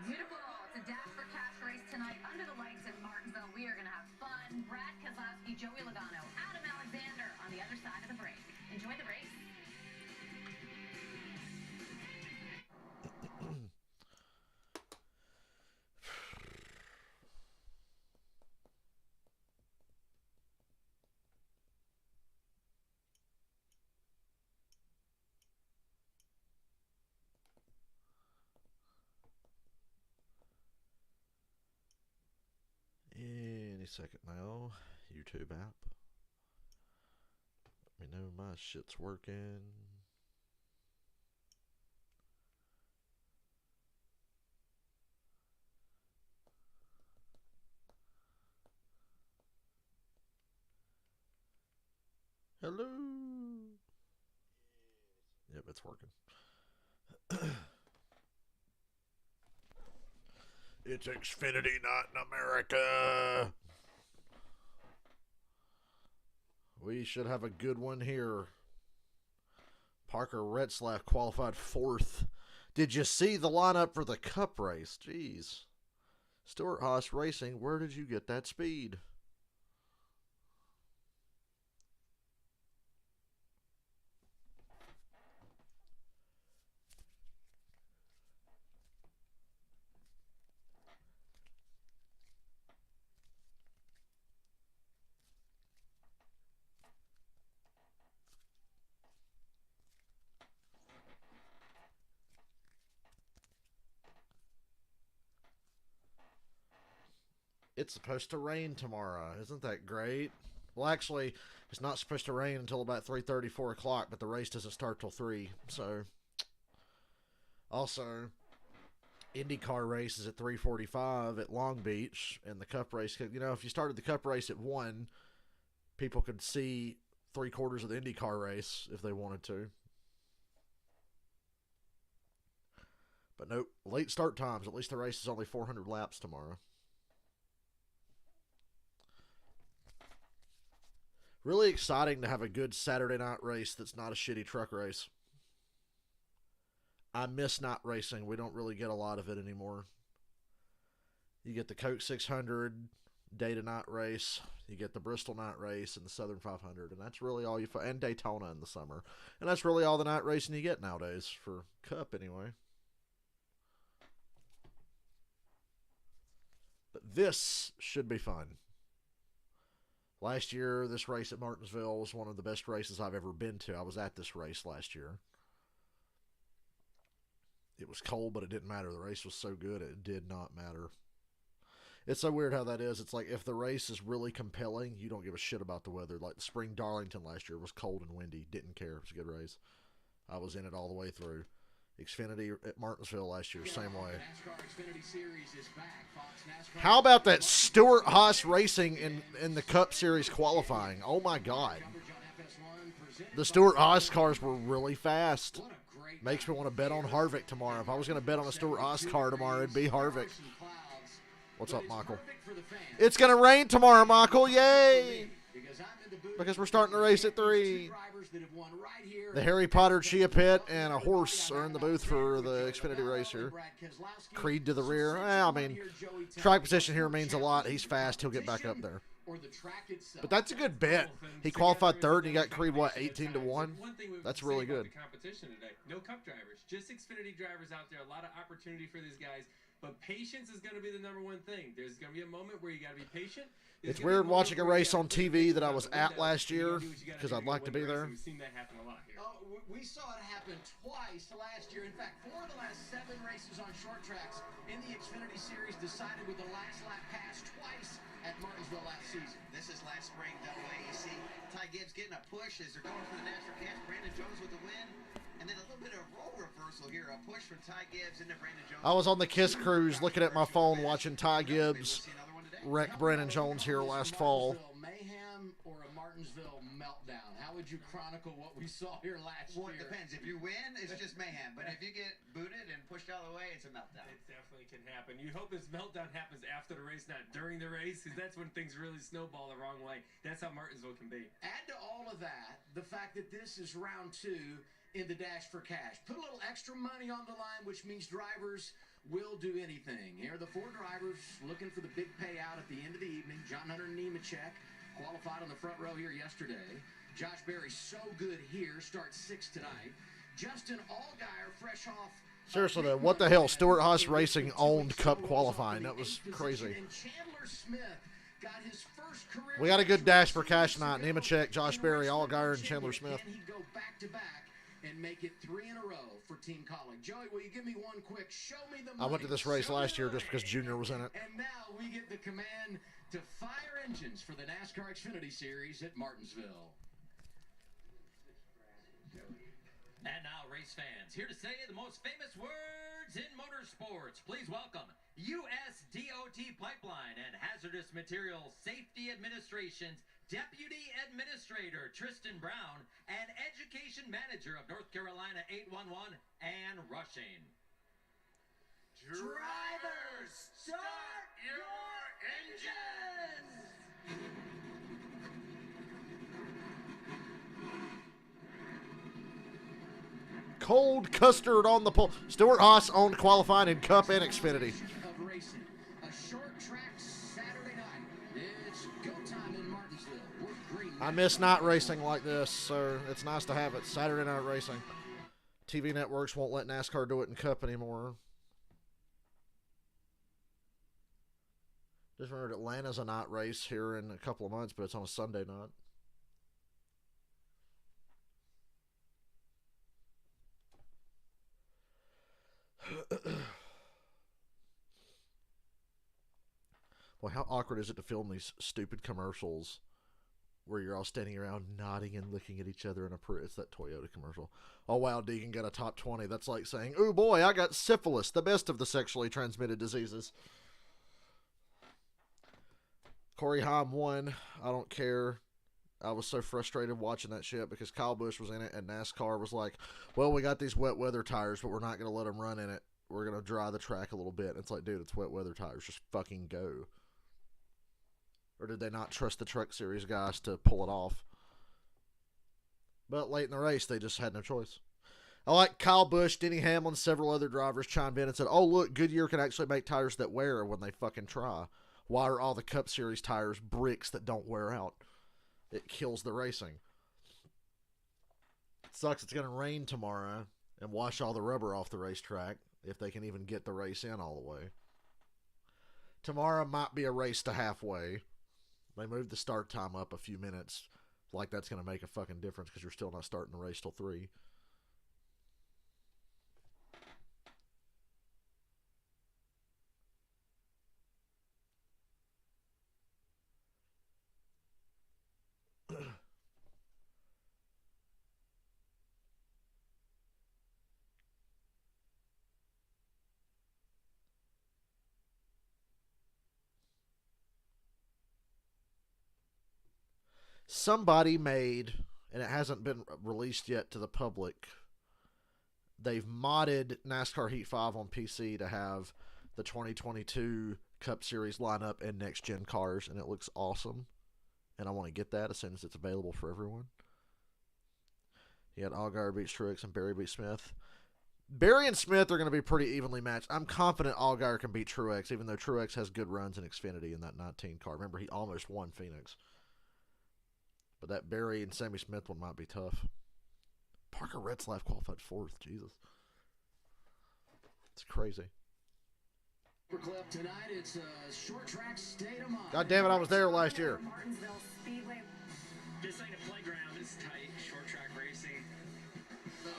Beautiful. It's a Dash for Cash race tonight under the lights in Martinsville. We are going to have fun. Brad Keselowski, Joey Logano, Adam Alexander on the other side of the break. Enjoy the race. Any second now. YouTube app. Let me know my shit's working. Hello. Yep, it's working. It's Xfinity, not in America. We should have a good one here. Parker Retzlaff qualified 4th. Did you see the lineup for the Cup race? Jeez. Stuart Haas Racing, where did you get that speed? It's supposed to rain tomorrow. Isn't that great? Well, actually, it's not supposed to rain until about 3:30, 4 o'clock, but the race doesn't start till 3. So, also, IndyCar race is at 3:45 at Long Beach, and the Cup race, you know, if you started the Cup race at 1, people could see 3/4 of the IndyCar race if they wanted to. But nope, late start times. At least the race is only 400 laps tomorrow. Really exciting to have a good Saturday night race that's not a shitty truck race. I miss night racing. We don't really get a lot of it anymore. You get the Coke 600 day to night race. You get the Bristol night race and the Southern 500, and that's really all you and Daytona in the summer. And that's really all the night racing you get nowadays for Cup anyway. But this should be fun. Last year, this race at Martinsville was one of the best races I've ever been to. I was at this race last year. It was cold, but it didn't matter. The race was so good, it did not matter. It's so weird how that is. It's like if the race is really compelling, you don't give a shit about the weather. Like the Spring Darlington last year was cold and windy. Didn't care. It was a good race. I was in it all the way through. Xfinity at Martinsville last year, same way. How about that Stuart Haas Racing in the Cup Series qualifying? Oh my God. The Stuart Haas cars were really fast. Makes me want to bet on Harvick tomorrow. If I was going to bet on a Stuart Haas car tomorrow, it'd be Harvick. What's up, Michael? It's going to rain tomorrow, Michael. Yay! Because we're starting the race at 3. The Harry Potter Chia Pit and a horse are in the booth for the Xfinity race here. Creed to the rear. I mean, track position here means a lot. He's fast. He'll get back up there. But that's a good bet. He qualified 3rd and he got Creed, what, 18 to 1? That's really good. Competition today. No Cup drivers, just Xfinity drivers out there. A lot of opportunity for these guys. But patience is going to be the #1 thing. There's going to be a moment where you got to be patient. It's weird watching a race on TV that I was at last year because I'd like to be there. We've seen that happen a lot here. We saw it happen twice last year. In fact, 4 of the last 7 races on short tracks in the Xfinity Series decided with the last lap pass twice at Martinsville last season. This is last spring AA. You see Ty Gibbs getting a push as they're going for the national cash. Brandon Jones with the win. And then a little bit of role reversal here. A push from Ty Gibbs into Brandon Jones. I was on the Kiss Cruise looking at my phone watching Ty Gibbs wreck Brandon Jones here last fall. Mayhem or a Martinsville meltdown? How would you chronicle what we saw here last year? Well, it depends. If you win, it's just mayhem. But if you get booted and pushed out of the way, it's a meltdown. It definitely can happen. You hope this meltdown happens after the race, not during the race, because that's when things really snowball the wrong way. That's how Martinsville can be. Add to all of that the fact that this is round 2 in the Dash for Cash. Put a little extra money on the line, which means drivers will do anything. Here are the four drivers looking for the big payout at the end of the evening. John Hunter Nemechek qualified on the front row here yesterday. Josh Berry, so good here, starts 6th tonight. Justin Allgaier, fresh off. Seriously, though, what the hell? Stewart Haas Racing owned Cup qualifying. That was crazy. And Chandler Smith got his first career. We got a good dash for cash tonight. Nemechek, Josh Berry, Allgaier, and Chandler Smith. Can he go back-to-back and make it 3 in a row for Team Colleague? Joey, will you give me one quick? Show me the money. I went to this race last year just because Junior was in it. And now we get the command to fire engines for the NASCAR Xfinity Series at Martinsville. And now, race fans, here to say the most famous words in motorsports. Please welcome USDOT Pipeline and Hazardous Materials Safety Administration's Deputy Administrator, Tristan Brown, and Education Manager of North Carolina 811, Ann Rushing. Drivers, start your engines! Cold custard on the pole. Stewart Haas owned qualifying in Cup and Xfinity. Of racing, a short track Saturday night. It's go time in Martinsville. Green. I miss night racing like this, so it's nice to have it. Saturday night racing. TV networks won't let NASCAR do it in Cup anymore. Just remembered Atlanta's a night race here in a couple of months, but it's on a Sunday night. Well, how awkward is it to film these stupid commercials where you're all standing around nodding and looking at each other in a it's that Toyota commercial. Oh, wow, Deegan got a top 20. That's like saying, ooh, boy, I got syphilis, the best of the sexually transmitted diseases. Corey Haim won. I don't care. I was so frustrated watching that shit because Kyle Busch was in it and NASCAR was like, well, we got these wet weather tires, but we're not going to let them run in it. We're going to dry the track a little bit. And it's like, dude, it's wet weather tires. Just fucking go. Or did they not trust the Truck Series guys to pull it off? But late in the race, they just had no choice. I like Kyle Busch, Denny Hamlin, several other drivers chimed in and said, oh, look, Goodyear can actually make tires that wear when they fucking try. Why are all the Cup Series tires bricks that don't wear out? It kills the racing. It sucks it's going to rain tomorrow and wash all the rubber off the racetrack if they can even get the race in all the way. Tomorrow might be a race to halfway. They moved the start time up a few minutes. Like that's going to make a fucking difference because you're still not starting the race till 3. Somebody made, and it hasn't been released yet to the public, they've modded NASCAR Heat 5 on PC to have the 2022 Cup Series lineup and next-gen cars, and it looks awesome. And I want to get that as soon as it's available for everyone. You had Allgaier beats Truex and Berry beats Smith. Berry and Smith are going to be pretty evenly matched. I'm confident Allgaier can beat Truex, even though Truex has good runs in Xfinity in that 19 car. Remember, he almost won Phoenix. But that Berry and Sammy Smith one might be tough. Parker Retzlaff qualified 4th. Jesus. It's crazy. Tonight, it's a short track state of mind. God damn it, I was there last year. Martinsville Speedway. This ain't a playground. It's tight, short track racing. Oh,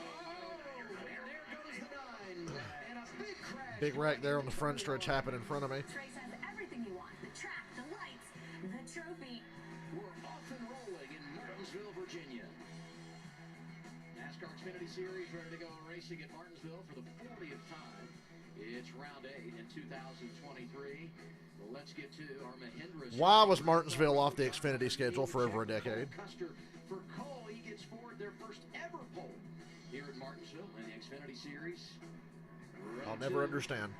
and there goes the 9. And a big crash. Big wreck there on the front stretch happened in front of me. This race has everything you want. The track, the lights, the trophy. We're off and rolling in Martinsville, Virginia. NASCAR Xfinity Series ready to go racing at Martinsville for the 40th time. It's round 8 in 2023. Well, let's get to our Mahindra. Why was Martinsville off the Xfinity schedule for over a decade? For Cole, he gets forward their first ever pole here at Martinsville in the Xfinity Series. I'll never understand.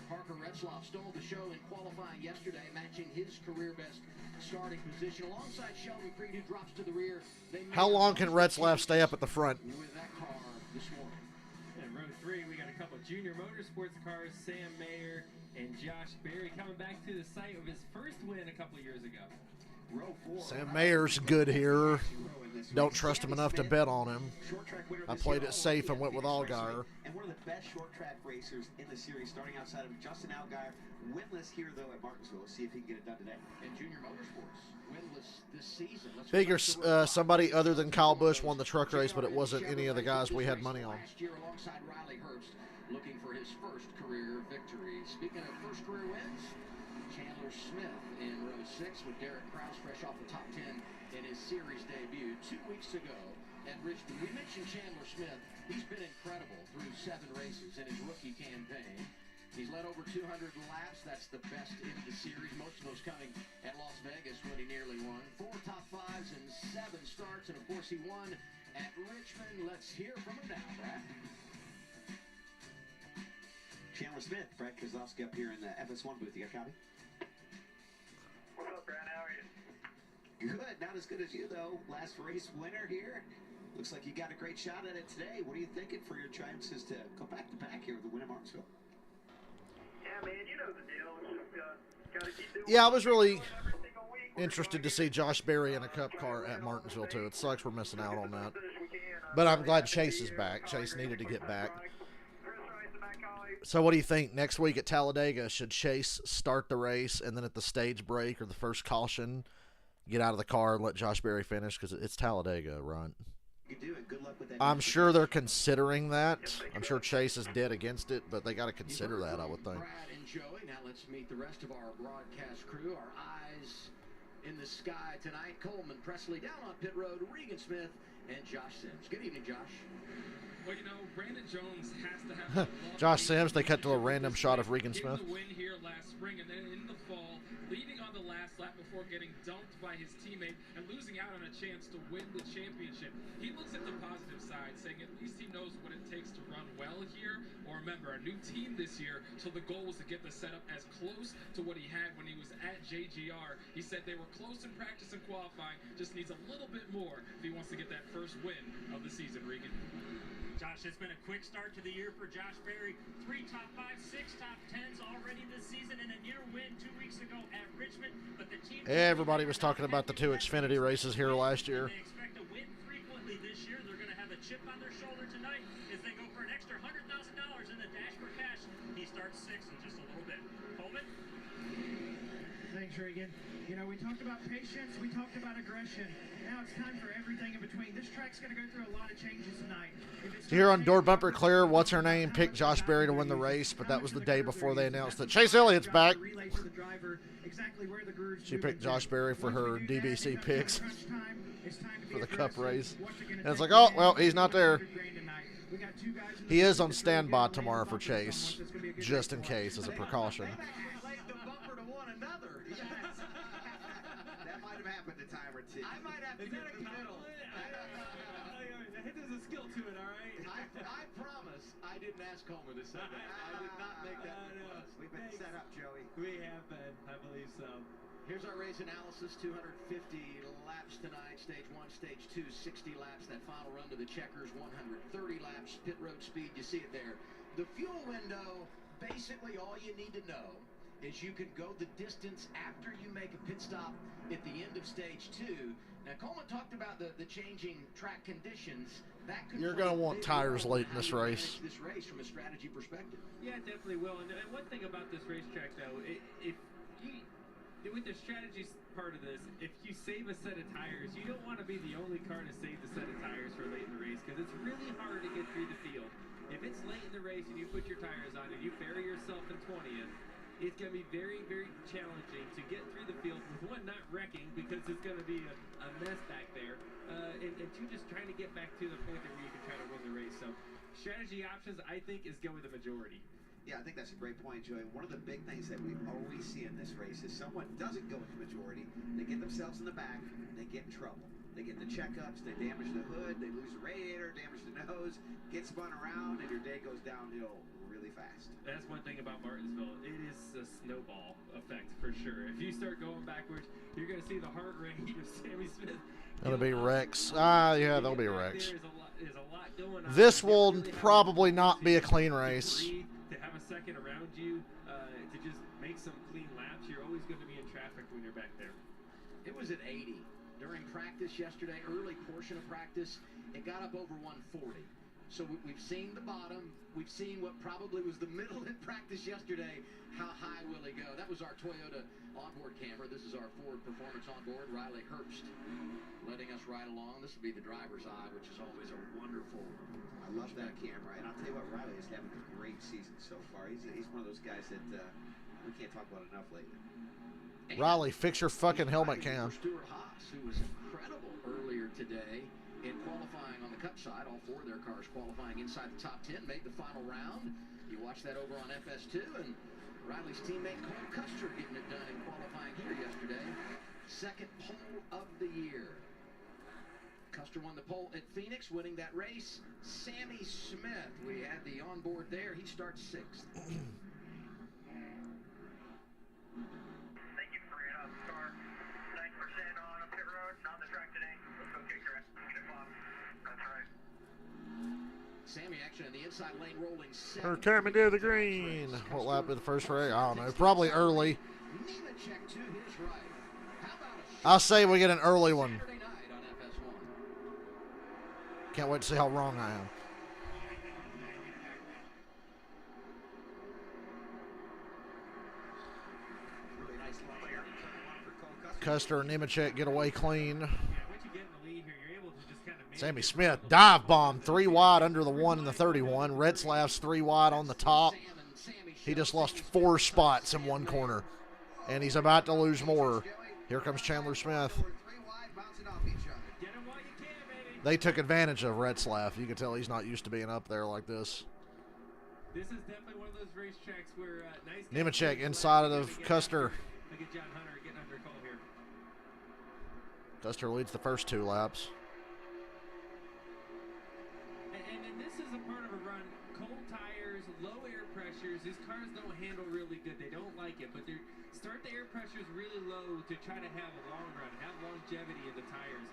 Parker Retzlaff stole the show in qualifying yesterday, matching his career best starting position alongside Sheldon Creed, who drops to the rear. How long can Retzlaff stay up at the front? With that car this morning. In row 3, we got a couple Junior Motorsports cars, Sam Mayer and Josh Berry coming back to the site of his first win a couple of years ago. Sam Mayer's good here. Don't trust him enough to bet on him. I played it safe and went with Allgaier. And one of the best short track racers in the series, starting outside of Justin Allgaier. Winless here, though, at Martinsville. We'll see if he can get it done today. And Junior Motorsports, winless this season. Figures somebody other than Kyle Busch won the truck race, but it wasn't any of the guys we had money on. Last year alongside Riley Herbst, looking for his first career victory. Speaking of first career wins, Chandler Smith in row 6 with Derek Kraus fresh off the top 10 in his series debut 2 weeks ago at Richmond. We mentioned Chandler Smith. He's been incredible through 7 races in his rookie campaign. He's led over 200 laps. That's the best in the series. Most of those coming at Las Vegas when he nearly won. 4 top 5s and 7 starts. And, of course, he won at Richmond. Let's hear from him now, Brad. Chandler Smith, Brad Keselowski up here in the FS1 booth. You got a copy? What's up, Brad? How are you? Good. Not as good as you, though. Last race winner here. Looks like you got a great shot at it today. What are you thinking for your chances to go back-to-back here with the win at Martinsville? Yeah, man, you know the deal. It's just gotta keep doing Yeah, I was really every single week. We're interested to trying see Josh Berry in a Cup car at Martinsville, too. It sucks we're missing out on that. finish we can. But I'm glad Chase is back. Chase needed to get back. So what do you think? Next week at Talladega, should Chase start the race and then at the stage break or the first caution, get out of the car and let Josh Berry finish? Because it's Talladega, right? You do it. Good luck with that. I'm sure they're considering that. I'm sure Chase is dead against it, but they got to consider that, I would think. Brad and Joey. Now let's meet the rest of our broadcast crew. Our eyes in the sky tonight. Coleman Presley down on pit road. Regan Smith and Josh Sims. Good evening, Josh. Well, you know, Brandon Jones has to have Josh Sims, they cut to a random shot of Regan Getting Smith. the win here last spring and then in the fall, leading on the last lap before getting dumped by his teammate and losing out on a chance to win the championship. He looks at the positive side, saying at least he knows what it takes to run well here. Or remember, a new team this year, so the goal was to get the setup as close to what he had when he was at JGR. He said they were close in practice and qualifying, just needs a little bit more if he wants to get that first win of the season, Regan. Josh, it's been a quick start to the year for Josh Berry. 3 top 5s, 6 top 10s already this season, and a near win 2 weeks ago at Richmond. But the team Everybody was talking about the 2 Xfinity races here last year. They expect to win frequently this year. They're going to have a chip on their shoulder tonight as they go for an extra $100,000 in the dash for cash. He starts 6th in just a little bit. Coleman? Thanks, Regan. You know, we talked about patience, we talked about aggression. Now it's time for everything in between. This track's going to go through a lot of changes tonight. Here on Door Bumper Clear, what's her name picked Josh Berry to win the race, but that was the day before they announced that Chase Elliott's back. She picked Josh Berry for her DBC picks for the Cup race. And it's like, oh, well, he's not there. He is on standby tomorrow for Chase, just in case, as a precaution. That might have happened a time or two. I might have to get in the middle. There's a skill to it, all right? I promise I didn't ask Coleman to say that. I did not make that request. We've been set up, Joey. We have been, I believe so. Here's our race analysis. 250 laps tonight. Stage 1, Stage 2, 60 laps. That final run to the checkers, 130 laps. Pit road speed, you see it there. The fuel window, basically all you need to know is you can go the distance after you make a pit stop at the end of Stage 2. Now, Coleman talked about the changing track conditions. That could You're going to want tires late in this race. This race from a strategy perspective. Yeah, it definitely will. And one thing about this racetrack, though, if you, with the strategy part of this, if you save a set of tires, you don't want to be the only car to save the set of tires for late in the race because it's really hard to get through the field. If it's late in the race and you put your tires on and you bury yourself in 20th, it's going to be very, very challenging to get through the field with one, not wrecking because it's going to be a mess back there, and two, just trying to get back to the point where you can try to win the race. So strategy options, I think, is go with the majority. Yeah, I think that's a great point, Joey. One of the big things that we always see in this race is someone doesn't go with the majority. They get themselves in the back, they get in trouble. They get the checkups, they damage the hood, they lose the radiator, damage the nose, get spun around, and your day goes downhill really fast. That's one thing about Martinsville. It is a snowball effect for sure. If you start going backwards, you're going to see the heart rate of Sammy Smith. Going to be wrecks. Yeah, there'll be wrecks. there's a lot going on. This You never will really have probably enough not be a to clean race. breathe, to have a second around you, to just make some clean laps. You're always going to be in traffic when you're back there. It was at 80 during practice yesterday, early portion of practice. It got up over 140. So we've seen the bottom. We've seen what probably was the middle in practice yesterday. How high will he go? That was our Toyota onboard camera. This is our Ford Performance onboard. Riley Herbst letting us ride along. This will be the driver's eye, which is always a wonderful. I love that camera. And I'll tell you what, Riley is having a great season so far. He's one of those guys that we can't talk about enough lately. Riley, fix your fucking helmet cam. Stuart Haas, who was incredible earlier today in qualifying on the Cup side. All four of their cars qualifying inside the top 10, made the final round. You watch that over on FS2, and Riley's teammate Cole Custer getting it done in qualifying here yesterday. Second pole of the year. Custer won the pole at Phoenix, winning that race. Sammy Smith, we had the onboard there. He starts 6th. Thank you for your help, car. 9% on pit road, not the track today. Okay, Chris. Get it off. That's right. Sammy actually on the inside lane rolling 7th. Her coming to the green. What lap of the first race? I don't know. Probably early. Nemechek to his right. How about a I'll say we get an early one. Saturday night on FS1? Can't wait to see how wrong I am. Really nice line here. Turn one for Cole Custer. Custer and Nemechek get away clean. Yeah, once you get in the lead here, you're able to just kind of Sammy Smith, dive bomb, 3 wide under the 1 in the 31. Retzlaff's 3 wide on the top. He just lost 4 spots in one corner, and he's about to lose more. Here comes Chandler Smith. Three wide, bouncing off each other. Get him while you can, baby. They took advantage of Retzlaff. You can tell he's not used to being up there like this. This is definitely one of those racetracks where nice. Nemechek inside of Custer. Look at John Hunter getting under call here. Custer leads the first 2 laps. And this is a part of a run. Cold tires, low air pressures. These cars don't handle really good. They don't like it, but they start the air pressures really low to try to have a long run, have longevity in the tires.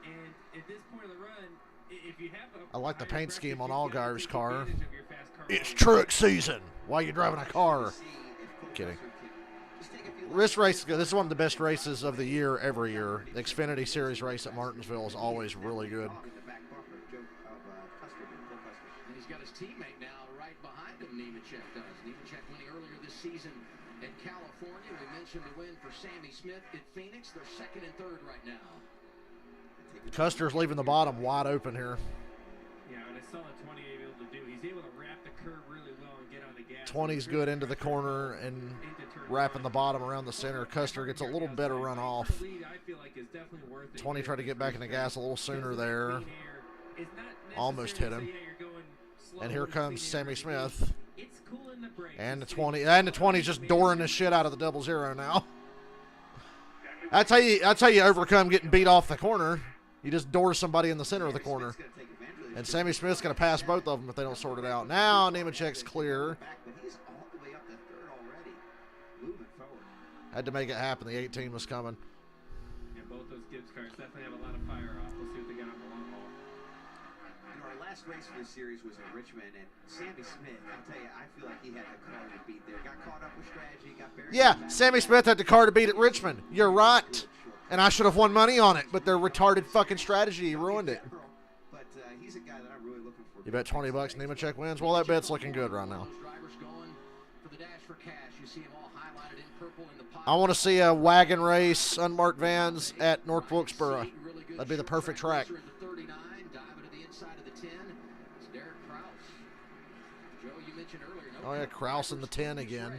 And at this point of the run, if you have a I like the higher paint pressure, scheme on you've got to Allgaier's take car. advantage of your fast car It's on truck season. Why are you driving a car? See if Cole Kidding. Custer can just take a few This race, this is one of the best races of the year every year. The Xfinity Series race at Martinsville is always really good. in the back bumper of Custer, Cole Custer. And he's got his teammate now right behind him, Nemechek does. Nemechek winning earlier this season in California. We mentioned the win for Sammy Smith at Phoenix. They're 2nd and 3rd right now. Custer's leaving the bottom wide open here. Yeah, and I saw what 20 able to do. He's able to wrap the curve really well and get on the gas. 20's good into the corner and wrapping the bottom around the center. Custer gets a little better run off. 20 tried to get back in the gas a little sooner there. Almost hit him. And here comes Sammy Smith. And the 20's just dooring the shit out of the 00 now. That's how you overcome getting beat off the corner. You just door somebody in the center of the corner. And Sammy Smith's going to pass both of them if they don't sort it out. Now Nemechek's clear. But he's all the way up to 3rd already. Moving forward. Had to make it happen. The 18 was coming. And both those Gibbs cars definitely have a lot of fire off. We'll see what they got on the long haul. You know, our last race for this series was in Richmond, and Sammy Smith, I'll tell you, I feel like he had the car to beat there. Got caught up with strategy, got buried. Yeah, Sammy Smith had the car to beat at Richmond. You're right. And I should have won money on it, but their retarded fucking strategy ruined it. But he's a guy that I'm really looking for. You bet $20 Nemechek wins? Well, that bet's looking good right now. I want to see a wagon race, unmarked vans at North Wilkesboro. That'd be the perfect track. Oh, yeah, Kraus in the 10 again.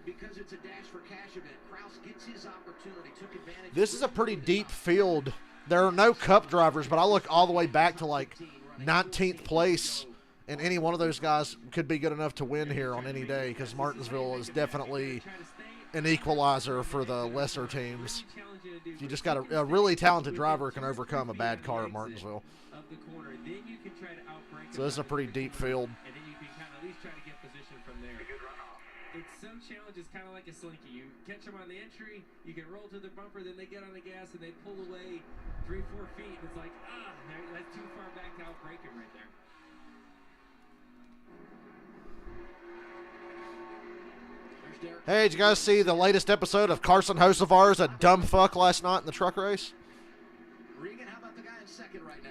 Because it's a dash for cash event, Kraus gets his opportunity, took advantage. This is a pretty deep field. There are no Cup drivers, but I look all the way back to like 19th place, and any one of those guys could be good enough to win here on any day because Martinsville is definitely an equalizer for the lesser teams. You just got a really talented driver can overcome a bad car at Martinsville. So this is a pretty deep field. And then you can kind of at least try to get position from there. It's so challenging. It's kind of like a slinky. You catch them on the entry, you can roll to the bumper, then they get on the gas and they pull away 3-4 feet, and it's like, that's too far back to outbreak him right there. Hey, did you guys see the latest episode of Carson Hocevar's a dumb fuck last night in the truck race? Regan, how about the guy in second right now?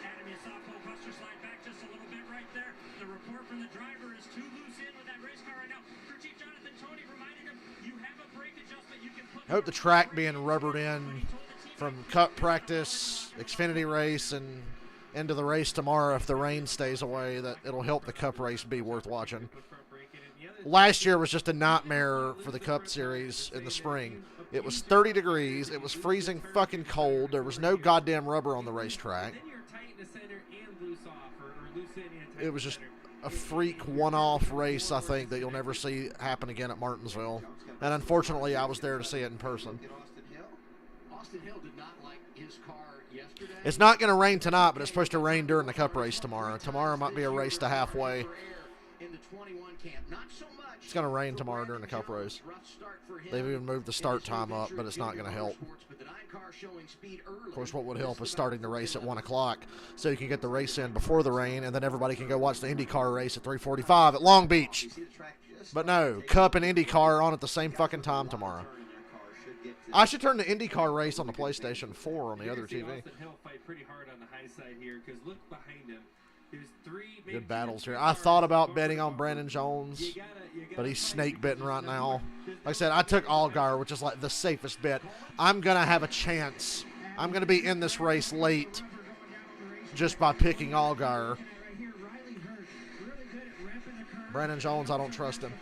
Adam, you saw Cole Buster slide back just a little bit right there. The report from the driver is too loose in with that race car right now. Crew Chief Jonathan Tony reminded him, you have a brake adjustment you can put. I hope the track being rubbered in from Cup practice, Xfinity race, and into the race tomorrow, if the rain stays away, that it'll help the Cup race be worth watching. Last year was just a nightmare for the Cup Series in the spring. It was 30 degrees. It was freezing fucking cold. There was no goddamn rubber on the racetrack. It was just a freak one-off race, I think, that you'll never see happen again at Martinsville. And unfortunately, I was there to see it in person. Austin Hill did not like his car yesterday. It's not going to rain tonight, but it's supposed to rain during the Cup race tomorrow. Tomorrow might be a race to halfway. It's going to rain tomorrow during the Cup race. They've even moved the start time up, but it's not going to help. Of course, what would help is starting the race at 1 o'clock so you can get the race in before the rain, and then everybody can go watch the IndyCar race at 3:45 at Long Beach. But no, Cup and IndyCar are on at the same fucking time tomorrow. I should turn the IndyCar race on the PlayStation 4 on the other TV. Austin Hill fight pretty hard on the high side here, because look behind him. There's 3 Good battles here. I thought about betting on Brandon Jones, but he's snake bitten right now. Like I said, I took Allgaier, which is like the safest bet. I'm going to have a chance. I'm going to be in this race late just by picking Allgaier. Brandon Jones, I don't trust him.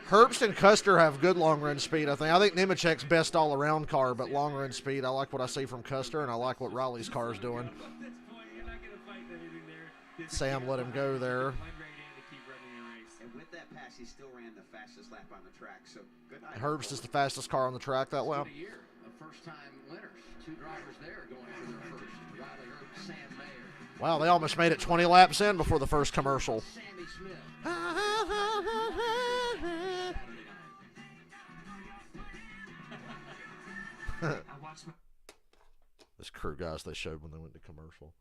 Herbst and Custer have good long-run speed, I think. I think Nemechek's best all-around car, but long-run speed, I like what I see from Custer, and I like what Riley's car is doing. Sam let him go there. And with that pass, he still ran the fastest lap on the track. So good night. Herbst is the fastest car on the track that lap. First-time winners. 2 drivers there going for their first. Riley Herbst, Sam Mayer. Wow, they almost made it 20 laps in before the first commercial. Sammy Smith. This crew guys they showed when they went to commercial.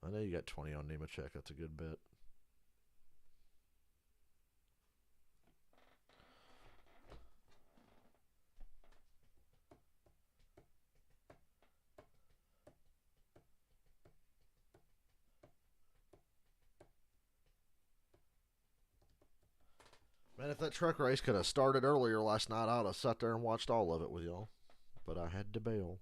I know you got 20 on Nemechek. That's a good bet. Man, if that truck race could have started earlier last night, I would have sat there and watched all of it with y'all. But I had to bail.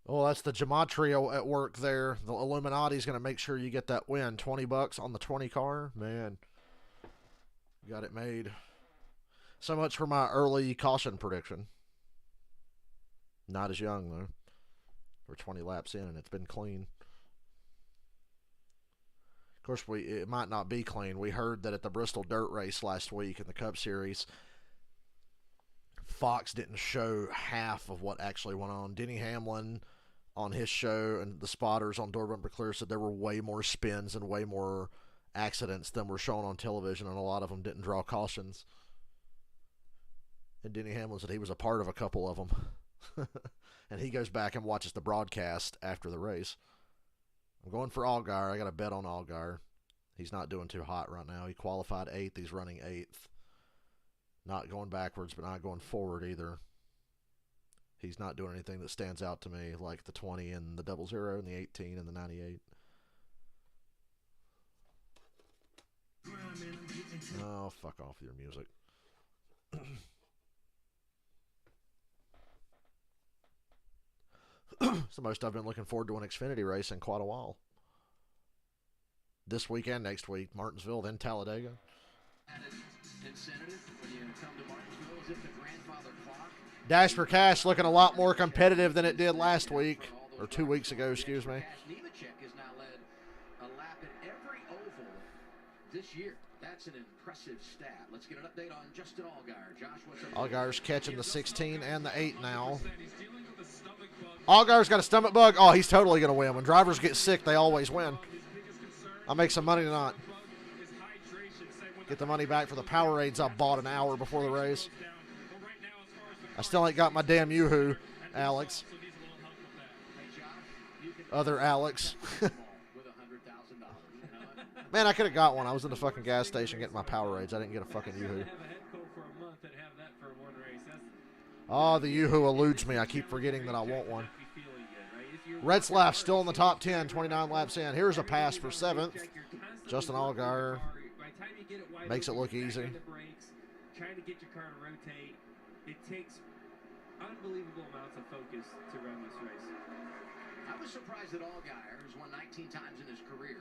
Well, that's the gematria at work there. The Illuminati's going to make sure you get that win. $20 on the 20 car. Man, got it made. So much for my early caution prediction. Not as young, though. We're 20 laps in, and it's been clean. Of course, it might not be clean. We heard that at the Bristol Dirt Race last week in the Cup Series, Fox didn't show half of what actually went on. Denny Hamlin on his show and the spotters on Door Bumper Clear said there were way more spins and way more accidents than were shown on television, and a lot of them didn't draw cautions. And Denny Hamlin said he was a part of a couple of them. and he goes back and watches the broadcast after the race. I'm going for Allgaier. I got a bet on Allgaier. He's not doing too hot right now. He qualified 8th. He's running 8th. Not going backwards, but not going forward either. He's not doing anything that stands out to me, like the 20 and the 00 and the 18 and the 98. Oh, fuck off with your music. It's the most I've been looking forward to an Xfinity race in quite a while. This week and next week, Martinsville, then Talladega. Dash for Cash looking a lot more competitive than it did last week, or 2 weeks ago, excuse me. This year, that's an impressive stat. Let's get an update on Justin Allgaier. Josh, what's up? Allgaier's catching the 16 and the 8 now. Allgaier's got a stomach bug. Oh, he's totally going to win. When drivers get sick, they always win. I'll make some money tonight. Get the money back for the Powerades I bought an hour before the race. I still ain't got my damn Yoo-hoo, Alex. Other Alex. Man, I could have got one. I was in the fucking gas station getting my Powerades. I didn't get a fucking Yoo-hoo. Oh, the Yoo-hoo eludes me. I keep forgetting that I want one. Retzlaff still in the top 10, 29 laps in. Here's a pass for 7th. Justin Allgaier makes it look easy. Trying to get your car to rotate. It takes unbelievable amounts of focus to run this race. I was surprised that Allgaier, who's won 19 times in his career,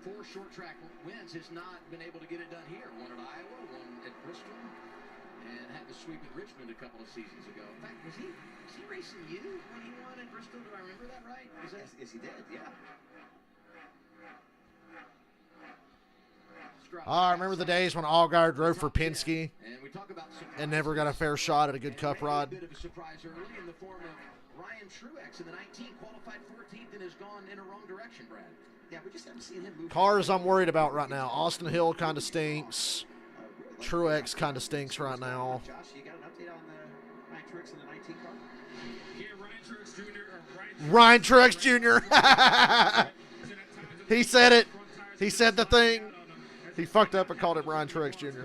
4 short track wins, has not been able to get it done here. One at Iowa, one at Bristol, and had the sweep at Richmond a couple of seasons ago. In fact, was he racing you when he won at Bristol? Do I remember that right? Yes, he did, yeah. I remember the days when Allgaier drove for Penske and never got a fair shot at a good cup rod. A bit of a surprise early in the form of Ryan Truex in the 19, qualified 14th and has gone in a wrong direction, Brad. Yeah, we just haven't seen him move. Cars I'm worried about right now. Austin Hill kind of stinks. Truex kind of stinks right now. Josh, you got an update on the Ryan Truex in the 19 car? Yeah, Ryan Truex Jr. He said it. He said the thing. He fucked up and called him Ryan Truex Jr. You know,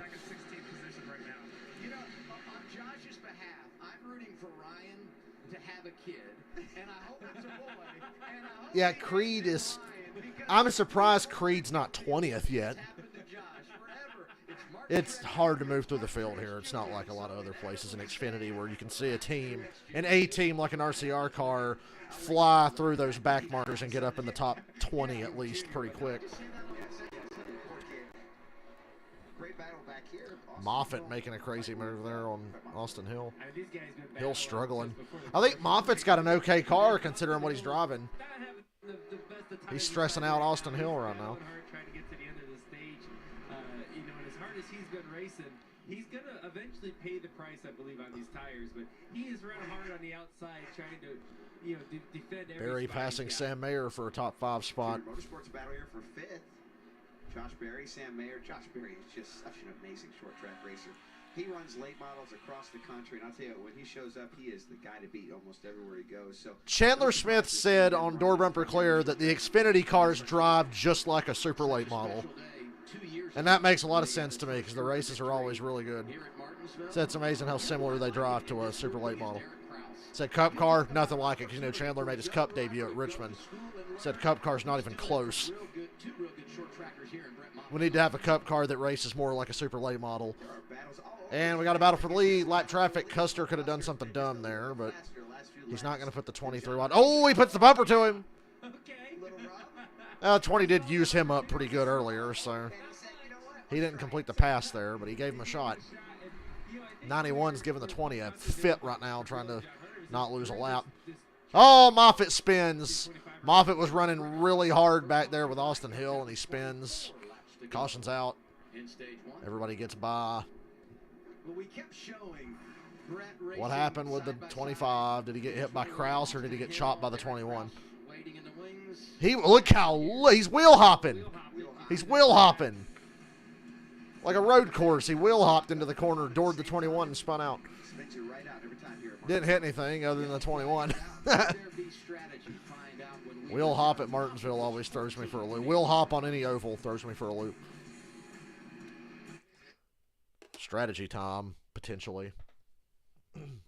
on Josh's behalf, I'm rooting for Ryan to have a kid, and I hope it's a boy. Yeah, Creed is... I'm surprised Creed's not 20th yet. It's hard to move through the field here. It's not like a lot of other places in Xfinity where you can see a team, an A team like an RCR car, fly through those back markers and get up in the top 20 at least pretty quick. Moffitt making a crazy move there on Austin Hill. Hill struggling. I think Moffitt's got an okay car considering what he's driving. He's stressing out Austin Hill right now. Trying to get to the end of the stage, you know, and as hard as he's been racing, he's gonna eventually pay the price, I believe, on these tires. But he is running hard on the outside, trying to, you know, defend every Barry spot passing Sam Mayer for a top 5 spot. Motorsports battle here for 5th. Josh Berry, Sam Mayer. Josh Berry is just such an amazing short track racer. He runs late models across the country, and I'll tell you, when he shows up, he is the guy to beat almost everywhere he goes. So Chandler Smith said on Door Bumper Clear that the Xfinity cars drive just like a super late model. And that makes a lot of sense to me because the races are always really good. So it's amazing how similar they drive to a super late model. Said Cup car, nothing like it because, you know, Chandler made his Cup debut at Richmond. Said Cup car's not even close. We need to have a Cup car that races more like a super late model. And we got a battle for the lead. Lap traffic. Custer could have done something dumb there, but he's not going to put the 23 on. Oh, he puts the bumper to him. 20 did use him up pretty good earlier, so he didn't complete the pass there, but he gave him a shot. 91's giving the 20 a fit right now, trying to not lose a lap. Oh, Moffitt spins. Moffitt was running really hard back there with Austin Hill, and he spins. Caution's out. Everybody gets by. What happened with the 25? Did he get hit by Krause, or did he get chopped by the 21? Look how he's wheel hopping. He's wheel hopping. Like a road course, he wheel hopped into the corner, doored the 21, and spun out. Didn't hit anything other than the 21. Wheel hop at Martinsville always throws me for a loop. Wheel hop on any oval throws me for a loop. Strategy time, potentially. And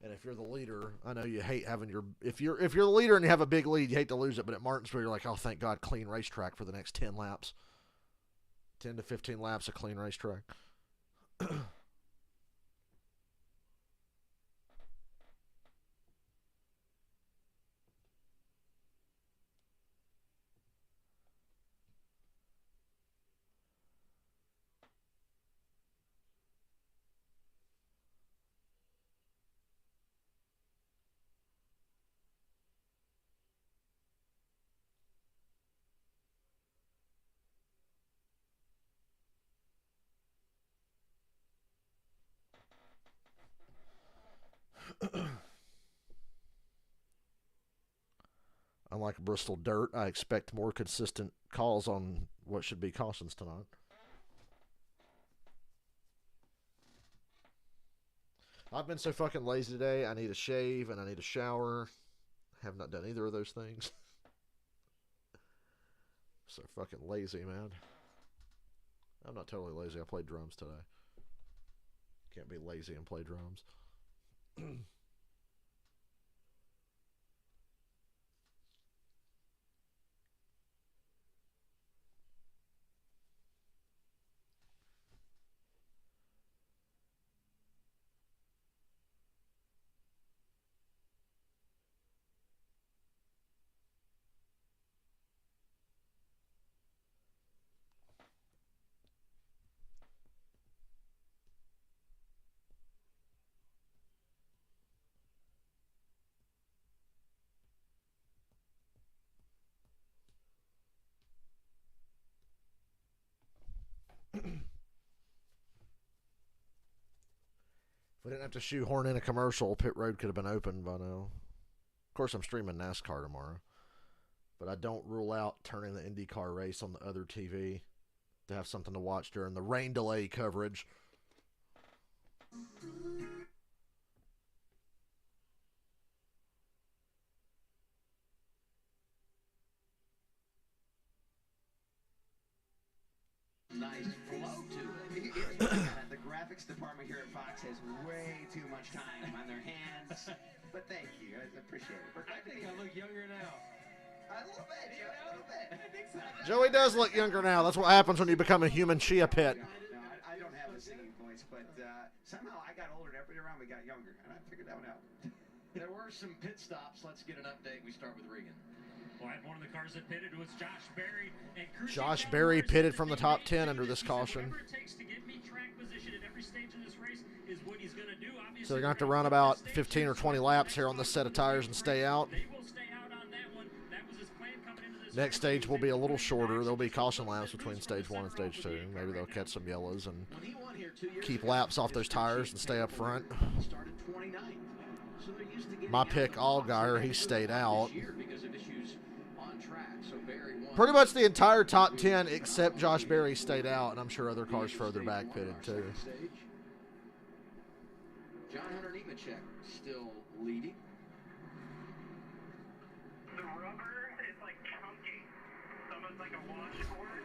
if you're the leader, I know you hate having your if you're the leader and you have a big lead, you hate to lose it. But at Martinsville, you're like, oh, thank God, clean racetrack for the next 10 laps, 10 to 15 laps of clean racetrack. Unlike Bristol Dirt, I expect more consistent calls on what should be cautions tonight. I've been so fucking lazy today. I need a shave and I need a shower. Have not done either of those things. So fucking lazy, man. I'm not totally lazy. I played drums today. Can't be lazy and play drums. If we didn't have to shoehorn in a commercial, pit road could have been open by now. Of course, I'm streaming NASCAR tomorrow. But I don't rule out turning the IndyCar race on the other TV to have something to watch during the rain delay coverage. Nice flow to it. The graphics department here at Fox has way too much time on their hands. But thank you. I appreciate it. I think I look younger now. A little bit, Joey, a little bit. I think so. Joey does look younger now. That's what happens when you become a human chia pet. No, I don't have a singing voice, but somehow I got older. Everybody around me got younger, and I figured that one out. There were some pit stops. Let's get an update. We start with Regan. Well, one of the cars that pitted was Josh Berry. And Josh Berry pitted from the top 10 under this caution. Whatever it takes to get me track position at every stage of this race is what he's going to do. Obviously, So they're going to have to run about 15 or 20 laps here on this set of tires and stay out. They will stay out on that one. That was his plan coming into this Next stage will be a little shorter. There'll be caution laps between stage 1 and stage 2. Maybe they'll catch some yellows and keep laps off those tires and stay up front. My pick, Allgaier, he stayed out. Pretty much the entire top 10 except Josh Berry stayed out, and I'm sure other cars further back pitted too. John Hunter Nemechek still leading. The rubber is like chunky. It's almost like a washboard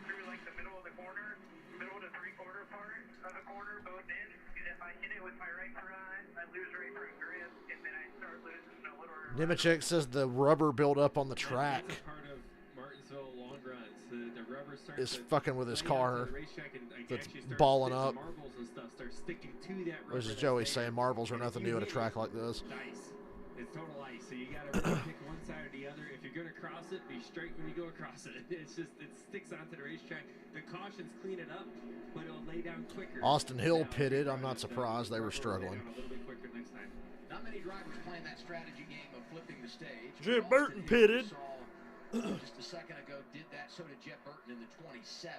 through like the middle of the corner, middle to three-quarter part of the corner, both ends. And if I hit it with my right front, I lose right front grip, and then I start losing a little. Nemechek says the rubber buildup on the track That's a part of Martinsville long runs. The rubber starts is to fucking with his lay out car. to the racetrack and, like, That's actually start balling to up. stick marbles and stuff start sticking to that rubber. This is that's Joey there. saying marbles are And if nothing you new at a hit track it, like this. it's ice. It's total ice. So you got to really pick one side or the other. If you're going to cross it, be straight when you go across it. It's just, it sticks onto the racetrack. The cautions clean it up, but it'll lay down quicker. Austin Hill Now, pitted. I'm if not surprised. They were rubber will lay struggling. down a little bit quicker next time. Not many drivers playing that strategy game of flipping the stage. Jim Austin Burton Hill pitted. saw just a second ago did that. So did Jet Burton in the 27.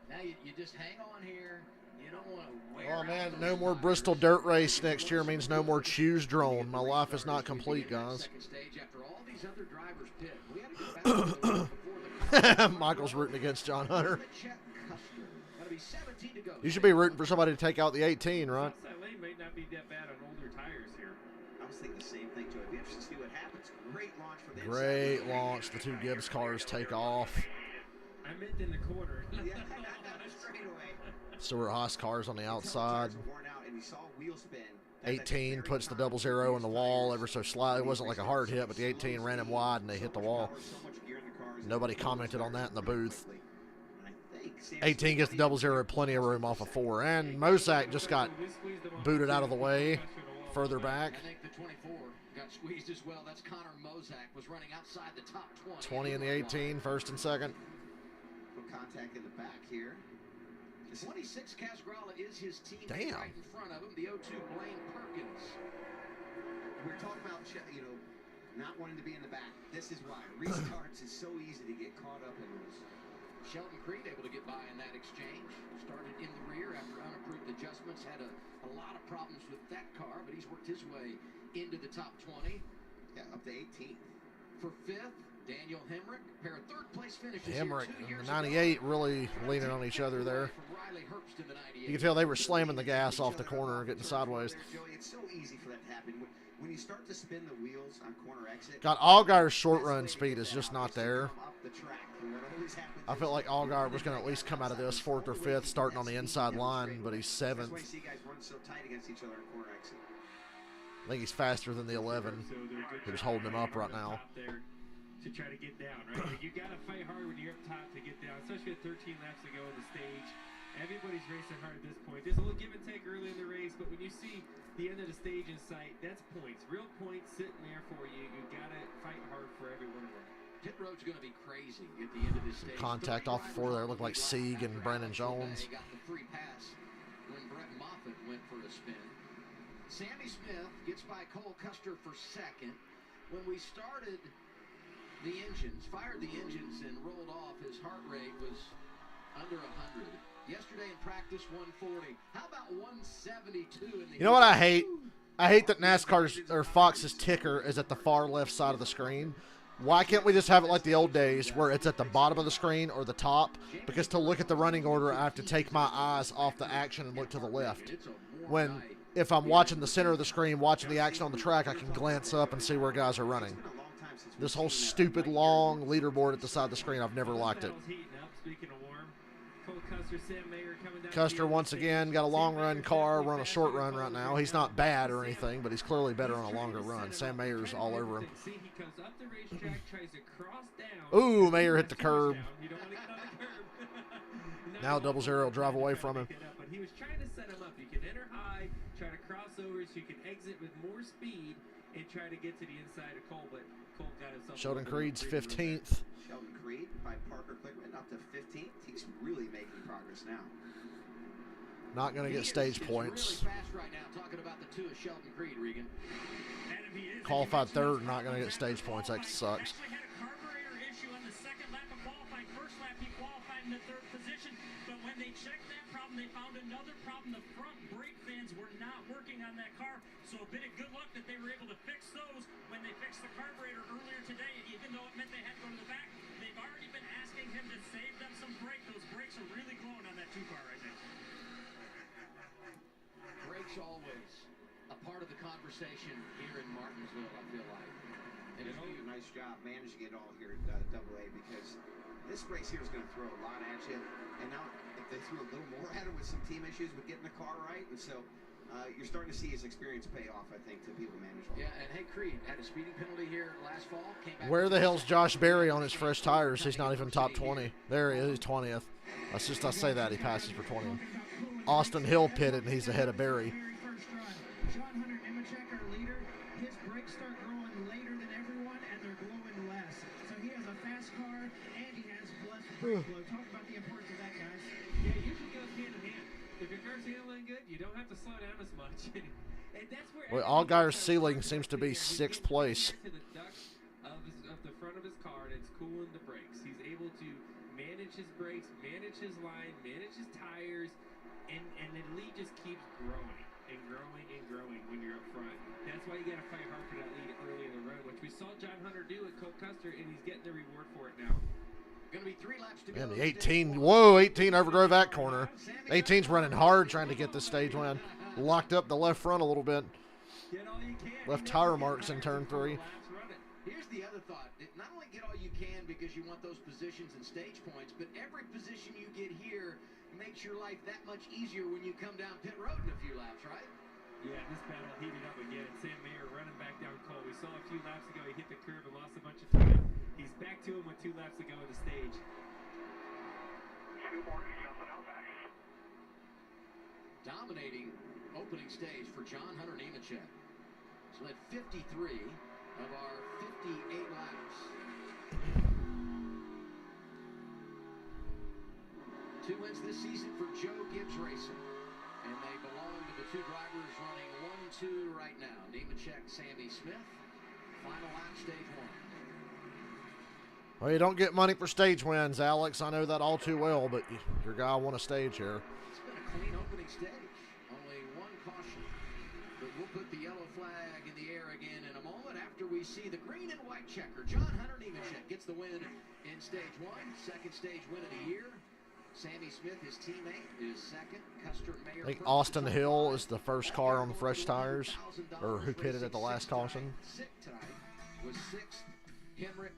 Now you just hang on here. You don't want to wear Oh out man, those no more tires. Bristol dirt race next year means no more choose drone. My life is not complete, guys. Second stage after all these other drivers pit. We had to go back to the before the Michael's rooting against John Hunter. Check Custer. That'll be Only 17 to go. You should be rooting for somebody to take out the 18, right? Southside Lane might not be that bad on older tires here. I was thinking the same thing, Joey. It'd be interesting to see what happens. Great launch for the Great inside. launch. The two Gibbs cars take off. I meant in the corner. Yeah, straight away. Stewart Haas cars on the outside. Tires were worn out, and you saw wheel spin. 18 puts the 00 in the wall ever so slightly. It wasn't like a hard hit, but the 18 ran him wide and they hit the wall. Nobody commented on that in the booth. 18 gets the 00 plenty of room off of 4. And Mosak just got booted out of the way further back. I think the 24 got squeezed as well. That's Connor Mosak, was running outside the top 20. 20 in the 18, first and second. Contact in the back here. 26 Casgralla is his teammate Damn. right in front of him. The 02 Blaine Perkins. We're talking about, not wanting to be in the back. This is why. Restarts is so easy to get caught up in those. Sheldon Creed able to get by in that exchange. Started in the rear after unapproved adjustments. Had a lot of problems with that car, but he's worked his way into the top 20. Yeah, up to 18th. For 5th, Daniel Hemrick. Pair of third-place finishes Hemrick here 2 and years the 98 really leaning on each other there. From Riley Herbst in the 98. You can tell they were slamming the gas off the corner, getting sideways. Joey, it's so easy for that to happen. When you start to spin the wheels on corner exit. God, Allgaier's short run speed is just not there. Up the track. What always happens I felt like Allgaier was going to at least come out of this 4th or 5th, starting on the inside line, but he's 7th. That's why you see guys run so tight against each other on corner exit. I think he's faster than the 11. Who's holding him up right now. To try to get down, right? You got to fight hard when you're up top to get down, especially with 13 laps to go in the stage. Everybody's racing hard at this point. There's a little give and take early in the race, but when you see the end of the stage in sight, that's points. Real points sitting there for you. You got to fight hard for every one of them. Pit road's going to be crazy at the end of this stage. Contact off the 4 there. Looked like Sieg and Brandon Jones. He got the free pass when Brett Moffitt went for a spin. Sammy Smith gets by Cole Custer for 2nd. When we started the engines, fired the engines and rolled off, his heart rate was under 100. Yesterday in practice, 140. How about 172 in the... You know what I hate? I hate that NASCAR's or Fox's ticker is at the far left side of the screen. Why can't we just have it like the old days where it's at the bottom of the screen or the top? Because to look at the running order, I have to take my eyes off the action and look to the left. When, if I'm watching the center of the screen, watching the action on the track, I can glance up and see where guys are running. This whole stupid long leaderboard at the side of the screen, I've never liked it. Custer once again got a long run car, run a short run right now. He's not bad or anything, but he's clearly better on a longer run. Sam Mayer's all over him. Ooh, Mayer hit the curb. Now 00 will drive away from him. But he was trying to set him up. You can enter high, try to cross over so you can exit with more speed and try to get to the inside of Cole, but Cole got himself. Sheldon Creed's 15th. Sheldon Creed by Parker Klickman up to 15th. He's really making progress now. Not going to get stage points. Really fast right now, talking about the 2 of Sheldon Creed, Regan. Qualified 3rd, not going to get stage points. That sucks. Actually had a carburetor issue on the 2nd lap of qualifying. 1st lap he qualified in the 3rd position, but when they checked that problem, they found another problem. The front brake fans were not working on that car, so a bit of good luck that they were able to fix those when they fixed the carburetor earlier today. Even though it meant they had to go to the back, they've already been asking him to save them some brake. Those brakes are really glowing on that 2 car right now. Brakes always a part of the conversation here in Martinsville, I feel like. And he's doing a nice job managing it all here at AA, because this race here is going to throw a lot at you. And now if they threw a little more at him with some team issues with getting the car right, and so you're starting to see his experience pay off, I think, to people manage all. Yeah, and hey, Creed had a speeding penalty here last fall. Came back. Where the hell's Josh Berry on his fresh tires? He's not even top 20. There he is, he's 20th. I say that, he passes for 20th. Austin Hill pitted, and he's ahead of Berry. John Hunter Nemechek, our leader, his brakes start growing later than everyone, and they're glowing less. So he has a fast car, and he has less brake flow. Talk about the importance of that, guys. Yeah, it usually goes hand in hand. If your car's handling good, you don't have to slow down as much. And that's where Allgaier's ceiling seems to be 6th place. To the duct of the front of his car, and it's cooling the brakes. He's able to manage his brakes, manage his line, manage his tires, and the lead just keeps growing and growing and growing when you're up front. That's why you got to fight hard for that lead early in the run, which we saw John Hunter do at Cole Custer, and he's getting the reward for it now. Gonna be 3 laps to go. And the 18, whoa, 18 overdrove that corner. 18's running hard trying to get the stage win. Locked up the left front a little bit. Get all you can. Left tire marks in turn 3. Here's the other thought. Not only get all you can because you want those positions and stage points, but every position you get here makes your life that much easier when you come down pit road in a few laps, right? Yeah, this battle heated up again. Sam Mayer running back down Cole. We saw a few laps ago he hit the curb and lost a bunch of time. He's back to him with 2 laps to go in the stage. 2 more jumping out back. Dominating opening stage for John Hunter Nemechek. He's led 53 of our 58 laps. 2 wins this season for Joe Gibbs Racing. And they belong to the 2 drivers running 1-2 right now. Nemechek, Sammy Smith. Final lap, stage 1. Well, you don't get money for stage wins, Alex. I know that all too well, but your guy won a stage here. It's been a clean opening stage. Only 1 caution. But we'll put the yellow flag in the air again in a moment after we see the green and white checker. John Hunter Nemechek gets the win in stage 1. Second stage win of the year. Sammy Smith, his teammate, is second. Custer Mayer. I think Austin Hill is the first car on the fresh tires, or who pitted at the last caution. Sick tonight was 6th. Henrik.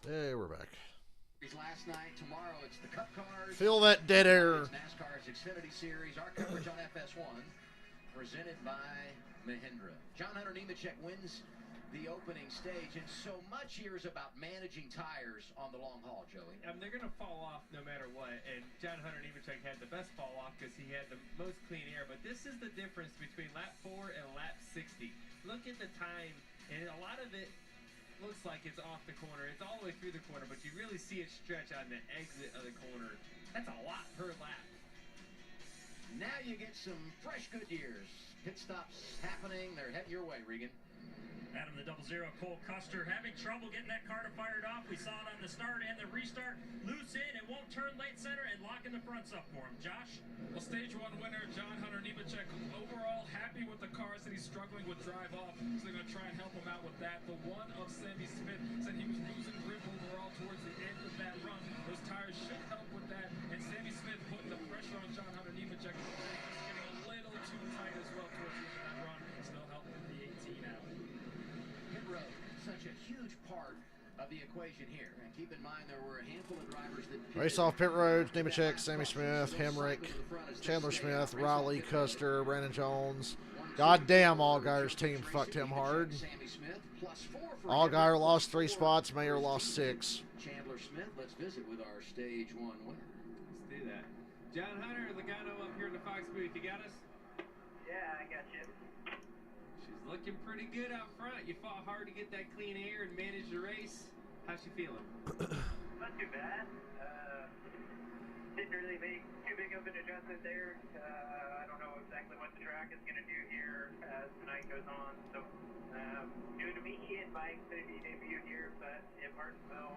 Hey, we're back. Last night, tomorrow it's the Cup Cars. Feel that dead air. It's NASCAR's Xfinity Series. Our coverage on FS1, presented by Mahindra. John Hunter Nemechek wins the opening stage, and so much here is about managing tires on the long haul, Joey. They're going to fall off no matter what, and John Hunter Nemechek had the best fall off because he had the most clean air, but this is the difference between lap 4 and lap 60. Look at the time, and a lot of it looks like it's off the corner. It's all the way through the corner, but you really see it stretch on the exit of the corner. That's a lot per lap. Now you get some fresh Goodyears. Pit stops happening. They're heading your way, Regan. Adam, the 00 Cole Custer having trouble getting that car to fired off. We saw it on the start and the restart. Loose in, it won't turn late center, and locking the fronts up for him. Josh? Well, stage one winner, John Hunter Nemechek, overall happy with the cars that he's struggling with drive off, so they're going to try and help him out with that. The one of Sammy Smith said he was losing grip overall towards the end of that run. Those tires should help with that, and Sammy Smith putting the pressure on John Hunter Nemechek, just getting a little too tight as well towards the end of that run. Still helping the 18 out. Pit road, such a huge part of the equation here. And keep in mind there were a handful of drivers that Race off pit roads, Nemechek, Sammy Smith, Hemrick, Chandler Smith, Riley, Custer, Brandon Jones. Goddamn, Allgaier's team fucked him hard. Allgaier lost 3 spots, Mayer lost 6. Chandler Smith, let's visit with our stage one winner. Let's do that. John Hunter, Logano up here in the Fox booth. You got us? Yeah, I got you. She's looking pretty good out front. You fought hard to get that clean air and manage the race. How's she feeling? Not too bad. Didn't really make too big of an adjustment there. I don't know exactly what the track is going to do here as the night goes on. So, new to me in my Xfinity debut here, but in Martinsville,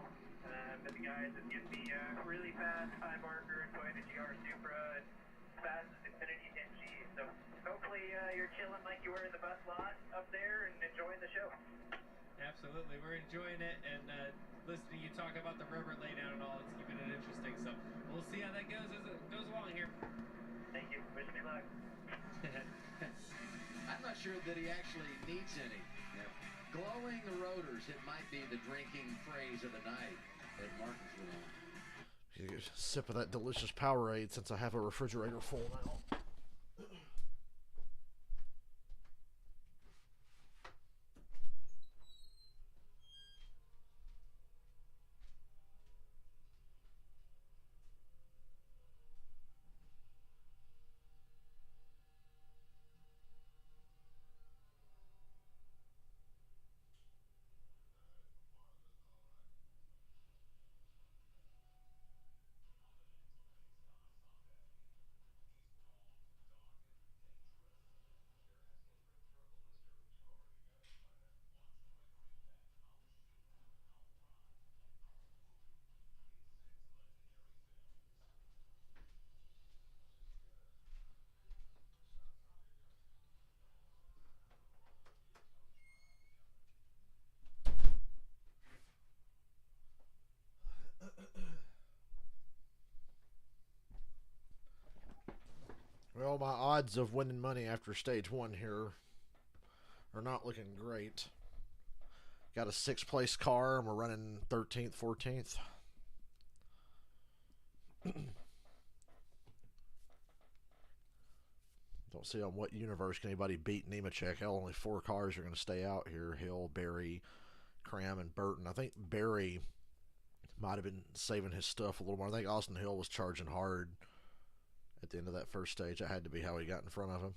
but the guys have given me a really fast time marker, Toyota GR Supra, and fast as Xfinity 10G. So, hopefully you're chilling like you were in the bus lot up there and enjoying the show. Absolutely. We're enjoying it, and listening to you talk about the rubber laydown and all, it's keeping it interesting. So we'll see how that goes as it goes along here. Thank you. Wish me luck. I'm not sure that he actually needs any. Glowing the rotors, it might be the drinking phrase of the night at Martinsville. You get a sip of that delicious Powerade since I have a refrigerator full now. Well, my odds of winning money after stage 1 here are not looking great. Got a 6th place car, and we're running 13th, 14th. Don't see on what universe can anybody beat Nemechek. Hell, only 4 cars are going to stay out here. Hill, Barry, Cram, and Burton. I think Barry might have been saving his stuff a little more. I think Austin Hill was charging hard at the end of that first stage. That had to be how he got in front of him.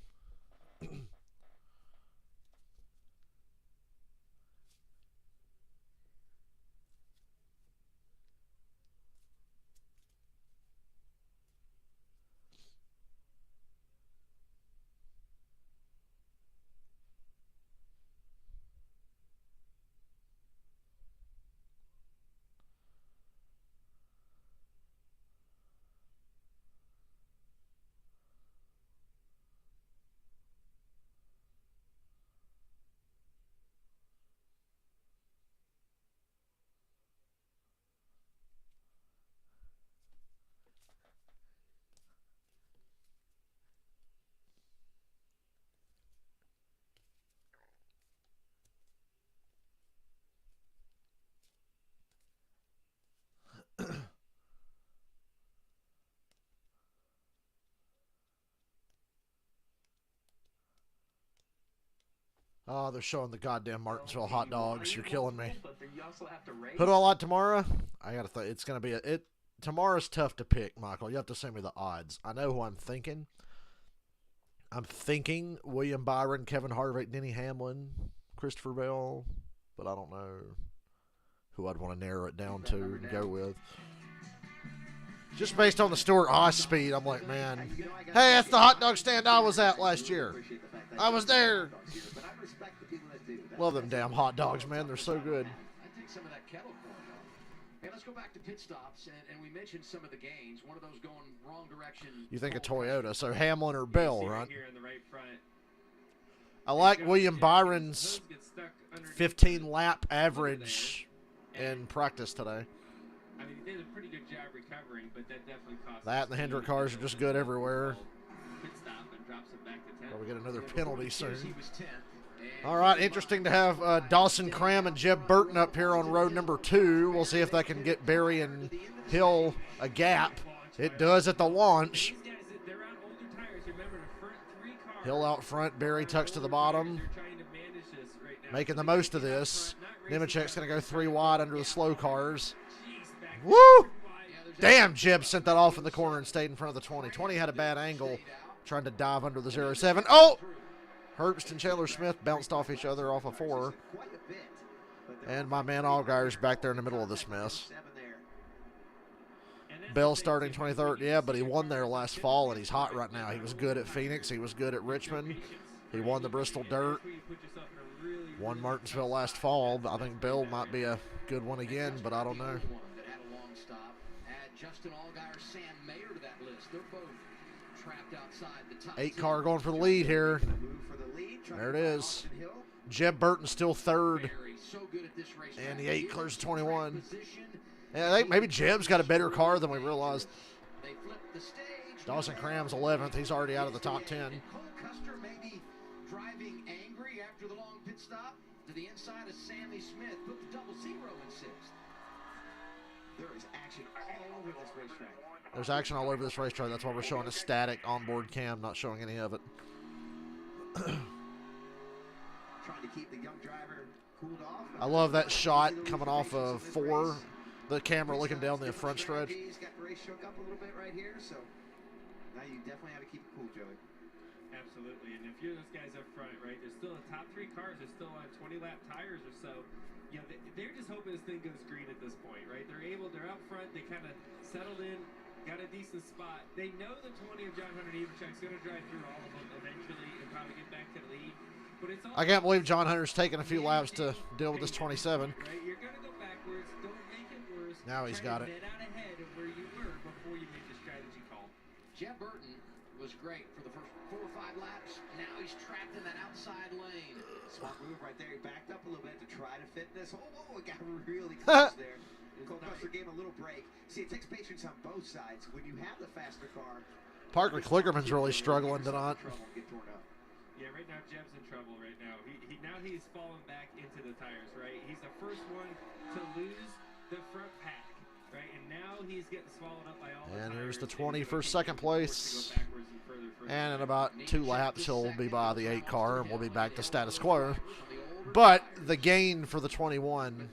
Oh, they're showing the goddamn Martinsville hot dogs. You're killing me. Who do I like tomorrow? I gotta think. It's gonna be tomorrow's tough to pick, Michael. You have to send me the odds. I know who I'm thinking. I'm thinking William Byron, Kevin Harvick, Denny Hamlin, Christopher Bell, but I don't know who I'd want to narrow it down to and go with. Just based on the Stewart Haas speed, I'm like, man, hey, that's the hot dog stand I was at last year. I was there. Love them damn hot dogs, man. They're so good. I take some of that kettle corn, though. Hey, let's go back to pit stops, and we mentioned some of the gains. One of those going wrong direction. You think of Toyota, so Hamlin or Bell, right? Here in the right front. I like William Byron's 15-lap average in practice today. I mean, he did a pretty good job recovering, but that definitely cost That and the Hendrick cars are just good everywhere. Pit stop and drops him back to 10. Well, we get another penalty soon. He was 10th. All right, interesting to have Dawson Cram and Jeb Burton up here on road number 2. We'll see if that can get Barry and Hill a gap. It does at the launch. These guys, they're on older tires. Remember, the front 3 cars. Hill out front, Barry tucks to the bottom. They're trying to manage this right now. Making the most of this. Nemechek's going to go 3 wide under the slow cars. Jeez, back Woo! Damn, Jeb sent that off in the corner and stayed in front of the 20. 20 had a bad angle trying to dive under the 07. Oh! Herbst and Chandler Smith bounced off each other off of 4. And my man Allgaier's back there in the middle of this mess. Bell starting 23rd. Yeah, but he won there last fall, and he's hot right now. He was good at Phoenix. He was good at Richmond. He won the Bristol Dirt. Won Martinsville last fall. But I think Bell might be a good one again, but I don't know. Justin Allgaier, Sam Mayer to that list. They're both trapped outside the top 8 car going for the lead here. There it is. Jeb Burton still 3rd. And the 8 clears 21. Yeah, I think maybe Jeb's got a better car than we realized. Dawson Cram's 11th. He's already out of the top 10. Cole Custer maybe driving angry after the long pit stop to the inside of Sammy Smith. Put the 0-0 in 6th. There is action all over this racetrack. There's action all over this racetrack. That's why we're showing a static onboard cam, not showing any of it. Trying to keep the young driver cooled off. I love that shot coming off of 4. The camera looking down the front stretch. He's got the race shook up a little bit right here, so now you definitely have to keep it cool, Joey. Absolutely, and if you're those guys up front, right, there's still the top 3 cars are still on 20-lap tires or so. You know, they're just hoping this thing goes green at this point, right? They're out front, they kind of settled in, got a decent spot. They know the 20 of John Hunter Nemechek's going to drive through all of them eventually and probably get back to the lead. But it's all I can't believe John Hunter's taken a few laps to deal with this 27. right? You're going to go backwards, don't make it worse. Now he's Try got to it. Get out ahead of where you were before you made the strategy call. Jeb Burton was great for the first 4 or 5 laps. Now he's trapped in that outside lane. Smart move right there. He backed up a little bit to try to fit this. Oh, it got really close there. Cole Custer gave him a little break. See, it takes patience on both sides. When you have the faster car, Parker Klickerman's really struggling tonight. Yeah, right now Jeb's in trouble right now. He's fallen back into the tires, right? He's the first one to lose the front pack, right? And now he's getting swallowed up by all the And tires. here's the 20 for second place. Backwards and further. And in about 2 laps, he'll be by the 8 car, and we'll be back to status quo. But the gain for the 21,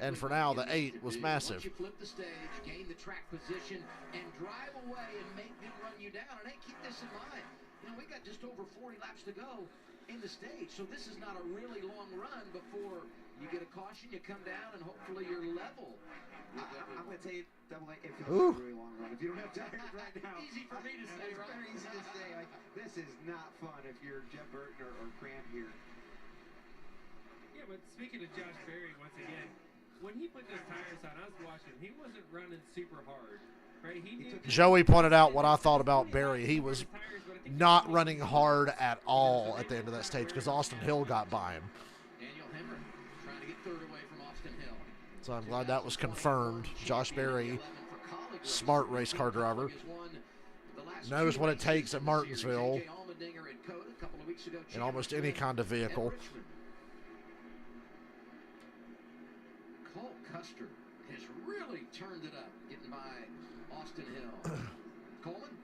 and for now the 8, was massive. You flip the stage, gain the track position, and drive away and make them run you down. And hey, keep this in mind. You know, we got just over 40 laps to go in the stage, so this is not a really long run before you get a caution, you come down, and hopefully you're level. I'm going to tell you, Double A, it feels Ooh. like a really long run. If you don't have tires right now, Easy for me to say, it's right? very easy to say. Like, this is not fun if you're Jeb Burton or Cram here. Yeah, but speaking of Josh Berry, once again, when he put those tires on, I was watching, he wasn't running super hard, right? Joey pointed out what I thought about Barry. He was not running hard at all at the end of that stage because Austin Hill got by him. Daniel Hemmer trying to get 3rd away from Austin Hill. So I'm glad that was confirmed. Josh Berry, smart race car driver, knows what it takes at Martinsville in almost any kind of vehicle. Cole Custer has really turned it up, getting by Austin Hill. Coleman?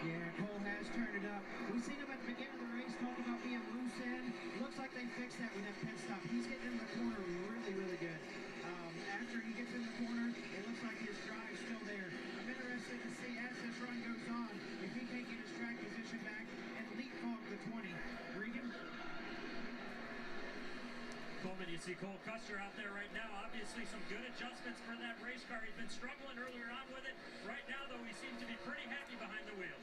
Yeah, Cole has turned it up. We seen him at the beginning of the race talk about being loose in. Looks like they fixed that with that pit stop. He's getting in the corner really, really good. After he gets in the corner, it looks like his drive's still there. I'm interested to see as this run goes on if he can get his track position back and leapfrog the 20. Regan? Coleman, you see Cole Custer out there right now. Obviously some good adjustments for that race car. He's been struggling earlier on with it. pretty happy behind the wheel.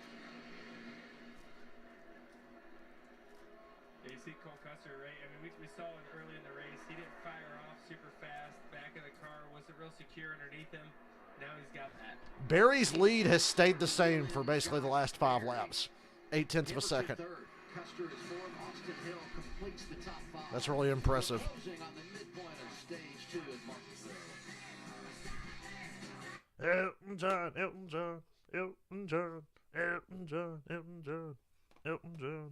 Yeah, you see Cole Custer, right? I mean, we saw it early in the race. He didn't fire off super fast. Back of the car wasn't real secure underneath him. Now he's got that. Barry's lead has stayed the same for basically the last 5 laps. 0.8 of a second. Custer is fourth. Austin Hill completes the top 5. That's really impressive. Closing on the midpoint of stage 2 at Martinsville. Elton John, Elton John, Elton John, Elton John, Elton John, Elton John.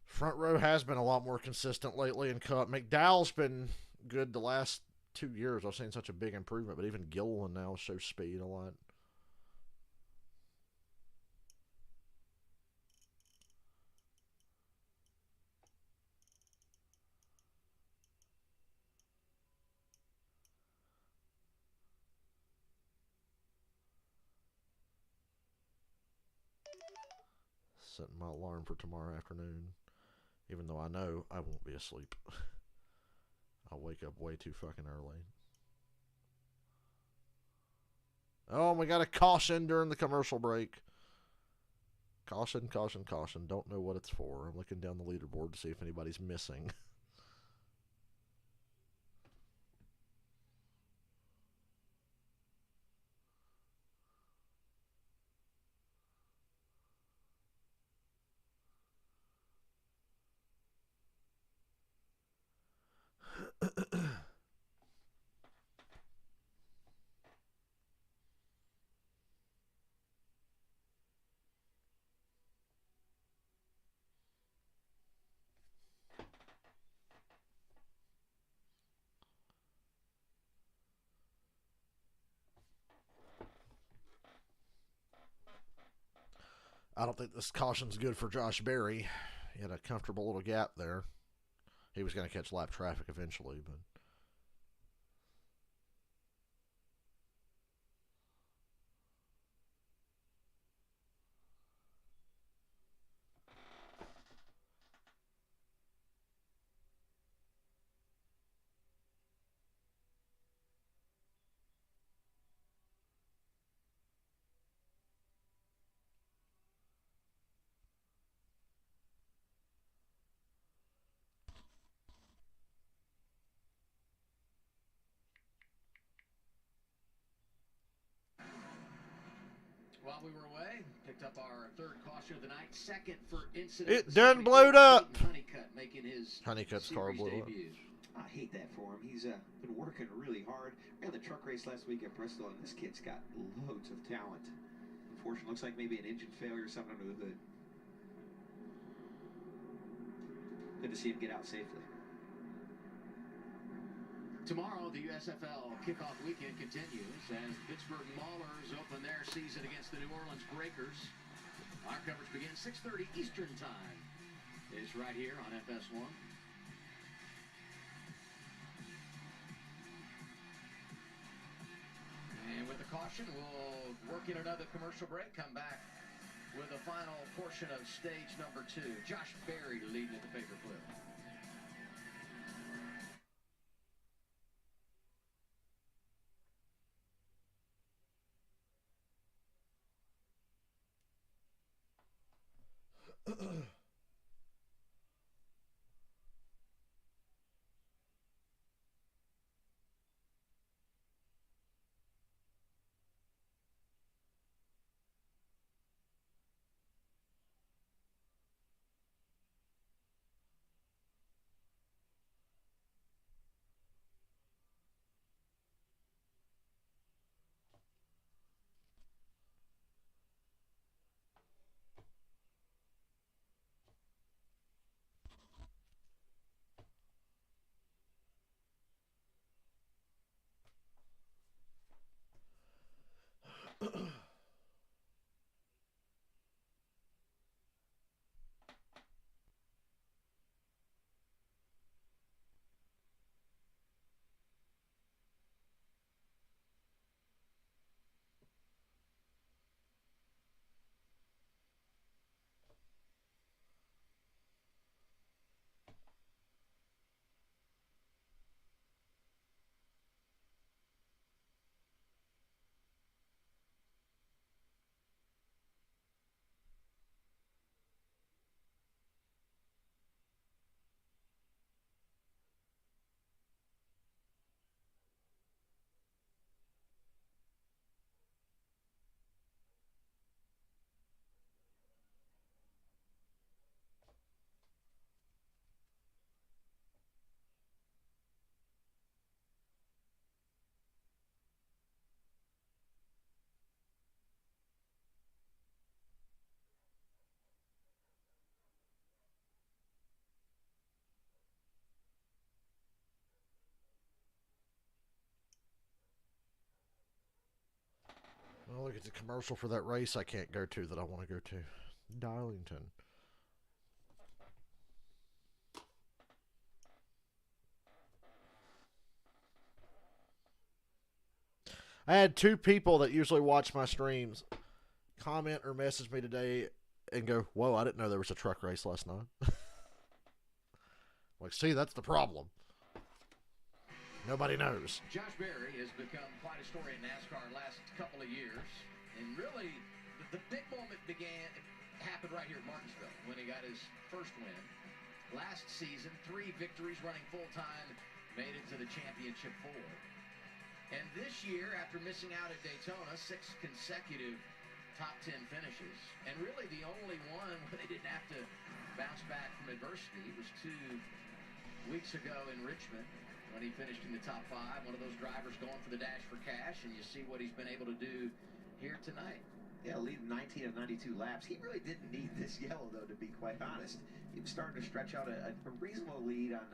Front row has been a lot more consistent lately in Cup. McDowell's been good the last 2 years. I've seen such a big improvement, but even Gilliland now shows speed a lot. Setting my alarm for tomorrow afternoon, even though I know I won't be asleep. I'll wake up way too fucking early. Oh, we got a caution during the commercial break. Caution, caution, caution. Don't know what it's for. I'm looking down the leaderboard to see if anybody's missing. I don't think this caution's good for Josh Berry. He had a comfortable little gap there. He was going to catch lap traffic eventually, but... While we were away, picked up our third caution of the night, second for incident. It done blowed up. Honeycutt making his Honeycutt's car blew up. debut. I hate that for him. He's been working really hard. Ran the truck race last week at Bristol, and this kid's got loads of talent. Unfortunately, looks like maybe an engine failure or something under the hood. Good to see him get out safely. Tomorrow, the USFL kickoff weekend continues as Pittsburgh Maulers open their season against the New Orleans Breakers. Our coverage begins 6:30 Eastern Time. It's right here on FS1. And with the caution, we'll work in another commercial break, come back with the final portion of stage number 2. Josh Berry leading at the paperclip. Oh, look, it's a commercial for that race I can't go to that I want to go to. Darlington. I had 2 people that usually watch my streams comment or message me today and go, whoa, I didn't know there was a truck race last night. Like, see, that's the problem. Nobody knows. Josh Berry has become quite a story in NASCAR last couple of years. And really, the big moment happened right here at Martinsville when he got his first win. Last season, 3 victories running full-time, made it to the championship 4. And this year, after missing out at Daytona, 6 consecutive top 10 finishes. And really the only one where they didn't have to bounce back from adversity was 2 weeks ago in Richmond when he finished in the top 5. One of those drivers going for the dash for cash, and you see what he's been able to do here tonight. Yeah, leading 19 of 92 laps. He really didn't need this yellow, though, to be quite honest. He was starting to stretch out a reasonable lead on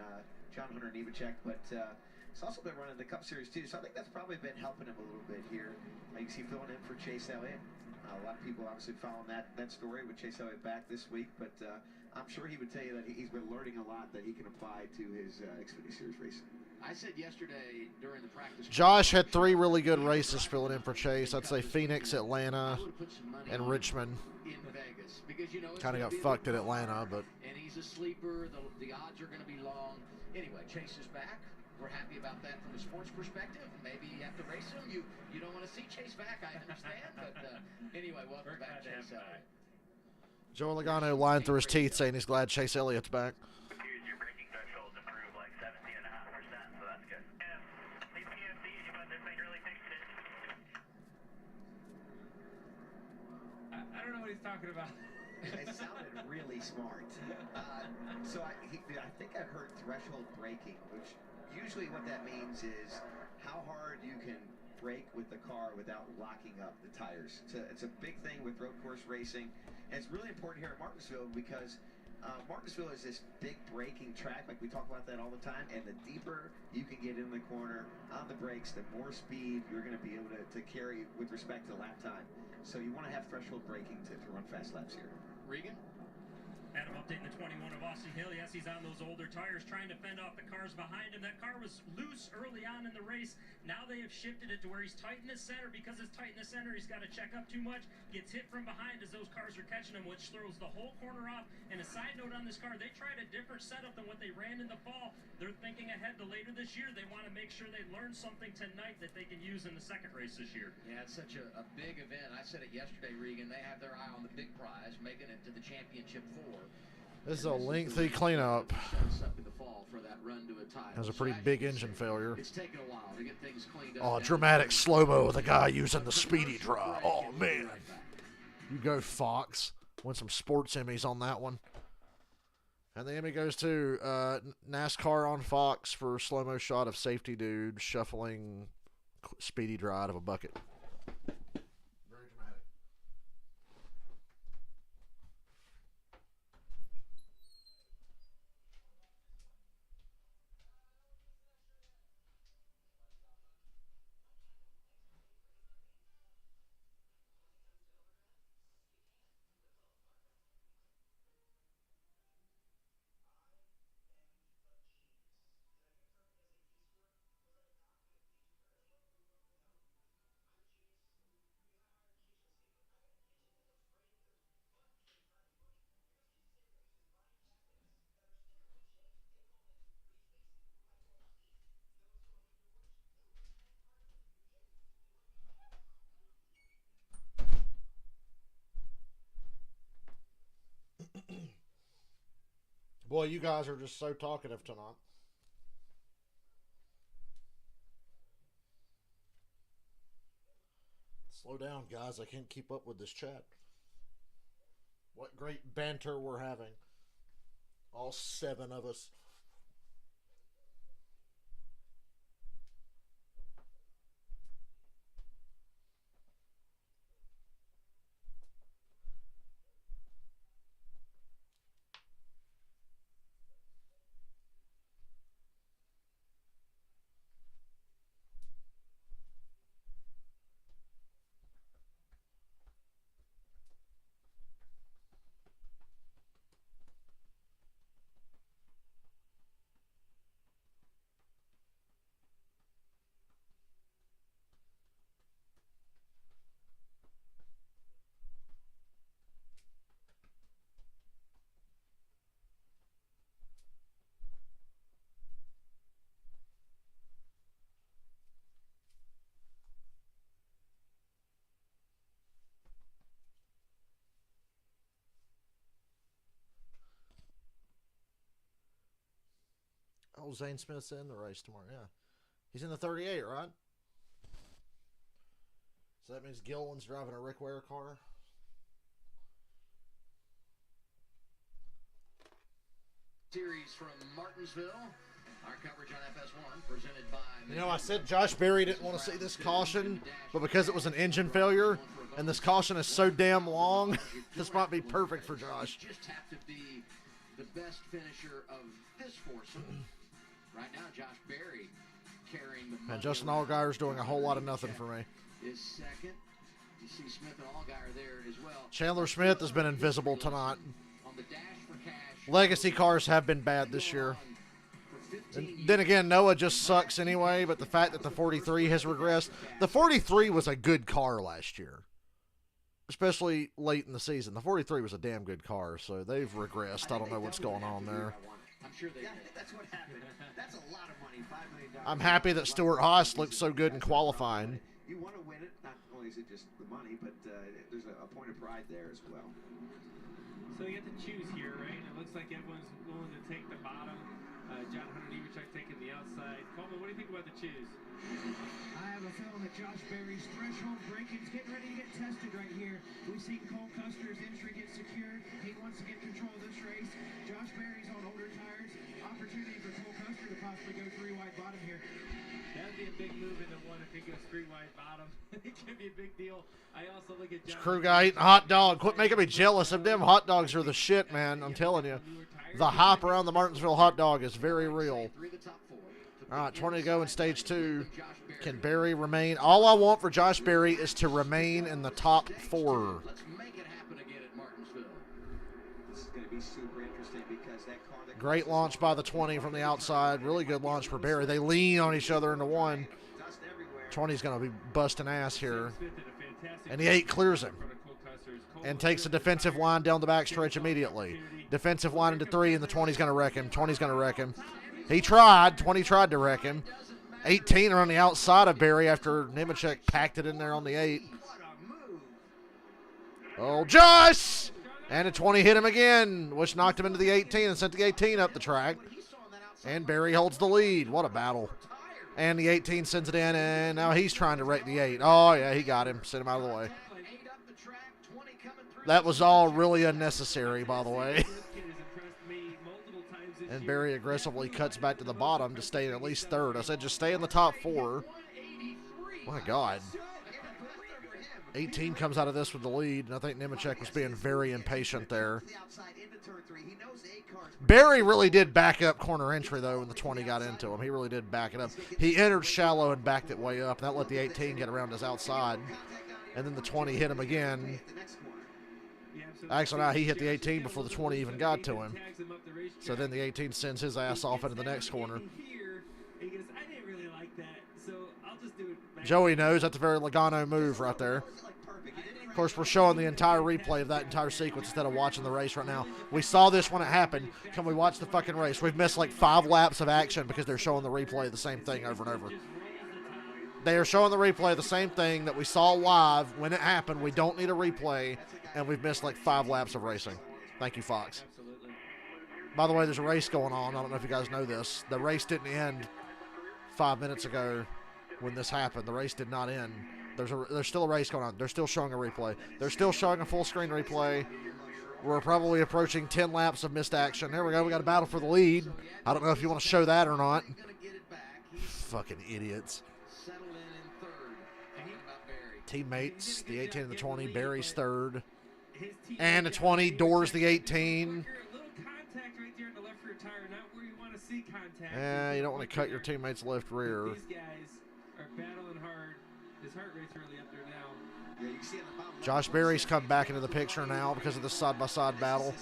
John Hunter Nemechek, but he's also been running the Cup Series, too, so I think that's probably been helping him a little bit here. You see filling in for Chase Elliott. A lot of people obviously following that story with Chase Elliott back this week, but I'm sure he would tell you that he's been learning a lot that he can apply to his Xfinity Series racing. I said yesterday during the practice. Josh had 3 really good races filling in for Chase. I'd say Phoenix, Atlanta, and Richmond. In Vegas, because you know kind of got fucked at Atlanta, but. And he's a sleeper. The odds are going to be long. Anyway, Chase is back. We're happy about that from a sports perspective. Maybe you have to race him. You don't want to see Chase back, I understand. But anyway, welcome back, Chase Elliott. Joe Logano lying through his teeth saying he's glad Chase Elliott's back. Your braking threshold improved like 17.5%, so that's good. Yeah, these PFDs, but they really fixed it. I don't know what he's talking about. It sounded really smart. So I think I heard threshold braking, which usually what that means is how hard you can brake with the car without locking up the tires. It's a big thing with road course racing, and it's really important here at Martinsville because Martinsville is this big braking track, like we talk about that all the time, and the deeper you can get in the corner on the brakes, the more speed you're going to be able to carry with respect to lap time. So you want to have threshold braking to run fast laps here. Regan? Adam updating the 21 of Austin Hill. Yes, he's on those older tires trying to fend off the cars behind him. That car was loose early on in the race. Now they have shifted it to where he's tight in the center. Because it's tight in the center, he's got to check up too much. Gets hit from behind as those cars are catching him, which throws the whole corner off. And a side note on this car, they tried a different setup than what they ran in the fall. They're thinking ahead to later this year. They want to make sure they learn something tonight that they can use in the second race this year. Yeah, it's such a big event. I said it yesterday, Regan. They have their eye on the big prize, making it to the championship 4. This is a lengthy cleanup. Has a pretty big engine failure. It's taken a while to get things cleaned up. Oh, dramatic slow-mo of the guy using the speedy draw. Oh, man. You go, Fox. Won some sports Emmys on that one. And the Emmy goes to NASCAR on Fox for slow-mo shot of safety dude shuffling speedy draw out of a bucket. Very dramatic. Boy, you guys are just so talkative tonight. Slow down, guys. I can't keep up with this chat. What great banter we're having. All 7 of us. Oh, Zane Smith's in the race tomorrow. Yeah, he's in the 38, right? So that means Gillen's driving a Rick Ware car. Series from Martinsville. Our coverage on FS1 presented by... You know, I said Josh Berry didn't want to see this caution, but because it was an engine failure, and this caution is so damn long, this might be perfect for Josh. Just have to be the best finisher of this foursome. Right now, Josh Berry carrying the... And Justin Allgaier's doing a whole lot of nothing for me. Is second. You see Smith and Allgaier there as well. Chandler Smith has been invisible tonight. On the dash for cash. Legacy cars have been bad this year. And then again, Noah just sucks anyway, but the fact that the 43 has regressed. The 43 was a good car last year, especially late in the season. The 43 was a damn good car, so they've regressed. I don't know what's going on there. I'm sure that's what happened. That's a lot of money, $5 million. I'm happy that Stuart Haas looked so good in qualifying. You want to win it. Not only is it just the money, but there's a point of pride there as well. So you have to choose here, right? It looks like everyone's willing to take the bottom. John Hunter Nemechek taking the outside. Coleman, what do you think about the choose? I have a feeling that Josh Berry's threshold break-in's getting ready to get tested right here. We've seen Cole Custer's entry get secured. He wants to get control of this race. Josh Berry's on older tires. Opportunity for Cole Custer to possibly go 3 wide bottom here. That would be a big move into one if he goes 3 wide bottom. It could be a big deal. I also look at John Crew guy eating hot dog. Quit making me jealous. Them damn hot dogs are the shit, man. I'm telling you. The hype around the Martinsville hot dog is very real. All right, 20 to go in stage 2. Can Berry remain? All I want for Josh Berry is to remain in the top 4. Let's make it happen again at Martinsville. This is going to be super interesting because that car... Great launch by the 20 from the outside. Really good launch for Berry. They lean on each other into one. 20's going to be busting ass here. And the 8 clears him. And takes a defensive line down the backstretch immediately. Defensive line into 3, and the 20's going to wreck him. 20's going to wreck him. He tried. 20 tried to wreck him. 18 are on the outside of Berry after Nemechek packed it in there on the 8. Oh, Josh! And a 20 hit him again, which knocked him into the 18 and sent the 18 up the track. And Berry holds the lead. What a battle. And the 18 sends it in, and now he's trying to wreck the 8. Oh, yeah, he got him. Sent him out of the way. That was all really unnecessary, by the way. And Berry aggressively cuts back to the bottom to stay in at least 3rd. I said just stay in the top 4. My God. 18 comes out of this with the lead, and I think Nemechek was being very impatient there. Berry really did back up corner entry, though, when the 20 got into him. He really did back it up. He entered shallow and backed it way up, and that let the 18 get around his outside. And then the 20 hit him again. Actually, now he hit the 18 before the 20 even got to him. So then the 18 sends his ass off into the next corner. Joey knows that's a very Logano move right there. Of course, we're showing the entire replay of that entire sequence instead of watching the race right now. We saw this when it happened. Can we watch the fucking race? We've missed like 5 laps of action because they're showing the replay of the same thing over and over. They are showing the replay of the same thing that we saw live when it happened. We don't need a replay, and we've missed like 5 laps of racing. Thank you, Fox. By the way, there's a race going on. I don't know if you guys know this. The race didn't end 5 minutes ago when this happened. The race did not end. There's still a race going on. They're still showing a replay. They're still showing a full screen replay. We're probably approaching 10 laps of missed action. There we go. We got a battle for the lead. I don't know if you want to show that or not. Fucking idiots. Teammates, the 18 and the 20. Berry's 3rd. And the 20 doors the 18. Yeah, you don't want to cut your teammate's left rear. These guys are battling hard. His heart rate's really up there now. Josh Berry's come back into the picture now because of the side-by-side battle.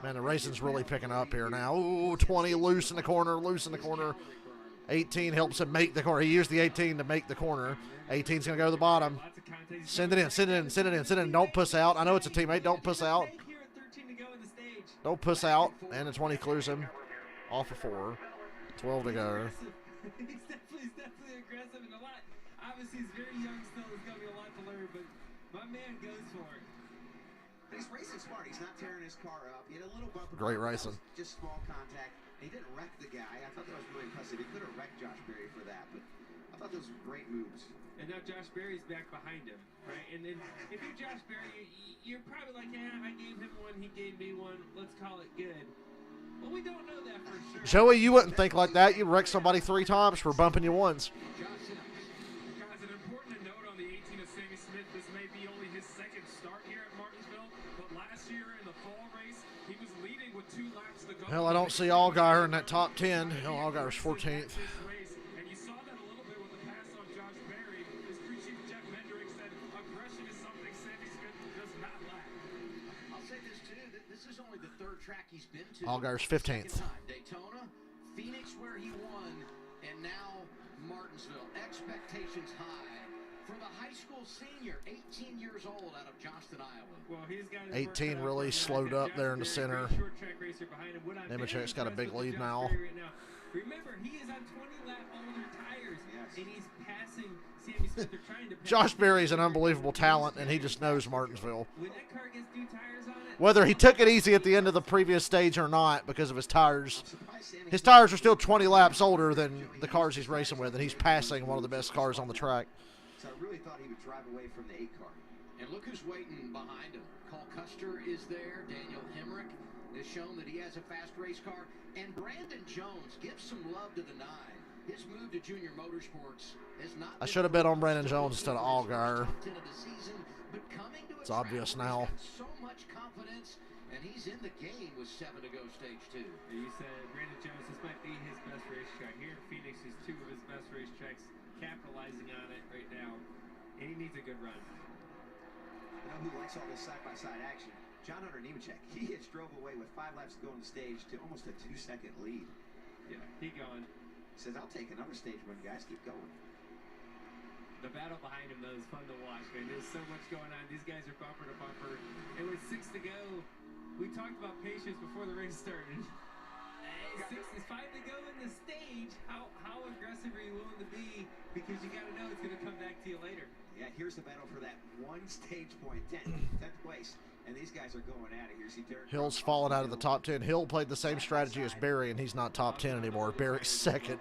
Man, the racing's really picking up here now. Ooh, 20 loose in the corner, loose in the corner. 18 helps him make the corner. He used the 18 to make the corner. 18's going to go to the bottom. Send it in, send it in, send it in, send it in. Don't puss out. I know it's a teammate. Don't puss out. Don't puss out. And the 20 clears him off of 4. 12 to go. He's definitely aggressive and a lot. Obviously, he's very young still. There's going to be a lot to learn, but my man goes for it. But he's racing smart. He's not tearing his car up. He had a little bump. Great racing. Just small contact. He didn't wreck the guy. I thought that was really impressive. He could have wrecked Josh Berry for that, but I thought those were great moves. And now Josh Berry's back behind him, right? And then if you're Josh Berry, you're probably like, yeah, I gave him one, he gave me one. Let's call it good. Well, we don't know that for sure. Joey, you wouldn't think like that. You wreck somebody 3 times for bumping you once. Guys, an important note on the 18 of Sammy Smith. This may be only his second start here at Martinsville, but last year in the fall race, he was leading with 2 laps to go. Hell, I don't see Allgaier in that top 10. Hell, Allgaier's 14th. And you saw that a little bit with the pass on Josh Berry. His crew chief Jeff Mendrick said aggression is something Sammy Smith does not lack. I'll say this too, this is only the 3rd track he's been to. Allgaier's 15th. Daytona, Phoenix where he won, and now Martinsville. Expectations high for the high school senior, 18 years old, out of Johnston, Iowa. Well, he's got 18 really slowed up there in the center. Nemechek's got a big lead now. Remember, he is on 20-lap older tires, and he's passing Sammy Smith. They're trying to pass. Josh Berry's an unbelievable talent, and he just knows Martinsville. When that car gets new tires on it, Whether he took it easy at the end of the previous stage or not because of his tires are still 20 laps older than the cars he's racing with, and he's passing one of the best cars on the track. So I really thought he would drive away from the 8 car. And look who's waiting behind him. Cole Custer is there. Daniel Hemrick has shown that he has a fast race car. And Brandon Jones gives some love to the 9. His move to junior motorsports has not. I should have bet on Brandon Jones instead of Allgaier. It's obvious now. So much confidence, and he's in the game with 7 to go, stage 2. you said Brandon Jones, this might be his best racetrack. Here in Phoenix is 2 of his best racetracks, capitalizing on it right now, and he needs a good run. You know who likes all this side-by-side action? John Hunter Nemechek. He gets drove away with 5 laps to go on the stage to almost a 2-second lead. Yeah, keep going. He says, I'll take another stage win, guys. Keep going. The battle behind him, though, is fun to watch, man. There's so much going on. These guys are bumper to bumper. And with 6 to go, we talked about patience before the race started. 5 to go in the stage. How aggressive are you willing to be? Because you got to know it's going to come back to you later. Yeah, here's the battle for that 1 stage point, 10th place. And these guys are going at it here. See, Hill's fallen out of the top 10. Hill played the same strategy as Berry, and he's not top 10 anymore. Berry's 2nd.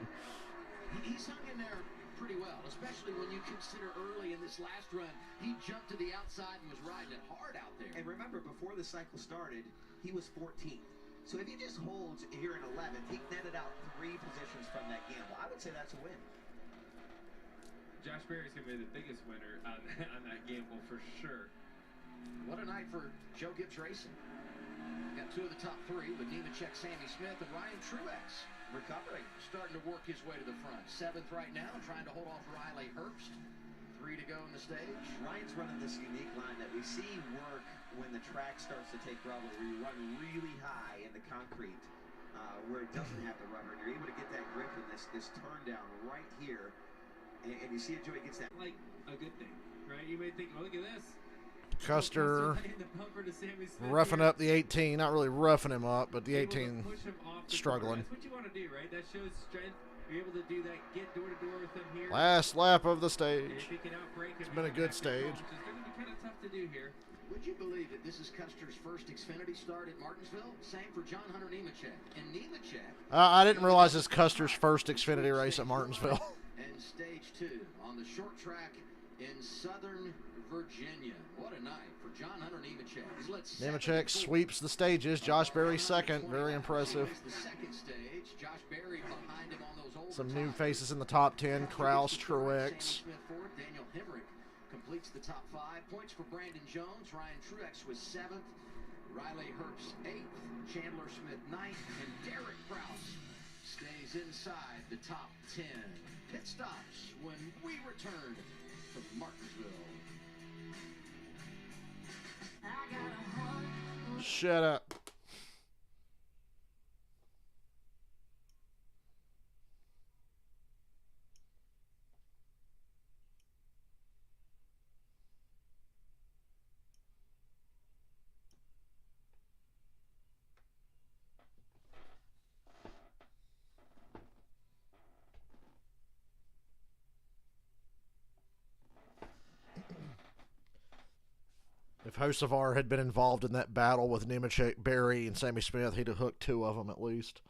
He's hung in there pretty well, especially when you consider early in this last run, he jumped to the outside and was riding it hard out there. And remember, before the cycle started, he was 14th. So if he just holds here in 11th, he netted out 3 positions from that gamble. I would say that's a win. Josh Berry's going to be the biggest winner on that gamble for sure. What a night for Joe Gibbs Racing. Got 2 of the top 3 with Nemechek, Sammy Smith, and Ryan Truex recovering, starting to work his way to the front. 7th right now, trying to hold off Riley Herbst. 3 to go in the stage. Ryan's running this unique line that we see work when the track starts to take rubber, where you run really high in the concrete, where it doesn't have the rubber, and you're able to get that grip in this turn down right here, and you see it, Joey gets that. Like a good thing, right? You may think, oh, look at this. Custer roughing up the 18, not really roughing him up, but the 18 struggling. That's what you want to do, right? That shows strength. You're able to do that, get door to door with him here. Last lap of the stage. It's been a good stage. Which is going to be kind of tough to do here. Would you believe that this is Custer's first Xfinity start at Martinsville? Same for John Hunter Nemechek. And Nemechek... I didn't realize it's Custer's first Xfinity race at Martinsville. And stage 2 on the short track in Southern Virginia. What a night for John Hunter Nemechek. Nemechek sweeps the stages. Josh Berry 2nd. Very impressive. The 2nd stage, Josh Berry behind him on those old Some new faces in the top 10. Kraus, Truex. Daniel Hemrick completes the top 5. Points for Brandon Jones. Ryan Truex was 7th. Riley Herbst 8th. Chandler Smith 9th. And Derek Kraus stays inside the top 10. Pit stops when we return to Martinsville. Shut up. If Hocevar had been involved in that battle with Nemechek, Berry, and Sammy Smith, he'd have hooked 2 of them at least.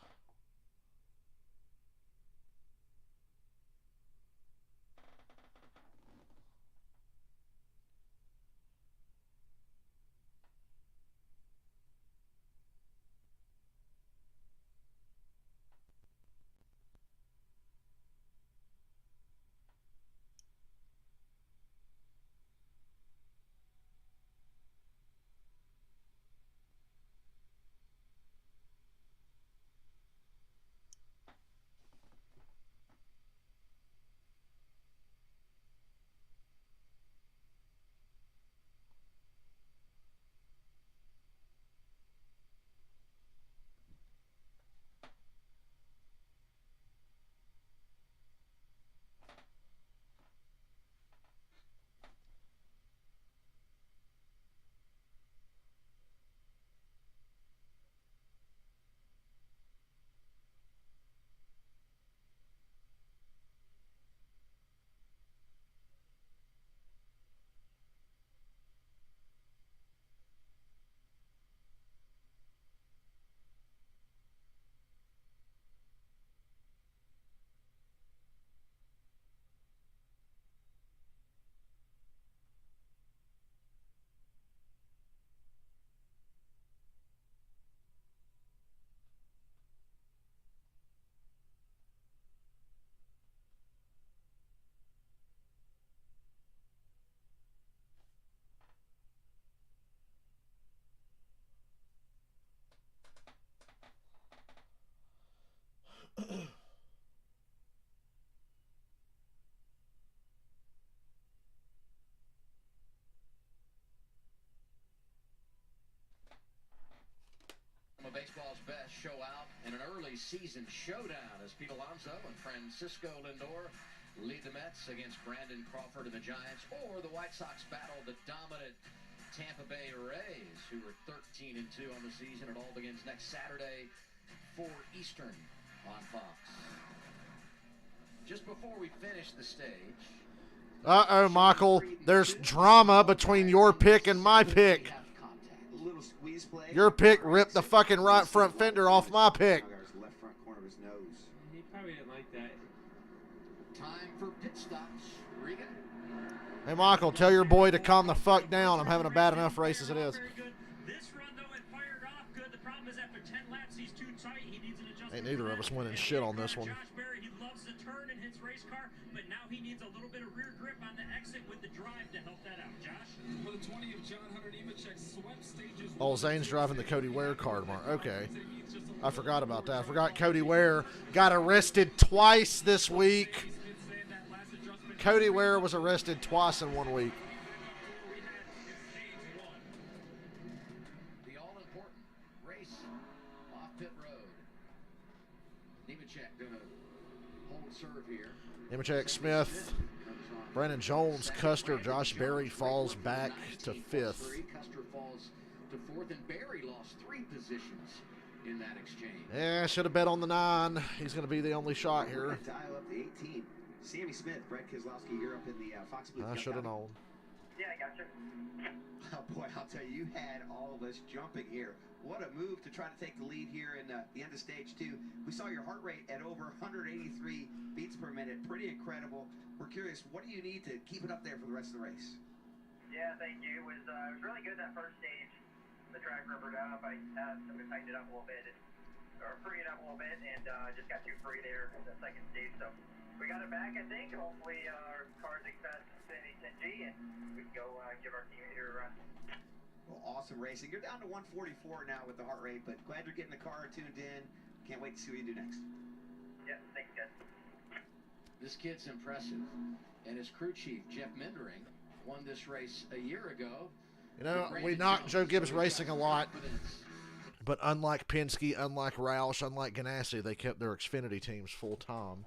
Baseball's best show out in an early season showdown as Pete Alonso and Francisco Lindor lead the Mets against Brandon Crawford and the Giants, or the White Sox battle the dominant Tampa Bay Rays, who are 13-2 on the season. It all begins next Saturday, 4 Eastern on Fox. Just before we finish the stage, Uh-oh, Michael. There's drama between your pick and my pick. Your pick ripped the fucking right front fender off my pick. Left front corner of his nose. He probably didn't like that. time for pit stops. Regan. Hey, Michael, tell your boy to calm the fuck down. I'm having a bad enough race as it is. This run, though, it fired off good. The problem is after 10 laps, he's too tight. He needs an adjustment. Ain't neither of us winning shit on this one. Josh Berry, he loves to turn in his race car, but now he needs a little bit of rear grip on the exit with the drive to help that out. Josh? For the 20 of John Hunter Nemechek swept stages. Oh, Zane's driving the Cody Ware car tomorrow. Okay. I forgot about that. I forgot Cody Ware got arrested twice this week. Cody Ware was arrested twice in 1 week. The all-important race off pit road. Nemechek gonna hold serve here. Nemechek, Smith, Brandon Jones, Custer, Josh Berry falls back to 5th. Custer falls to 4th, and Berry lost 3 positions in that exchange. Yeah, should have bet on the 9. He's going to be the only shot here. Dial up the 18. Sammy Smith, Brett Keselowski, you're up in the Fox Blue. I should have known. Yeah, I got you. Oh boy, I'll tell you, you had all of us jumping here. What a move to try to take the lead here in the end of stage 2. We saw your heart rate at over 183 beats per minute. Pretty incredible. We're curious, what do you need to keep it up there for the rest of the race? Yeah, thank you. It was really good that first stage. The track rubbered up. I had to tighten it up a little bit, or free it up a little bit, and just got too free there in the second stage. So we got it back, I think. Hopefully our cars accept Xfinity 10G, and we can go give our team here a run. Well, awesome racing. You're down to 144 now with the heart rate, but glad you're getting the car tuned in. Can't wait to see what you do next. Yeah, thanks, guys. This kid's impressive, and his crew chief, Jeff Mindering, won this race a year ago. You know, we knock Joe Gibbs Racing a lot, but unlike Penske, unlike Roush, unlike Ganassi, they kept their Xfinity teams full time.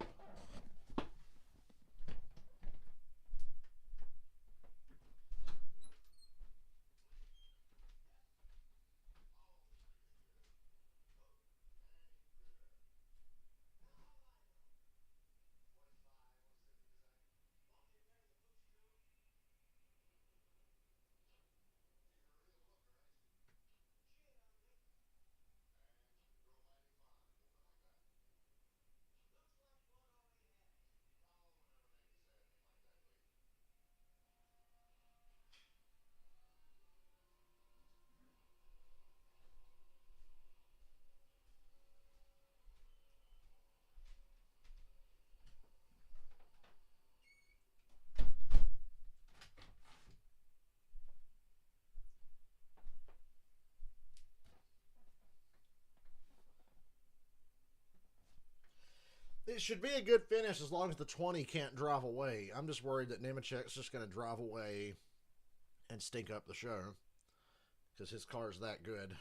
It should be a good finish as long as the 20 can't drive away. I'm just worried that Nemechek's just going to drive away and stink up the show because his car's that good.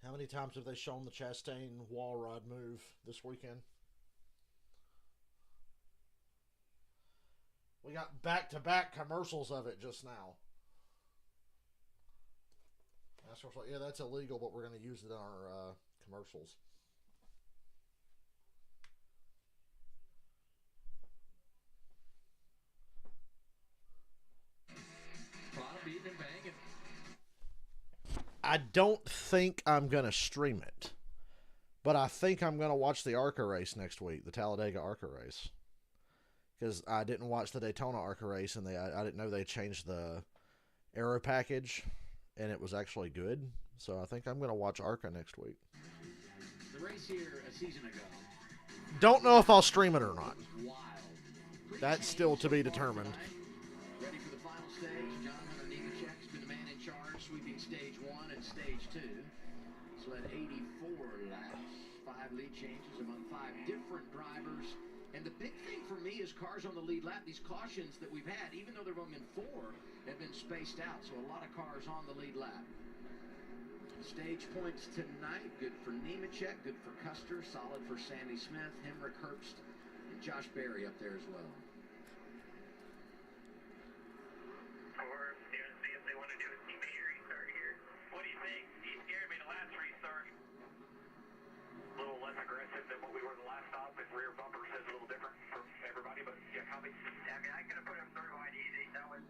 How many times have they shown the Chastain wall rod move this weekend? We got back-to-back commercials of it just now. NASCAR's like, yeah, that's illegal, but we're going to use it in our commercials. I don't think I'm going to stream it, but I think I'm going to watch the ARCA race next week, the Talladega ARCA race, because I didn't watch the Daytona ARCA race, and I didn't know they changed the aero package, and it was actually good, so I think I'm going to watch ARCA next week. The race here a season ago. Don't know if I'll stream it or not. That's still to be determined. Ready for the final stage. John Hunter Nemechek's been the man in charge, sweeping stage 1 and stage 2. He's led 84 laps, 5 lead changes among 5 different drivers. And the big thing for me is cars on the lead lap. These cautions that we've had, even though there have only been 4, have been spaced out. So a lot of cars on the lead lap. Stage points tonight. Good for Nemechek, good for Custer, solid for Sammy Smith, Hemrick, Herbst, and Josh Berry up there as well. Or see if they want to do a teammate restart here. What do you think? He scared me the last restart. A little less aggressive than what we were the last stop. His rear bumper says a little different for everybody, but yeah, copy. I mean, I could have put him through wide easy. That was.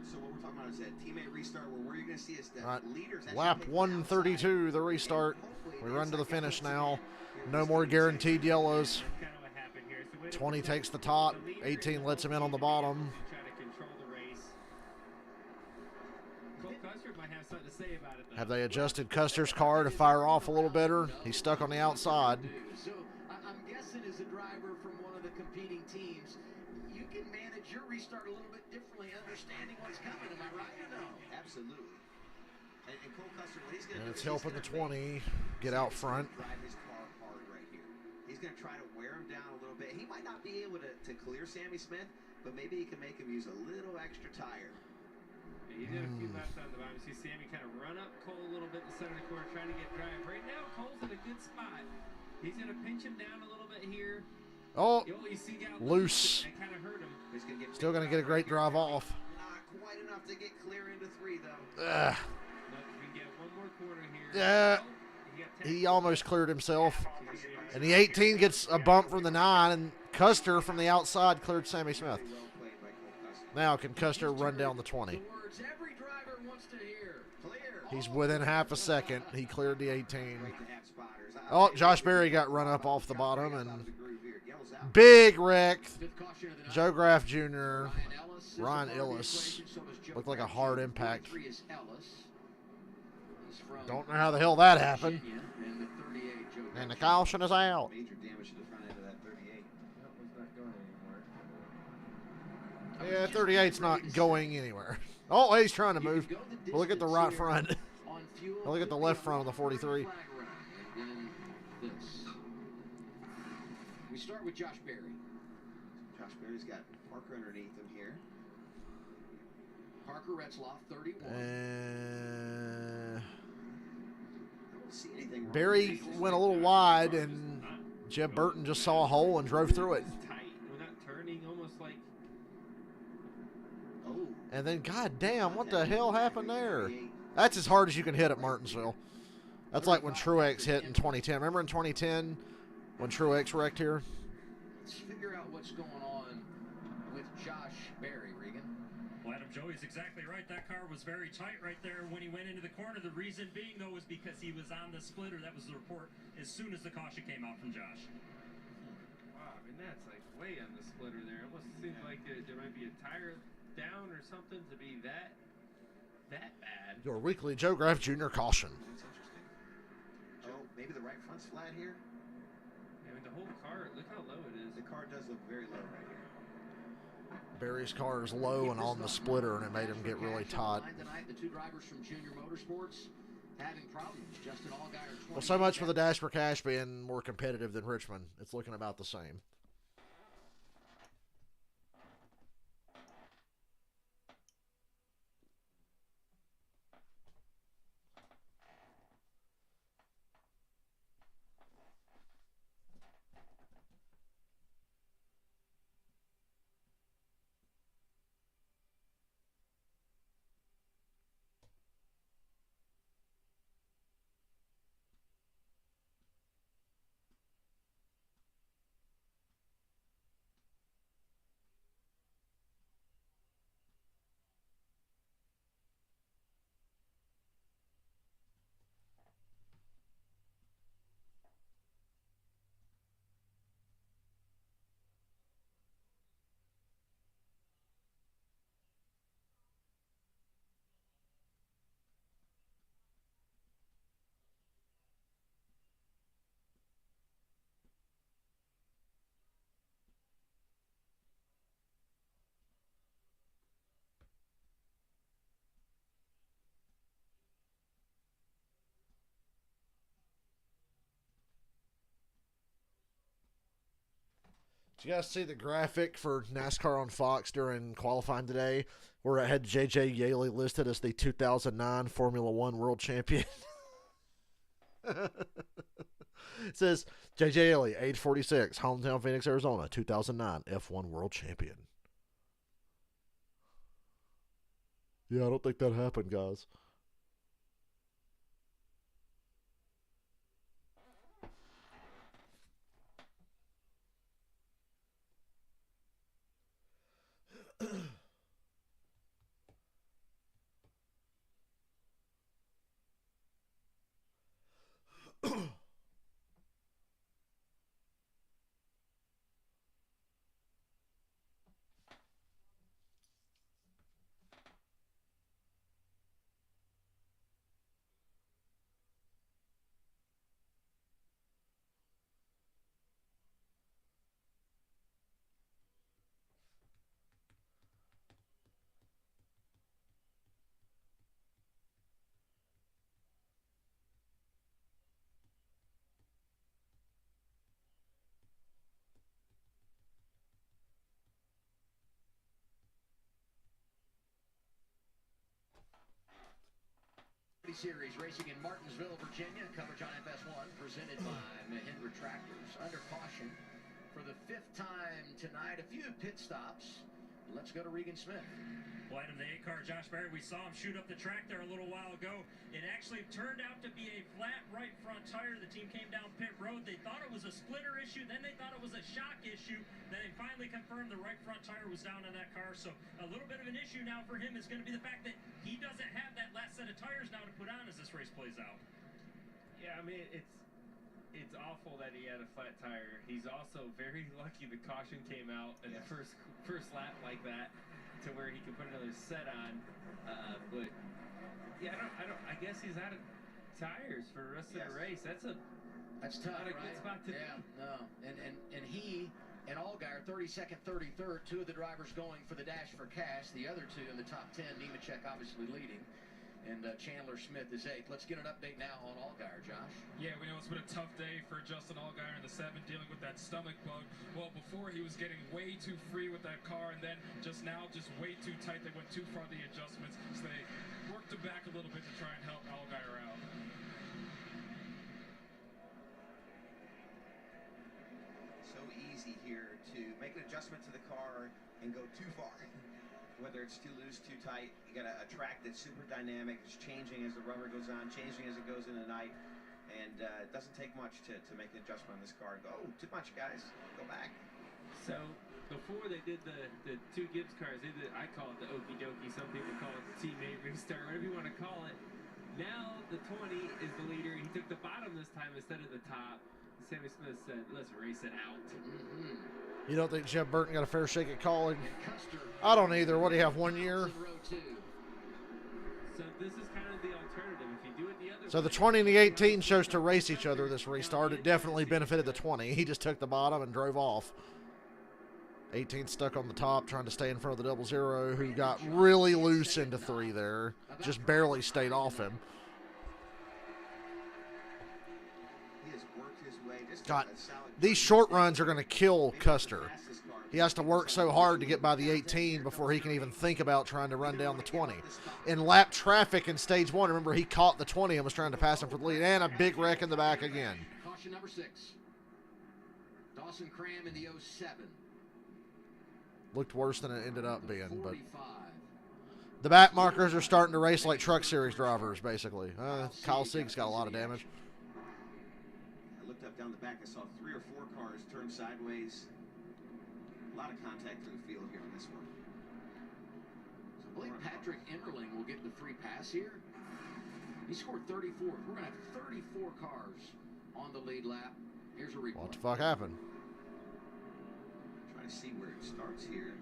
So what we're talking about is that teammate restart where you're going to see is that leaders. Lap 132, the restart. We run to the finish now. No more guaranteed yellows. 20 takes the top. 18 lets him in on the bottom. Have they adjusted Custer's car to fire off a little better? He's stuck on the outside. So I'm guessing as a driver from one of the competing teams, you can manage your restart a little bit differently, understanding what's coming. Am I right or no? Absolutely. And Cole Custer, what he's going to And do it's is helping the 20 get out front. Drive his car hard right here. He's going to try to wear him down a little bit. He might not be able to clear Sammy Smith, but maybe he can make him use a little extra tire. He's got a few laps on the bottom. You see Sammy kind of run up Cole a little bit in the center of the corner, trying to get drive. Right now, Cole's in a good spot. He's going to pinch him down a little bit here. Oh, You see how loose. that kind of hurt him. Still going to get a great drive off. Not quite enough to get clear into 3, though. Ugh. We get one more corner here. Yeah, he almost cleared himself. And the 18 gets a bump from the 9, and Custer from the outside cleared Sammy Smith. Now can Custer run down the 20? Every driver wants to hear. Clear. He's within half a second. He cleared the 18. Oh, Josh Berry got run up off the bottom, and big wreck. Joe Graff Jr., Ryan Ellis. Looked like a hard impact. Don't know how the hell that happened. And the caution is out. Major damage to the front end of that 38. Yeah, 38's not going anywhere. Oh, he's trying to move. But look at the right front. Look at the left front of the 43. We start with Josh Berry. Josh Berry's got Parker underneath him here. Parker Retzloff, 31. See anything wrong. Barry went a little wide, and Jeb Burton just saw a hole and drove through it. Tight. We're not turning, almost like. Oh. And then, goddamn, what the hell happened there? That's as hard as you can hit at Martinsville. That's like when Truex hit in 2010. Remember in 2010 when Truex wrecked here? Let's figure out what's going on with Josh Berry, Regan. Well, Adam Adam, Joey's exactly right. That car was very tight right there when he went into the corner. The reason being, though, was because he was on the splitter. That was the report as soon as the caution came out from Josh. Wow, I mean, that's like way on the splitter there. It almost seems like there might be a tire down or something to be that bad. Your weekly Joe Graff Jr. caution. That's interesting. Oh, maybe the right front's flat here? I mean, the whole car, look how low it is. The car does look very low right here. Barry's car is low and on the splitter, and it made him get really taut. Tonight, the two drivers from Junior Motorsports having problems. Justin Allgaier, Well, so much for the Dash for Cash being more competitive than Richmond. It's looking about the same. Did you guys see the graphic for NASCAR on Fox during qualifying today where it had J.J. Yaley listed as the 2009 Formula One world champion? It says, J.J. Yaley, age 46, hometown Phoenix, Arizona, 2009 F1 world champion. Yeah, I don't think that happened, guys. Series racing in Martinsville, Virginia. Coverage on FS1 presented by Mahindra Tractors. Under caution for the 5th time tonight. A few pit stops. Let's go to Regan Smith. Well, Adam, the 8 car, Josh Berry, we saw him shoot up the track there a little while ago. It actually turned out to be a flat right front tire. The team came down pit road. They thought it was a splitter issue. Then they thought it was a shock issue. Then they finally confirmed the right front tire was down on that car. So a little bit of an issue now for him is going to be the fact that he doesn't have that last set of tires now to put on as this race plays out. Yeah, I mean, it's awful that he had a flat tire. He's also very lucky the caution came out in the first lap like that, to where he can put another set on. But yeah, I guess he's out of tires for the rest of the race. That's tough, not a right? good spot to be. No. And he and Allgaier, 32nd, 33rd, two of the drivers going for the Dash for Cash. The other two in the top 10. Nemechek obviously leading. And Chandler Smith is 8th. Let's get an update now on Allgaier, Josh. Yeah, we know it's been a tough day for Justin Allgaier in the 7, dealing with that stomach bug. Well, before he was getting way too free with that car, and then just now just way too tight. They went too far the adjustments, so they worked it back a little bit to try and help Allgaier out. So easy here to make an adjustment to the car and go too far. Whether it's too loose, too tight, you got a track that's super dynamic. It's changing as the rubber goes on, changing as it goes in the night, and it doesn't take much to make an adjustment on this car. Go too much, guys. Go back. So Before they did the two Gibbs cars, I call it the okie dokie. Some people call it the teammate restart, whatever you want to call it. Now the 20 is the leader. He took the bottom this time instead of the top. Sammy Smith said, let's race it out. You don't think Jeff Burton got a fair shake at calling? I don't either. What do you have, 1 year? So this is kind of the alternative. If you do it the other So the 20 and the 18 chose to race each other this restart. It definitely benefited the 20. He just took the bottom and drove off. 18 stuck on the top, trying to stay in front of the 00, who got really loose into 3 there. Just barely stayed off him. He has worked his way. Just God, a solid these short runs are going to kill Custer. He has to work so hard to get by the 18 before he can even think about trying to run down the 20. In lap traffic in stage 1, remember, he caught the 20 and was trying to pass him for the lead, and a big wreck in the back again. Caution number 6. Dawson Cram in the 07. Looked worse than it ended up being, but the back markers are starting to race like Truck Series drivers, basically. Kyle Sieg's got a lot of damage. I looked up down the back. I saw 3 or 4 cars turn sideways. A lot of contact through the field here on this one. So I believe Patrick Emmerling will get the free pass here. He scored 34th. We're going to have 34 cars on the lead lap. Here's a replay. What the fuck happened? Trying to see where it starts here.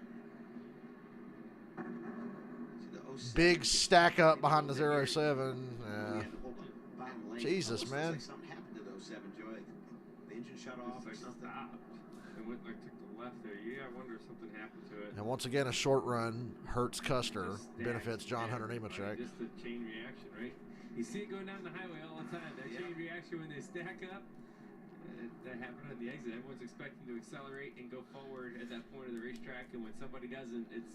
Big stack up behind the 07. Yeah. Jesus, man. Something happened to the 07, Joey. The engine shut off or something. Stopped. It went like took the left there. Yeah, I wonder if something happened to it. And once again, a short run hurts Custer, benefits John Hunter Nemechek. Just the chain reaction, right? You see it going down the highway all the time. That chain reaction when they stack up. That happened on the exit. Everyone's expecting to accelerate and go forward at that point of the racetrack, and when somebody doesn't, it's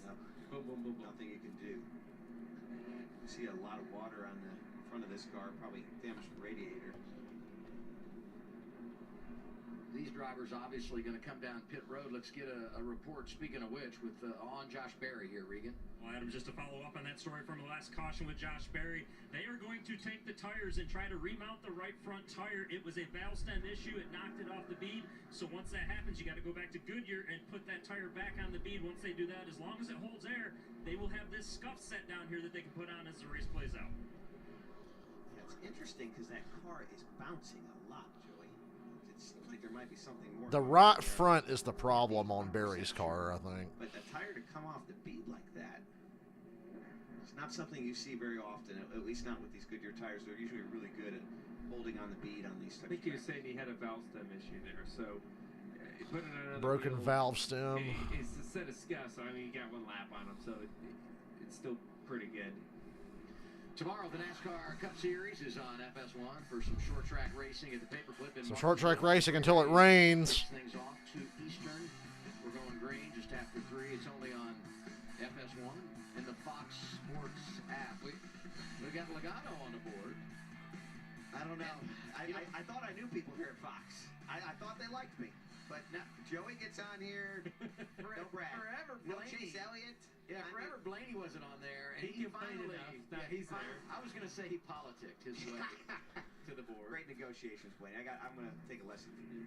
boom, boom, boom, boom. Nothing you can do. You see a lot of water on the front of this car, probably damaged the radiator. These drivers obviously going to come down pit road. Let's get a report, speaking of which, with on Josh Berry here, Regan. Well, Adam, just to follow up on that story from the last caution with Josh Berry, they are going to take the tires and try to remount the right front tire. It was a valve stem issue. It knocked it off the bead. So once that happens, you got to go back to Goodyear and put that tire back on the bead. Once they do that, as long as it holds air, they will have this scuff set down here that they can put on as the race plays out. Yeah, it's interesting because that car is bouncing a lot, Joey. It seems like there might be something more. The right front is the problem on Berry's car, I think. But a tire to come off the bead like that, it's not something you see very often, at least not with these Goodyear tires. They're usually really good at holding on the bead on these types I think you were of saying he had a valve stem issue there, so you put it on another Broken wheel, valve stem. It's a set of scuffs, so I mean, you got 1 lap on him, so it's still pretty good. Tomorrow, the NASCAR Cup Series is on FS1 for some short track racing at the Paperclip. Some short track racing until it rains. Things off to Eastern. We're going green just after 3. It's only on FS1 and the Fox Sports app. We got Logano on the board. I don't know. I thought I knew people here at Fox. I thought they liked me. But now, Joey gets on here. Don't brag. Forever No Blaney. Chase Elliott. Yeah, forever Blaney wasn't on there. And He he complained finally. enough. Now he's there. I was going to say he politicked his way to the board. Great negotiations, Blaine. I'm going to take a lesson from you.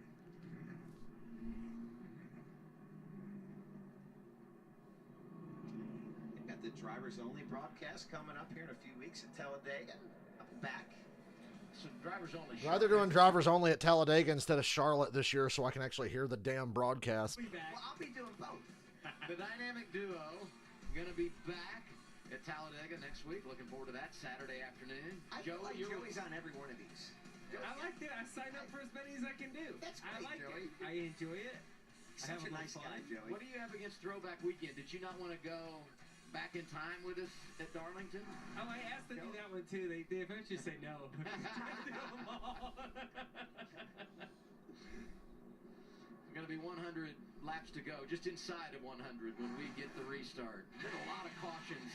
They've got the drivers only broadcast coming up here in a few weeks at Talladega. Up and back. So drivers only. Glad they're doing drivers only at Talladega instead of Charlotte this year, so I can actually hear the damn broadcast. Well, I'll be doing both. The dynamic duo going to be back at Talladega next week. Looking forward to that Saturday afternoon. I feel like Joey's on every one of these. I like it. I signed up for as many as I can do. That's I great, like Joey. it. I enjoy it. I have Such a a nice guy, Joey. What do you have against Throwback Weekend? Did you not want to go back in time with us at Darlington? Oh, I asked to do that one too. They eventually say no. Going to be 100 laps to go, just inside of 100 when we get the restart. Been a lot of cautions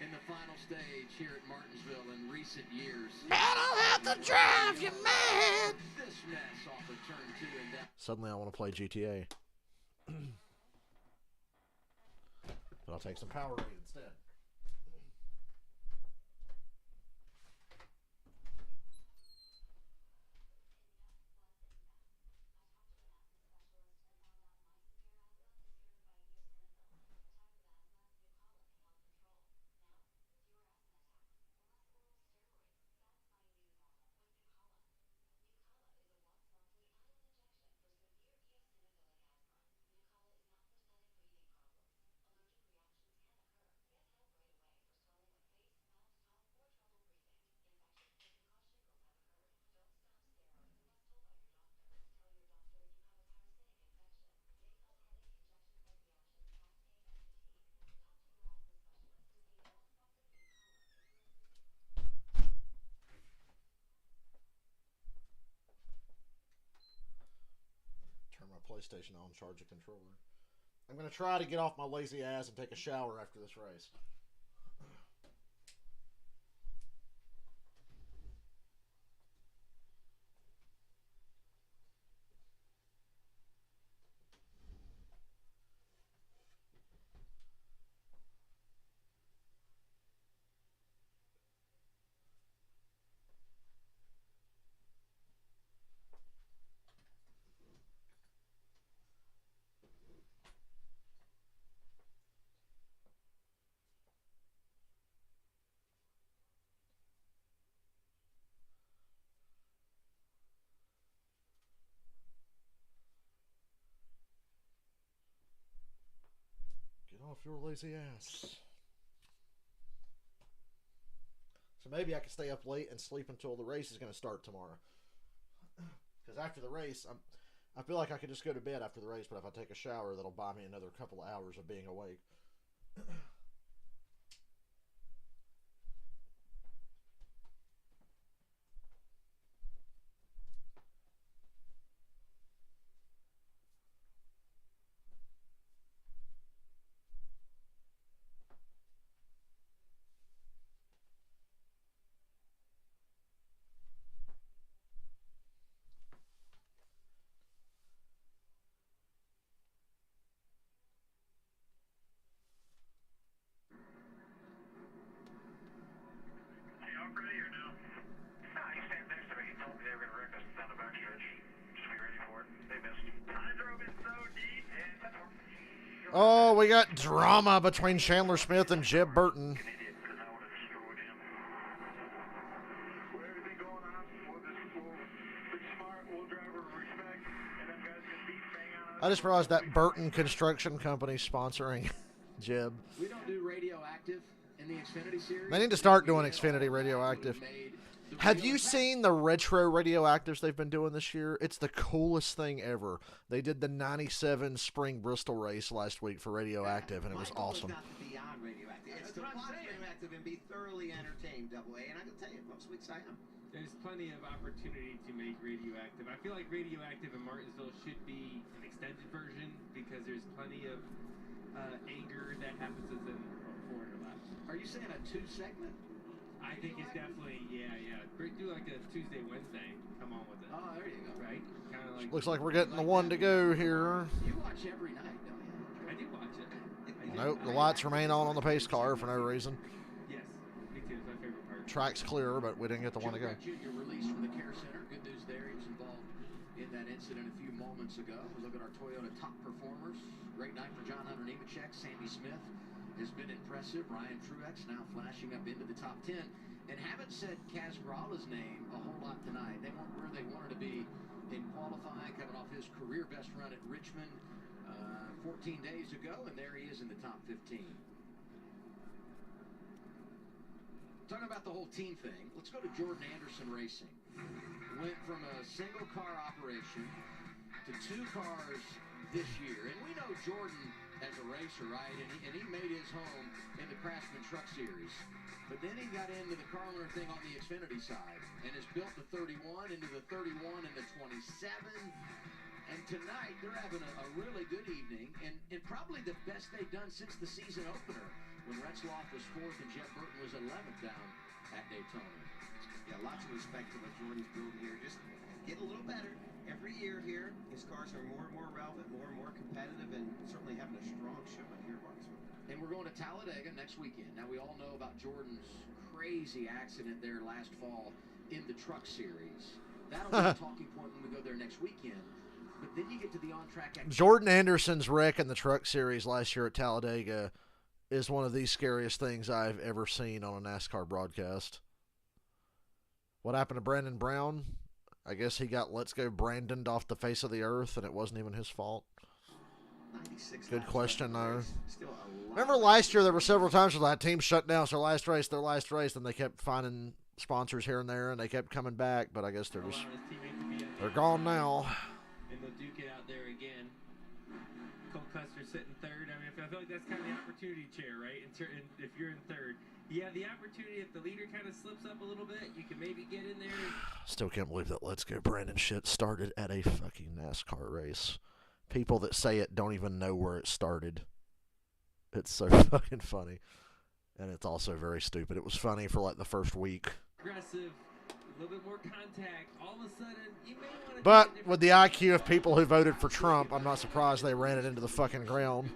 in the final stage here at Martinsville in recent years. Man, I'll have to drive you mad. This mess off of turn 2 and down. Suddenly I want to play GTA. But I'll take some Powerade instead. PlayStation on, charge a controller. I'm going to try to get off my lazy ass and take a shower after this race. Get off your lazy ass. So maybe I can stay up late and sleep until the race is going to start tomorrow. Because after the race, I feel like I could just go to bed after the race, but if I take a shower, that'll buy me another couple of hours of being awake. Oh, we got drama between Chandler Smith and Jeb Burton. I just realized that Burton Construction Company sponsoring Jeb. We don't do radioactive in the Xfinity Series. They need to start doing Xfinity Radioactive. Have you seen the retro radioactives they've been doing this year? It's the coolest thing ever. They did the 97 Spring Bristol race last week for radioactive, and it was awesome. Beyond radioactive. It's to watch radioactive and be thoroughly entertained, Double A. And I can tell you, most weeks I am. There's plenty of opportunity to make radioactive. I feel like radioactive in Martinsville should be an extended version because there's plenty of anger that happens within 400 laps. Are you saying a 2-segment? I think it's definitely, yeah. Do like a Tuesday, Wednesday. Come on with it. Oh, there you go. Right? Kind of like. Looks like we're getting the one to go here. You watch every night, don't you? I do watch it. Nope, the lights remain on the pace car for no reason. Yes, me too. It's my favorite part. Track's clear, but we didn't get the one to go. Junior released from the care center. Good news there. He was involved in that incident a few moments ago. We look at our Toyota top performers. Great night for John Hunter Nemechek. Sammy Smith has been impressive. Ryan Truex now flashing up into the top 10. And haven't said Kaz Grala's name a whole lot tonight. They weren't where they wanted to be in qualifying, coming off his career best run at Richmond 14 days ago, and there he is in the top 15. Talking about the whole team thing, let's go to Jordan Anderson Racing. Went from a single car operation to 2 cars this year. And we know Jordan as a racer, right? And he made his home in the Craftsman Truck Series. But then he got into the car owner thing on the Xfinity side and has built the 31 into the 31 and the 27. And tonight they're having a really good evening and probably the best they've done since the season opener when Retzloff was 4th and Jeff Burton was 11th down at Daytona. Yeah, lots of respect to what Jordan's building here. Just get a little better. Every year here, his cars are more and more relevant, more and more competitive, and certainly having a strong showing here in Martinsville. And we're going to Talladega next weekend. Now, we all know about Jordan's crazy accident there last fall in the Truck Series. That'll be a talking point when we go there next weekend. But then you get to the on-track activity. Jordan Anderson's wreck in the Truck Series last year at Talladega is one of the scariest things I've ever seen on a NASCAR broadcast. What happened to Brandon Brown? I guess he got Let's Go Brandoned off the face of the earth, and it wasn't even his fault. Good question, though. Remember last year there were several times where that team shut down, so their last race, and they kept finding sponsors here and there, and they kept coming back, but I guess they're gone now. And they'll duke it out there again. Cole Custer sitting third. I mean, I feel like that's kind of the opportunity chair, right? If you're in third. You have the opportunity if the leader kind of slips up a little bit, you can maybe get in there. Still can't believe that Let's Go Brandon shit started at a fucking NASCAR race. People that say it don't even know where it started. It's so fucking funny. And it's also very stupid. It was funny for like the first week. Aggressive, a little bit more contact. All of a sudden, you may want to. But with the IQ of people who voted for Trump, I'm not surprised they ran it into the fucking ground.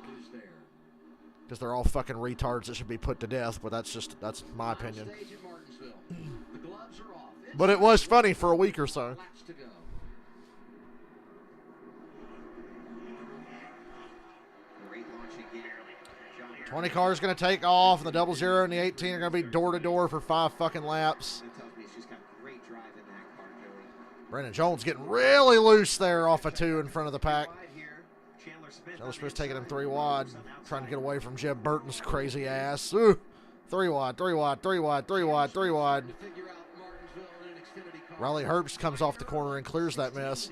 Because they're all fucking retards that should be put to death. But that's my opinion. But it was funny for a week or so. 20 cars going to take off, and the 00 and the 18 are going to be door-to-door for 5 fucking laps. Brandon Jones getting really loose there off of 2 in front of the pack. Chandler Smith's taking him 3 wide, trying to get away from Jeb Burton's crazy ass. Ooh, 3 wide, 3 wide, 3 wide, 3 wide, 3 wide. Riley Herbst comes off the corner and clears that mess.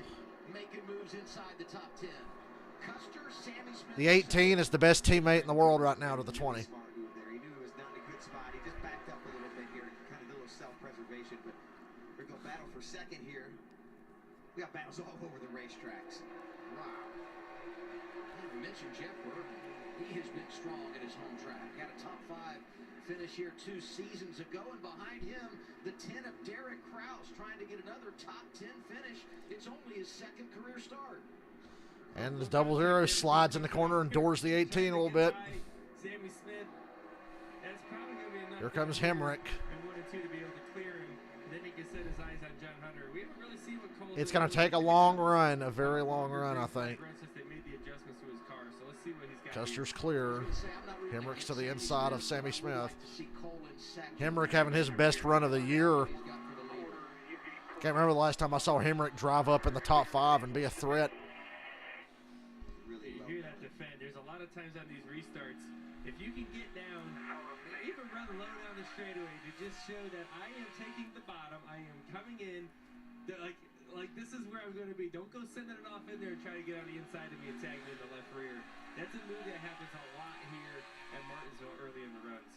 The 18 is the best teammate in the world right now to the 20. He knew he was not in a good spot. He just backed up a little bit here, kind of a little self-preservation. But we're going to battle for second here. We got battles all over the racetracks. Wow. You mentioned Jeff Burton. He has been strong at his home track. Got a top 5 finish here 2 seasons ago, and behind him, the 10 of Derek Kraus trying to get another top 10 finish. It's only his 2nd career start. And the 00 slides in the corner and doors the 18 a little bit. Sammy Smith. That's probably going to be enough. Here comes Hemrick. And 1 and 2 to be able to clear him. Then he can set his eyes on John Hunter. We haven't really seen what Cole's It's going to take a long run, a very long run, I think. Since they made the adjustments to his car. So let's see what he's got. Custer's clear. Hemrick's to the inside of Sammy Smith. Hemrick having his best run of the year. Can't remember the last time I saw Hemrick drive up in the top 5 and be a threat. You hear that defend. There's a lot of times on these restarts, if you can get down, even run low down the straightaway to just show that I am taking the bottom, I am coming in, like this is where I'm going to be. Don't go sending it off in there and try to get on the inside of me and tag me in the left rear. That's a move that happens a lot here at Martinsville early in the runs.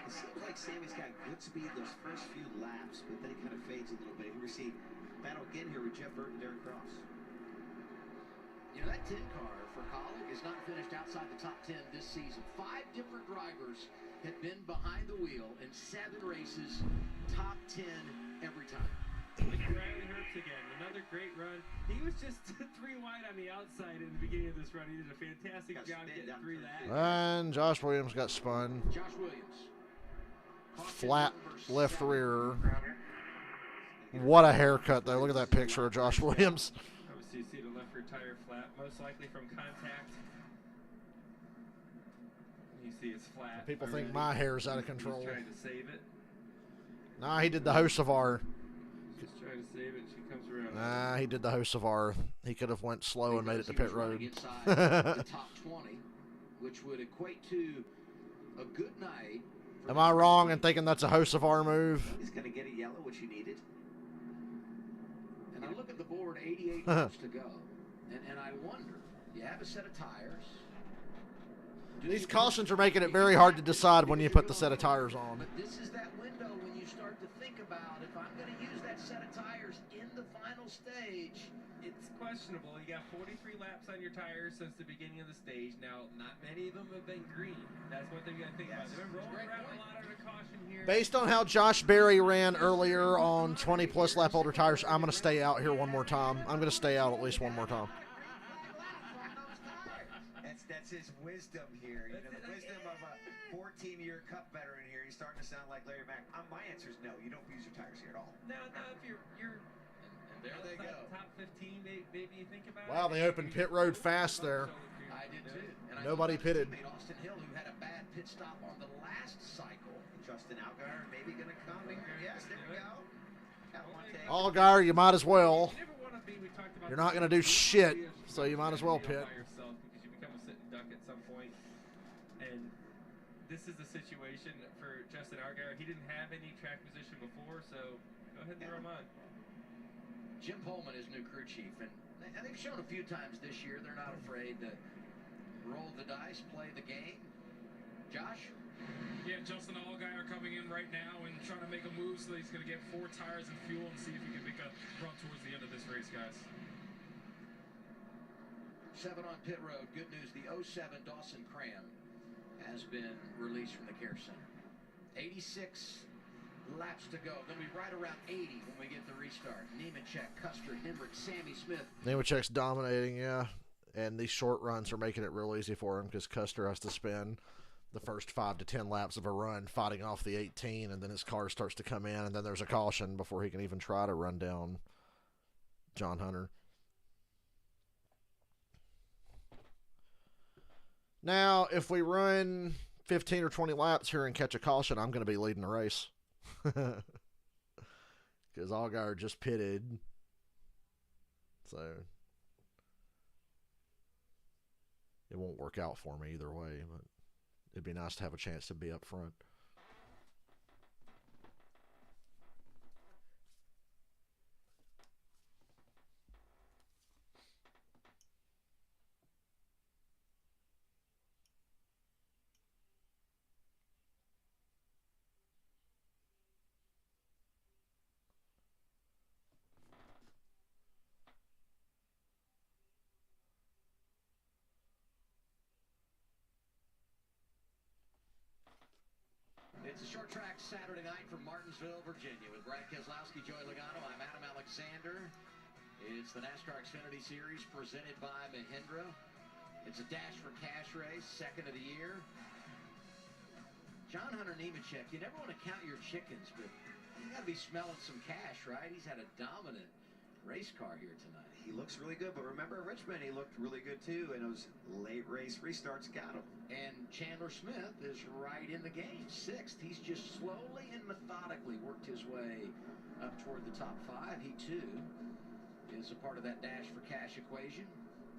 It seems like Sammy's got good speed those first few laps, but then he kind of fades a little bit. Here we see battle again here with Jeff Burton, Derek Cross. You know, that 10 car for Colleague has not finished outside the top 10 this season. 5 different drivers have been behind the wheel in 7 races, top 10 every time. Look at Riley Herbst again, another great run. He was just 3 wide on the outside in the beginning of this run. He did a fantastic job getting through that. And Josh Williams got spun. Josh Williams. Flat left rear. What a haircut, though. Look at that picture of Josh Williams. Obviously, you see the left rear tire flat, most likely from contact. You see it's flat. People think my hair's out of control. He's trying to save it. Nah, he did the Hocevar. Just trying to save it, and she comes around. Nah, he did the Hocevar. He could have went slow and made it to pit road. The top 20, which would equate to a good night. Am I wrong in thinking that's a Hocevar move? He's going to get a yellow, which he needed. And I look at the board, 88 laps to go. And I wonder, you have a set of tires. These cautions are making it very hard to decide when you put the set of tires on. But this is that window when you start to think about, if I'm going to use that set of tires in the final stage. It's questionable. You got 43 laps on your tires since the beginning of the stage. Now, not many of them have been green. That's what they've got to think about. They've been rolling around a lot under caution here. Based on how Josh Berry ran earlier on 20-plus lap older tires, I'm going to stay out here one more time. I'm going to stay out at least one more time. That's his wisdom here. You know, the wisdom of a 14-year Cup veteran here. He's starting to sound like Larry Mack. My answer is no. You don't use your tires here at all. No, if you're and there they go. Top 15, maybe you think about it. Wow, they opened pit road fast there. I did too. And Nobody pitted. Austin Hill, who had a bad pit stop on the last cycle. Justin Allgaier maybe going to come here. Yes, there we go. Got one take. Allgaier, you might as well. You never want to be, we talked about You're not going to do shit, so you might as well pit. By yourself because you become a sit and duck at some point. And this is the situation for Justin Allgaier. He didn't have any track position before, so go ahead and throw him on. Jim Pullman is new crew chief, and they've shown a few times this year they're not afraid to roll the dice, play the game. Josh? Yeah, Justin Allgaier coming in right now and trying to make a move so that he's going to get 4 tires and fuel and see if he can make a run towards the end of this race, guys. 7 on pit road. Good news, the 07 Dawson Cram has been released from the care center. 86 laps to go. Then we right around 80 when we get the restart. Nemechek, Custer, Hemrick, Sammy Smith. Nemechek's dominating, yeah. And these short runs are making it real easy for him because Custer has to spend the first 5 to 10 laps of a run fighting off the 18, and then his car starts to come in, and then there's a caution before he can even try to run down John Hunter. Now, if we run 15 or 20 laps here and catch a caution, I'm going to be leading the race. Because Allgaier just pitted. So it won't work out for me either way, but it'd be nice to have a chance to be up front. It's a short track Saturday night from Martinsville, Virginia, with Brad Keselowski, Joey Logano. I'm Adam Alexander. It's the NASCAR Xfinity Series presented by Mahindra. It's a Dash for Cash race, second of the year. John Hunter Nemechek, you never want to count your chickens, but you got to be smelling some cash, right? He's had a dominant race car here tonight. He looks really good, but remember Richmond, he looked really good too, and those late race restarts got him. And Chandler Smith is right in the game, 6th. He's just slowly and methodically worked his way up toward the top 5. He too is a part of that Dash for Cash equation.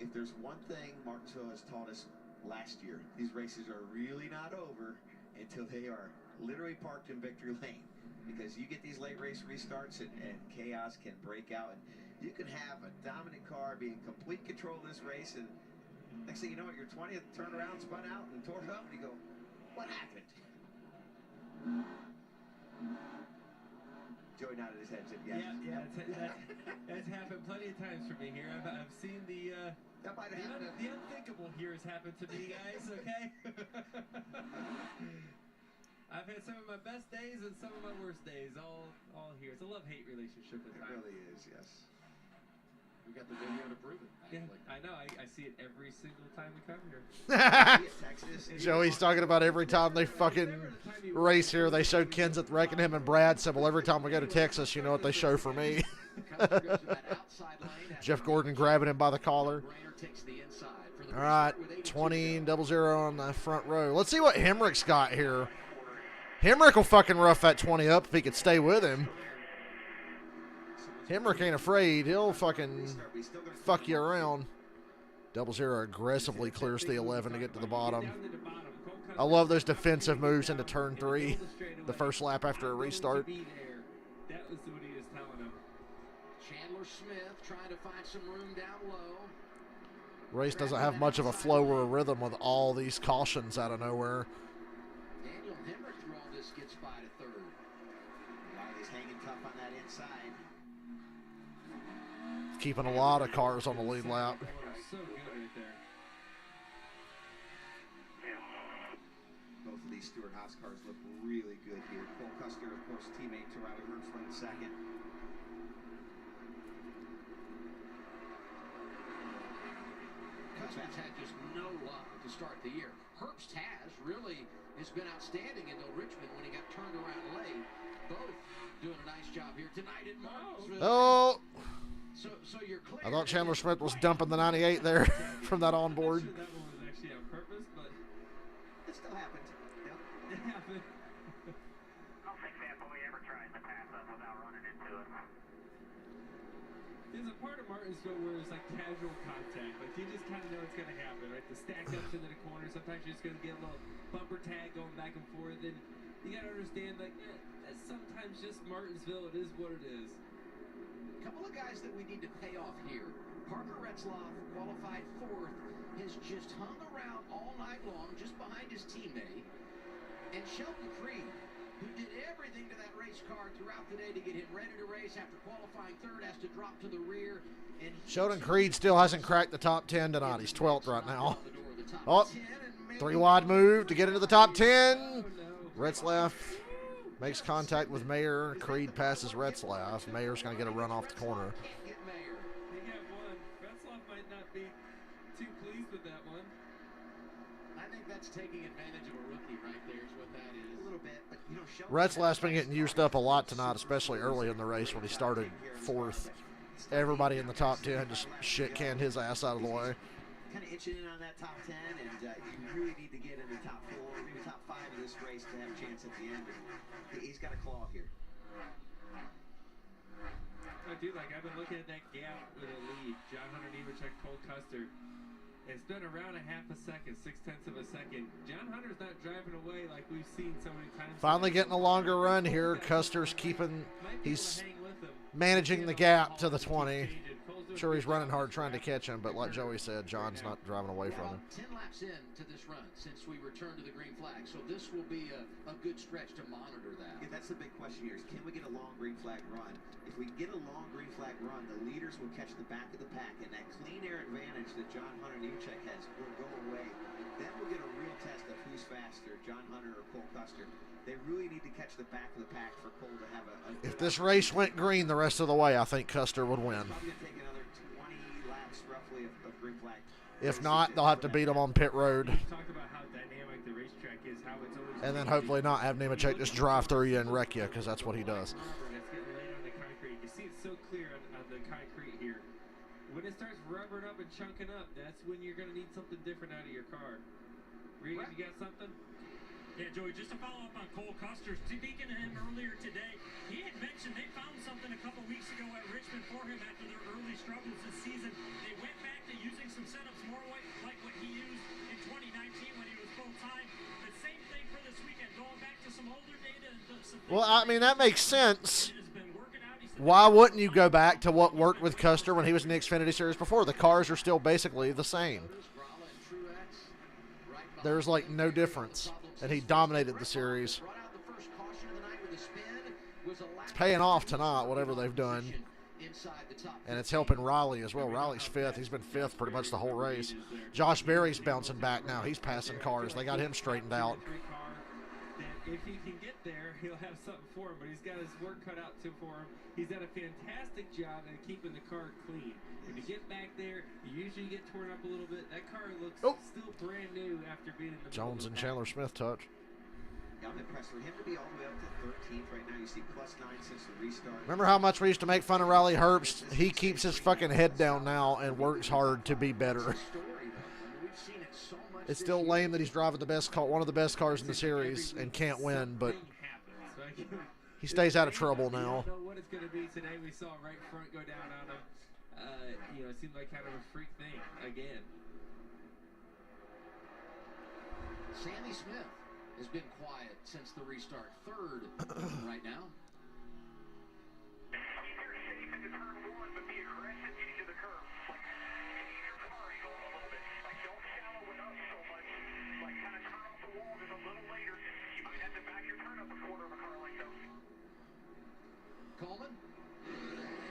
If there's one thing Martinsville has taught us last year, these races are really not over until they are literally parked in victory lane. Because you get these late race restarts and chaos can break out. And you can have a dominant car be in complete control of this race, and next thing you know, at your 20th, turned around, spun out, and tore it up, and you go, what happened? Joey nodded his head and said, yes. Yeah, that's happened plenty of times for me here. I've seen the unthinkable here has happened to me, guys, okay? I've had some of my best days and some of my worst days, all here. It's a love-hate relationship at times. It really is, yes. We got the video to prove it. Yeah, I know. I see it every single time we come here. Joey's talking about every time they fucking race here, they show Kenseth wrecking him and Brad said, well, every time we go to Texas, you know what they show for me. Jeff Gordon grabbing him by the collar. All right, 20-0 on the front row. Let's see what Hemrick's got here. Hemrick will fucking rough that 20 up if he could stay with him. Hemrick ain't afraid. He'll fucking fuck you around. 0-0 aggressively clears the 11 to get to the bottom. I love those defensive moves into turn 3, the first lap after a restart. That was what he was telling him. Chandler Smith trying to find some room down low. Race doesn't have much of a flow or a rhythm with all these cautions out of nowhere. Daniel Hemrick through all this gets by to 3rd. Riley's hanging tough on that inside. Keeping a lot of cars on the lead lap. So good right there. Both of these Stewart Haas cars look really good here. Cole Custer, of course, teammate to Riley Herbst in second. Custer's had just no luck to start the year. Herbst has been outstanding in Richmond when he got turned around late. Both doing a nice job here tonight in Martinsville. Oh! So you're clear. I thought Chandler Smith was dumping the 98 there from that onboard. That one was actually on purpose, but it still happened. Yep. it happened. I don't think that boy ever tries to pass us without running into it. There's a part of Martinsville where it's like casual contact. Like you just kind of know it's going to happen, right? The stack ups into the corner. Sometimes you're just going to get a little bumper tag going back and forth. And you got to understand, like, that's sometimes just Martinsville. It is what it is. A couple of guys that we need to pay off here. Parker Retzlaff, qualified 4th, has just hung around all night long just behind his teammate. And Sheldon Creed, who did everything to that race car throughout the day to get him ready to race after qualifying third, has to drop to the rear. And Sheldon Creed still hasn't cracked the top 10 tonight. He's 12th right now. Oh, 3 wide move to get into the top 10. Retzlaff makes contact with Mayer. Creed passes Retzlaff. Mayer's going to get a run off the corner. They got one. Retzlaff might not be too pleased with that one. I think that's taking advantage of a rookie right there is what that is. A little bit, but you know, Retzlaff's been getting used up a lot tonight, especially early in the race when he started 4th. Everybody in the top 10 just shit-canned his ass out of the way. Kind of itching in on that top 10, and you really need to get in the top 4, maybe top 5 of this race to have a chance at the end. He's got a claw here. Oh, dude, like I've been looking at that gap with a lead. John Hunter Nemechek, Cole Custer. It's been around a half a second, 0.6 of a second. John Hunter's not driving away like we've seen so many times. Finally getting a longer run here. Custer's he's managing the gap to the 20. Sure, he's running hard trying to catch him, but like Joey said, John's not driving away from him. 10 laps into this run since we returned to the green flag, so this will be a good stretch to monitor that. Yeah, that's the big question here is can we get a long green flag run? If we get a long green flag run, the leaders will catch the back of the pack, and that clean air advantage that John Hunter Nemechek has will go away. Then we'll get a real test of who's faster, John Hunter or Cole Custer. They really need to catch the back of the pack for Cole to have a If this race went green the rest of the way, I think Custer would win. Probably take another 20 laps roughly of green flag. If not, they'll have to beat him on pit road. Talk about how dynamic the racetrack is, how it's always. And then hopefully not have Nemechek just drive through you and wreck you, because that's what he does. It's getting laid on the concrete. You see it so clear on the concrete here. When it starts rubbering up and chunking up, that's when you're going to need something different out of your car. Regan, you got something? Yeah, Joey, just to follow up on Cole Custer, speaking to him earlier today, he had mentioned they found something a couple weeks ago at Richmond for him after their early struggles this season. They went back to using some setups more like what he used in 2019 when he was full-time. The same thing for this weekend, going back to some older data. Well, I mean, that makes sense. Why wouldn't you go back to what worked with Custer when he was in the Xfinity Series before? The cars are still basically the same. There's like no difference. And he dominated the series. It's paying off tonight, whatever they've done. And it's helping Riley as well. Riley's 5th. He's been 5th pretty much the whole race. Josh Berry's bouncing back now. He's passing cars. They got him straightened out. If he can get there, he'll have something for him, but he's got his work cut out too for him. He's done a fantastic job at keeping the car clean. When you get back there, you usually get torn up a little bit. That car looks still brand new after being in the Jones and Chandler Smith touch. Yeah, I'm impressed for him to be all the way up to 13th right now. You see +9 since the restart. Remember how much we used to make fun of Riley Herbst? He keeps his fucking head down now and works hard to be better. It's still lame that he's driving the best car, one of the best cars in the series, and can't win, but he stays out of trouble now. I don't know what it's going to be today. We saw right front go down on him. It seemed like kind of a freak thing again. Sammy Smith has been quiet since the restart. 3rd right now. Coleman?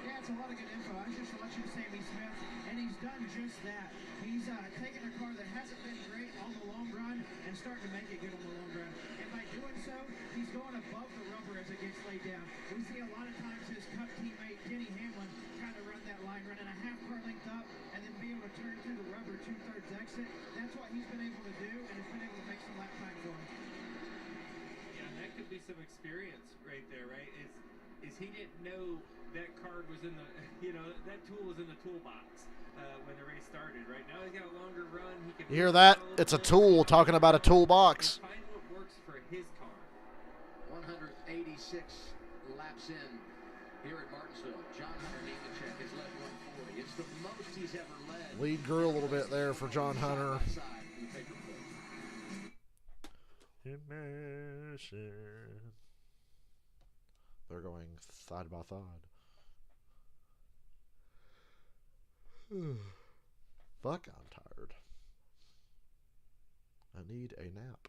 Yeah, it's a lot of good info. I was just watching Sammy Smith, and he's done just that. He's taken a car that hasn't been great on the long run and starting to make it good on the long run. And by doing so, he's going above the rubber as it gets laid down. We see a lot of times his Cup teammate, Denny Hamlin, trying to run that line, running a half car length up, and then be able to turn through the rubber 2/3 exit. That's what he's been able to do, and has been able to make some lap time for him. Yeah, that could be some experience right there, right? Is he didn't know that card was in the, that tool was in the toolbox when the race started. Right now he's got a longer run. He can. You hear that? It's a tool talking about a toolbox. Find what works for his car. 186 laps in here at Martinsville. John Hunter Nemechek has led 140. It's the most he's ever led. Lead grew a little bit there for John Hunter. They're going side by side. Fuck, I'm tired. I need a nap.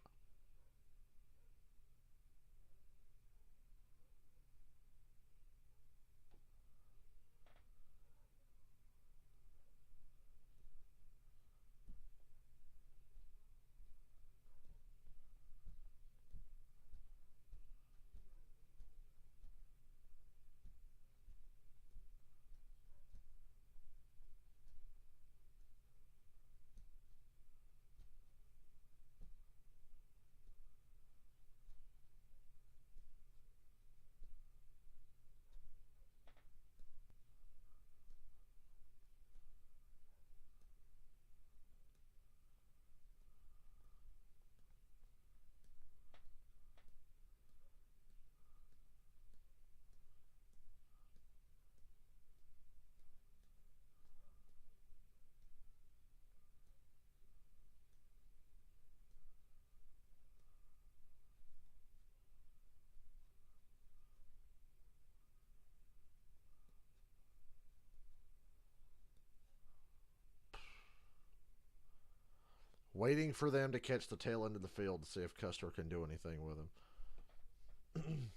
Waiting for them to catch the tail end of the field to see if Custer can do anything with him.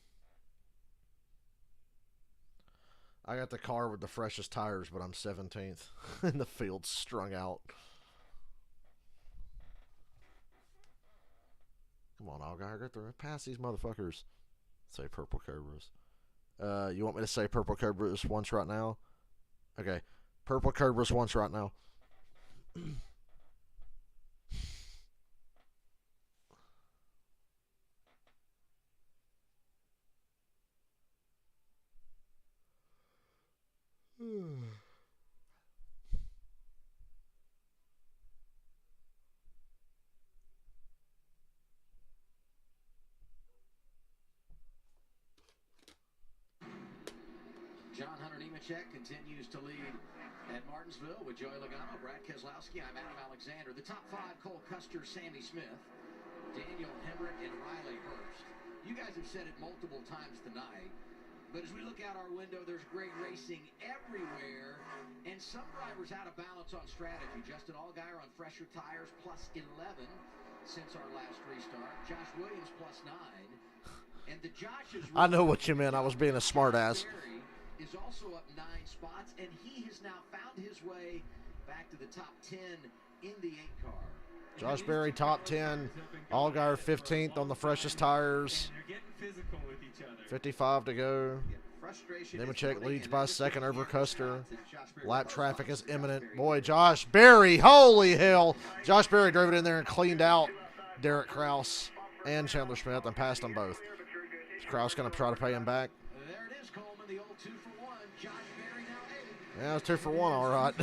I got the car with the freshest tires, but I'm 17th. And the field's strung out. Come on, Allgaier, get through. Pass these motherfuckers. Say Purple Cobras. You want me to say Purple Cobras once right now? Okay. Purple Cobras once right now. John Hunter Nemechek continues to lead at Martinsville with Joey Logano, Brad Keselowski. I'm Adam Alexander. The top five: Cole Custer, Sammy Smith, Daniel Hemrick, and Riley Hurst. You guys have said it multiple times tonight, but as we look out our window, there's great racing everywhere, and some drivers out of balance on strategy. Justin Allgaier on fresher tires, plus 11 since our last restart. Josh Williams, plus 9. And the Josh's I know what you meant. I was being a smartass. Is also up 9 spots, and he has now found his way back to the top 10 in the 8 car. Josh Berry, top 10. Allgaier, 15th on the freshest tires. They're getting physical with each other. 55 to go. Nemechek leads by a second over Custer. Lap traffic is imminent. Boy, Josh Berry, holy hell. Josh Berry drove it in there and cleaned out Derek Kraus and Chandler Smith and passed them both. Is Kraus going to try to pay him back? There it is, Coleman, the old 2-for-1. Josh Berry now 8. Yeah, it's 2 for 1, all right.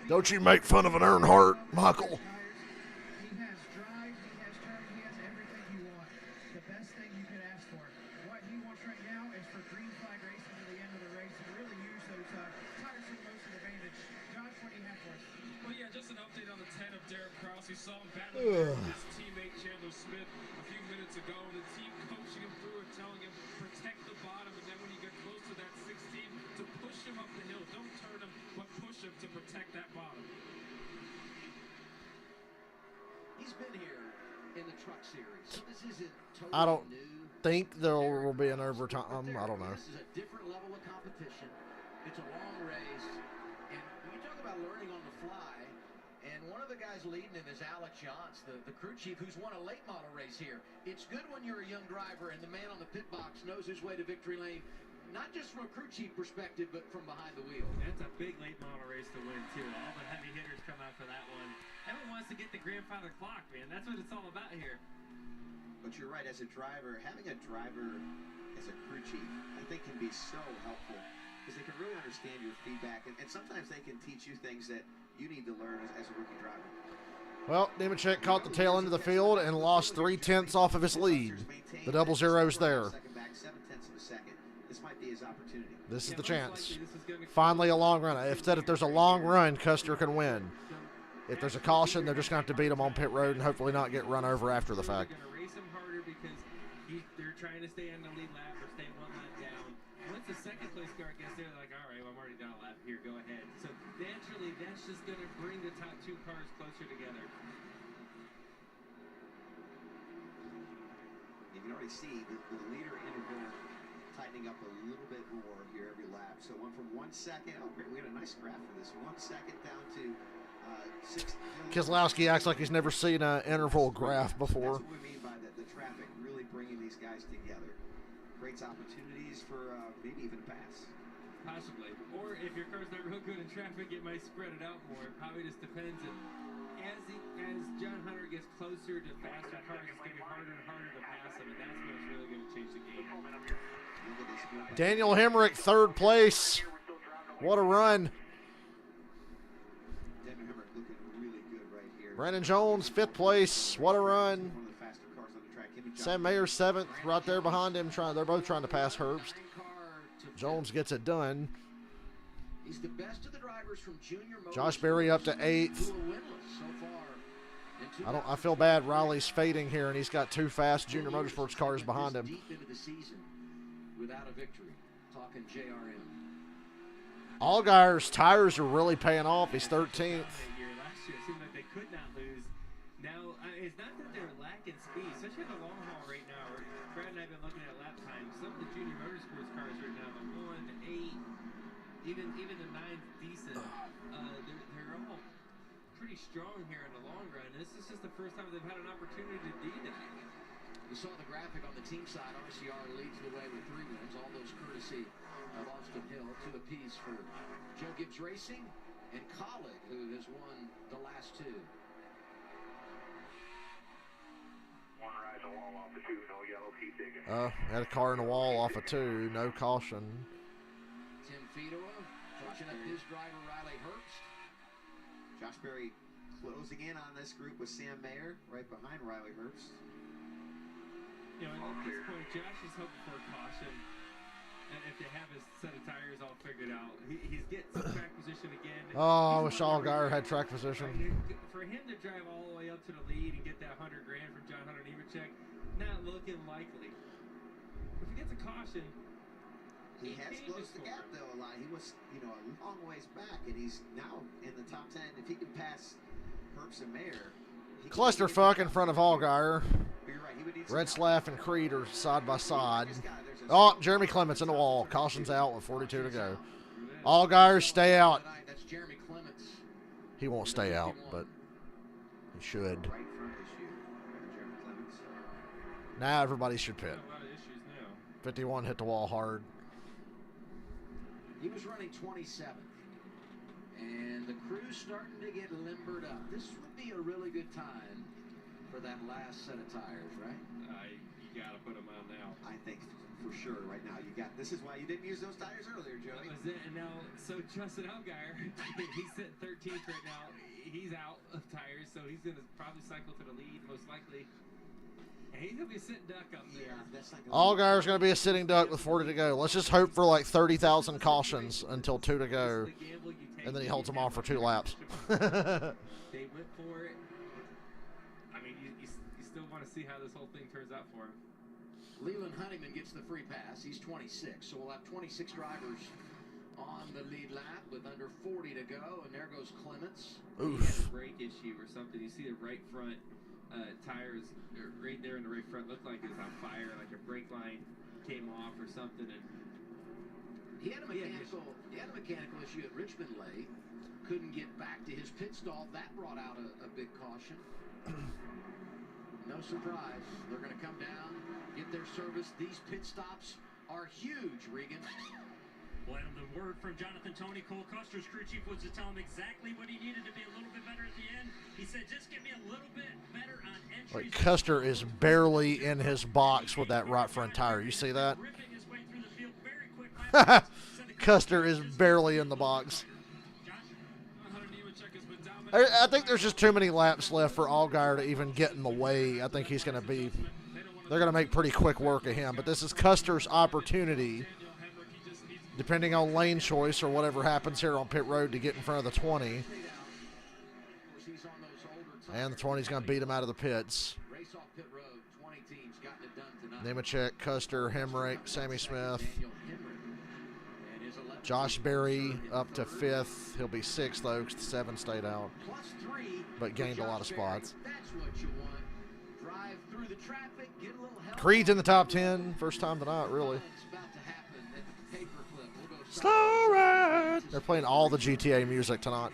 Don't you make fun of an Earnhardt, Michael. He has drive, he has turn, he has everything you want. The best thing you could ask for. What he wants right now is for green flag racing to the end of the race and really use those tires to the most advantage. Josh, what do you have for us? Well, yeah, just an update on the 10 of Derek Kraus. We saw him battling with his teammate Chandler Smith a few minutes ago. The team coaching him through it, telling him protect the bottom, and then when you get close to that 16, to push him up the hill. Don't turn him, but push him to protect that bottom. He's been here in the Truck Series, so this isn't totally I don't new. think there will be an overtime. I don't know. This is a different level of competition. It's a long race, and when you talk about learning on the fly, and one of the guys leading him is Alex Jantz, the crew chief, who's won a late model race here. It's good when you're a young driver and the man on the pit box knows his way to victory lane, not just from a crew chief perspective, but from behind the wheel. That's a big late model race to win, too. All the heavy hitters come out for that one. Everyone wants to get the grandfather clock, man. That's what it's all about here. But you're right, as a driver, having a driver as a crew chief, I think can be so helpful because they can really understand your feedback, and sometimes they can teach you things that you need to learn as a rookie driver. Well, Nemechek caught the tail end of the field and lost 3/10 off of his lead. The double zero's there. This might be his opportunity. This is the chance. Finally a long run. If there's a long run, Custer can win. If there's a caution, they're just going to have to beat him on pit road and hopefully not get run over after the fact. They're going to race him harder because they're trying to stay on the lead lap or stay 1 lap down. Once the second place car gets there, they're like, all right, well, I'm already down a lap. Here, go ahead. So naturally, that's just going to bring the top 2 cars closer together. You can already see the leader interval tightening up a little bit more here every lap. So went from 1 second. Oh, great. We had a nice graph for this. 1 second down to 6. Keselowski acts like he's never seen an interval graph before. That's what we mean by the traffic really bringing these guys together. Creates opportunities for maybe even a pass. Possibly. Or if your car's not real good in traffic, it might spread it out more. It probably just depends. As John Hunter gets closer to faster cars, it's going to be harder and harder to pass him, and that's what's really going to change the game. Daniel Hemrick, 3rd place. What a run. Daniel Hemrick looking really good right here. Brandon Jones, 5th place. What a run. One of the faster cars on the track. Him and John Sam Mayer, 7th, right there behind him. They're both trying to pass Herbst. Jones gets it done. He's the best of the drivers from Junior Motors. Josh Berry up to 8th. I feel bad. Riley's fading here, and he's got 2 fast Junior Motorsports cars behind him. Deep into the season without a victory. Talking JRM. Allgaier's tires are really paying off. He's 13th. Last year, it seemed like they could not lose. Now, it's not that they're lacking speed, especially in the long haul right now. Brad and I have been looking at lap times. Some of the junior motorsports cars right now, the 1, 8, even the 9's decent. They're all pretty strong here in the long run. This is just the first time they've had an opportunity to do that. You saw the graphic on the team side. RCR leads the way with 3 wins, all those courtesy of Austin Hill. 2 apiece for Joe Gibbs Racing and Colleague, who has won the last 2. One rise a wall off the 2, no yellow, keep digging. Had a car in the wall off of 2, no caution. Tim Fedor touching up his driver, Riley Herbst. Josh Berry closing in on this group with Sam Mayer, right behind Riley Herbst. You know, at this point, Josh is hoping for a caution. And if they have his set of tires all figured out, he's getting some track position again. Oh, I wish Allgaier had track position. For him to drive all the way up to the lead and get that $100,000 from John Hunter Nemechek, not looking likely. If he gets a caution, he has closed the gap though a lot. He was, a long ways back, and he's now in the top 10. If he can pass Herbst and Mayer, Clusterfuck in front of Allgaier. Retzlaff and Creed are side by side. Oh, Jeremy Clements in the wall. Caution's out with 42 to go. Allgaier, stay out. That's Jeremy Clements. He won't stay out, but he should. Now everybody should pit. 51 hit the wall hard. He was running 27th. And the crew's starting to get limbered up. This would be a really good time for that last set of tires, right? You got to put them on now. I think for sure right now you got. This is why you didn't use those tires earlier, Joey. That was it. And now, so Justin Allgaier, he's sitting 13th right now. He's out of tires, so he's going to probably cycle to the lead, most likely. And he's going to be a sitting duck up there. Yeah, that's not Allgaier's going to be a sitting duck with 40 to go. Let's just hope for like 30,000 cautions until 2 to go. And then he holds them off for 2 laps. They went for it. I mean, you still want to see how this whole thing turns out for him. Leland Honeyman gets the free pass. He's 26, so we'll have 26 drivers on the lead lap with under 40 to go, and there goes Clements. Oof. He has a brake issue or something. You see the right front tires right there in the right front look like it's on fire, like a brake line came off or something. And he had a mechanical issue at Richmond late. Couldn't get back to his pit stall. That brought out a big caution. No surprise. They're going to come down, get their service. These pit stops are huge, Regan. Well, the word from Jonathan Tony, Cole Custer's crew chief, was to tell him exactly what he needed to be a little bit better at the end. He said, just get me a little bit better on entries. Like Custer is barely in his box with that right front tire. You see that? Custer is barely in the box. I think there's just too many laps left for Allgaier to even get in the way. I think he's going to be – they're going to make pretty quick work of him. But this is Custer's opportunity, depending on lane choice or whatever happens here on pit road, to get in front of the 20. And the 20 is going to beat him out of the pits. Nemechek, Custer, Hemrick, Sammy Smith. Josh Berry up to 5th. He'll be 6th, though, because the 7 stayed out. But gained a lot of spots. Creed's in the top 10. First time tonight, really. Slow ride. They're playing all the GTA music tonight.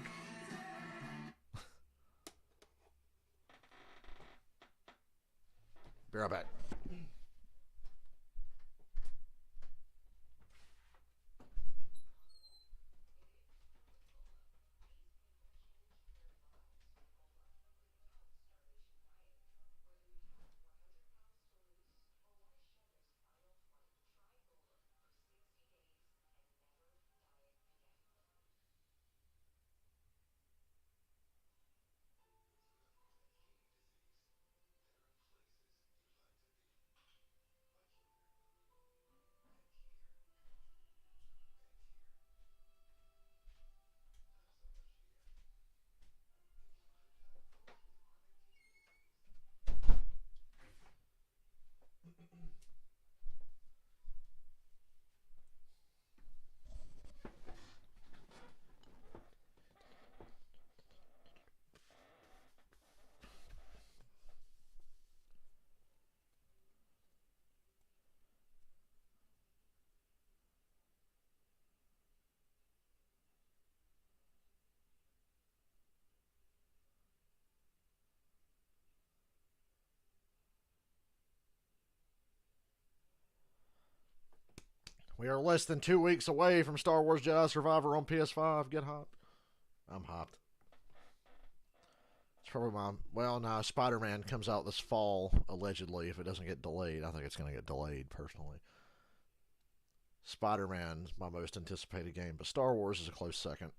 Be right back. We are less than 2 weeks away from Star Wars Jedi Survivor on PS5. Get hopped. I'm hopped. It's probably my... Well, no, Spider-Man comes out this fall, allegedly, if it doesn't get delayed. I think it's going to get delayed, personally. Spider-Man's my most anticipated game, but Star Wars is a close second.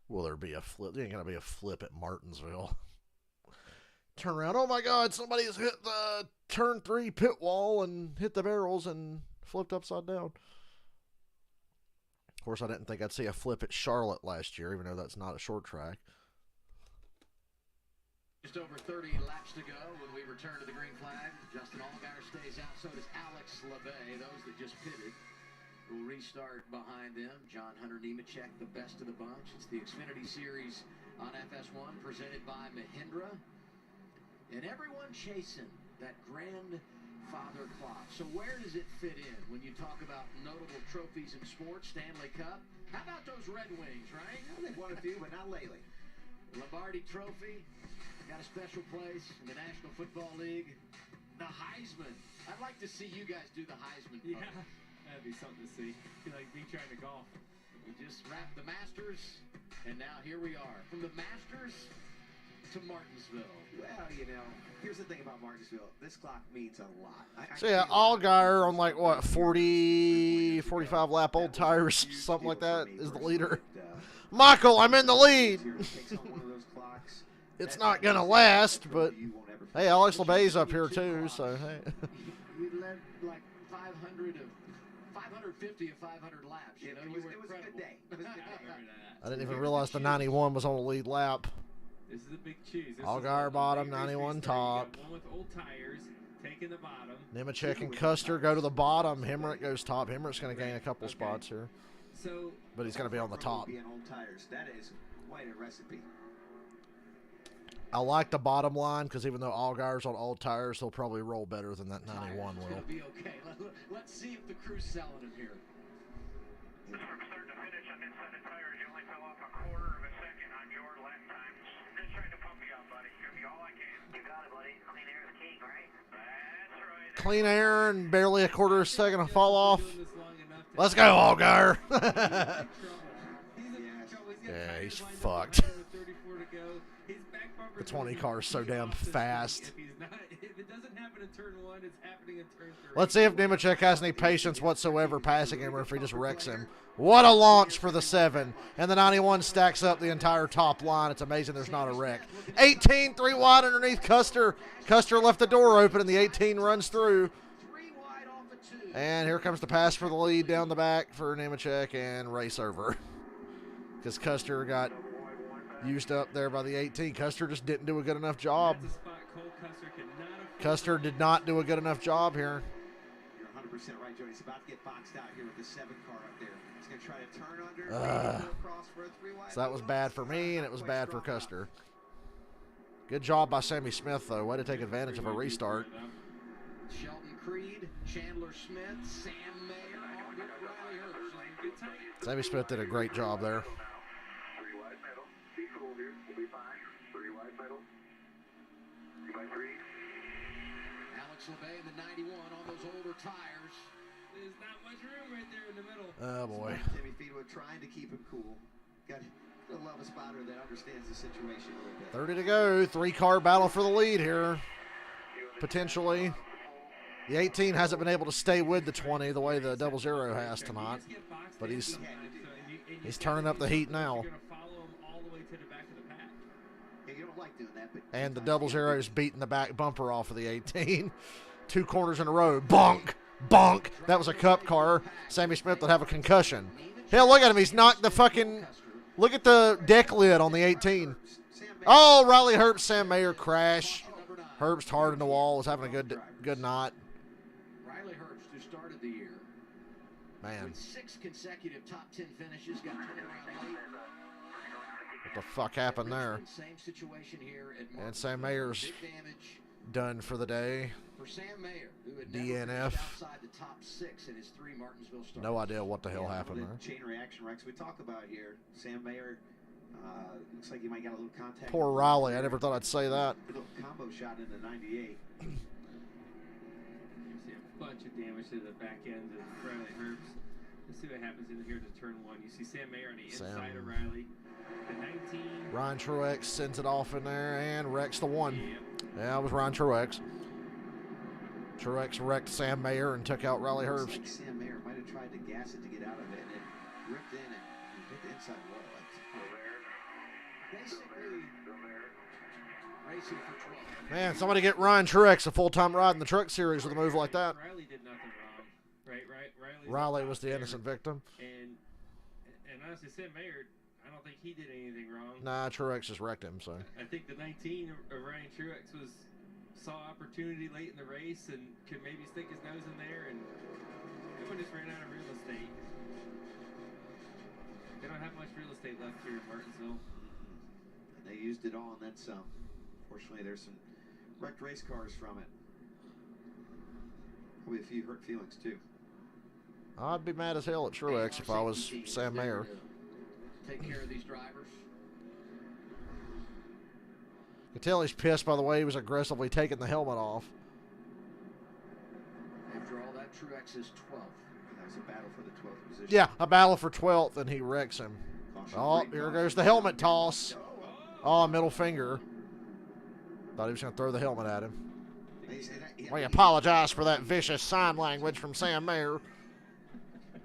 Will there be a flip? There ain't going to be a flip at Martinsville. Turn around. Oh, my God. Somebody's hit the turn 3 pit wall and hit the barrels and flipped upside down. Of course, I didn't think I'd see a flip at Charlotte last year, even though that's not a short track. Just over 30 laps to go when we return to the green flag. Justin Allgaier stays out, so does Alex LeVay. Those that just pitted will restart behind them. John Hunter Nemechek, the best of the bunch. It's the Xfinity Series on FS1, presented by Mahindra. And everyone chasing that grandfather clock. So where does it fit in when you talk about notable trophies in sports, Stanley Cup? How about those Red Wings, right? Well, they've won a few, but not lately. Lombardi Trophy. Got a special place in the National Football League. The Heisman. I'd like to see you guys do the Heisman. Yeah, that'd be something to see. Be like me trying to golf. We just wrapped the Masters, and now here we are. From the Masters to Martinsville. Well, you know, here's the thing about Martinsville. This clock means a lot. So, yeah, Allgaier on, like, what, 40, 45 lap old tires, something like that, is the leader. Michael, I'm in the lead. It's not going to last, but, hey, Alex LeVay's up here, too, so, hey. We led, like, 550 of 500 laps. You know, it was a good day. It was a good day. I didn't even realize the 91 was on the lead lap. This is a big cheese. Allgaier bottom, 91 top. One with old tires, taking the bottom. Nemechek and Custer go to the bottom. Hemrick goes top. Hemrick's going to gain a couple spots here. So, but he's going to be on the top. Old tires. That is quite a recipe. I like the bottom line because even though Allgaier's on old tires, he'll probably roll better than that 91 will. Be okay. Let's see if the crew's selling him here. From start to finish on this set of tires, you only fell off a quarter of a second on your lap times. Just trying to pump you up, buddy. Give me all I can. You got it, buddy. Clean air is king, right? That's right. Clean air and barely a quarter of a second to fall off. Let's go, Allgaier. Yeah, he's fucked. The 20 car is so damn fast. If it doesn't happen in turn 1, it's happening in turn 3. Let's see if Nemechek has any patience whatsoever passing him or if he just wrecks him. What a launch for the 7. And the 91 stacks up the entire top line. It's amazing there's not a wreck. 18, 3 wide underneath Custer. Custer left the door open and the 18 runs through. And here comes the pass for the lead down the back for Nemechek and race over. Because Custer got used up there by the 18. Custer just didn't do a good enough job. Custer did not do a good enough job here. You're 100% right, Jody. He's about to get boxed out here with the 7 car up there. He's going to try to turn under. Across for a 3-wide. So that was bad for me, and it was bad for Custer. Good job by Sammy Smith, though. Way to take advantage of a restart. Shelton Creed, Chandler Smith, Sam Mayer, all good Riley Hurst. Sammy Smith did a great job there. Alex LeVay in the 91 on those older tires. There's not much room right there in the middle. Oh, boy. Timmy Feedwood trying to keep him cool. Got to love a spotter that understands the situation a little bit. 30 to go. 3-car battle for the lead here. Potentially. The 18 hasn't been able to stay with the 20 the way the 00 has tonight. But he's turning up the heat now. And the 00 is beating the back bumper off of the 18. 2 corners in a row. Bonk. Bonk. That was a cup car. Sammy Smith would have a concussion. Hell, look at him. He's knocked the fucking... Look at the deck lid on the 18. Oh, Riley Herbst, Sam Mayer crash. Herbst hard in the wall. Was having a good night. Riley Herbst, who started the year. Man. With 6 consecutive top 10 finishes. Got turned around late. What the fuck happened there? Same situation here at and Sam Mayer's done for the day. For Sam Mayer, who had DNF. outside the top 6 in his 3 Martinsville starts. No idea what the hell happened there. Chain reaction wrecks we talk about here. Sam Mayer looks like he might got a little contact. Poor Riley. I never thought I'd say that. A little combo shot into 98. bunch of damage to the back end of Riley Herbst. Let's see what happens in here to turn 1. You see Sam Mayer on the inside of Riley. The 19. Ryan Truex sends it off in there and wrecks the 1. Yep. Yeah, it was Ryan Truex. Truex wrecked Sam Mayer and took out Riley Herbst. Looks like Sam Mayer might have tried to gas it to get out of it, and it ripped in and hit the inside wall. Basically, racing for 12. Man, somebody get Ryan Truex a full-time ride in the Truck Series with a move like that. Riley did nothing wrong, right? Riley was the innocent victim. And honestly, Sam Mayer, I don't think he did anything wrong. Nah, Truex just wrecked him. So I think the 19 of Ryan Truex saw opportunity late in the race and could maybe stick his nose in there, and everyone just ran out of real estate. They don't have much real estate left here in Martinsville. And they used it all and then some. Fortunately, there's some wrecked race cars from it. Probably a few hurt feelings too. I'd be mad as hell at Truex if I was Sam Mayer. Take care of these drivers. You can tell he's pissed by the way he was aggressively taking the helmet off. After all that, Truex is 12th. That was a battle for the 12th position. Yeah, a battle for 12th, and he wrecks him. Caution, Oh, brake, here caution. goes the helmet toss. Oh, middle finger. Thought he was going to throw the helmet at him. We apologize for that vicious sign language from Sam Mayer.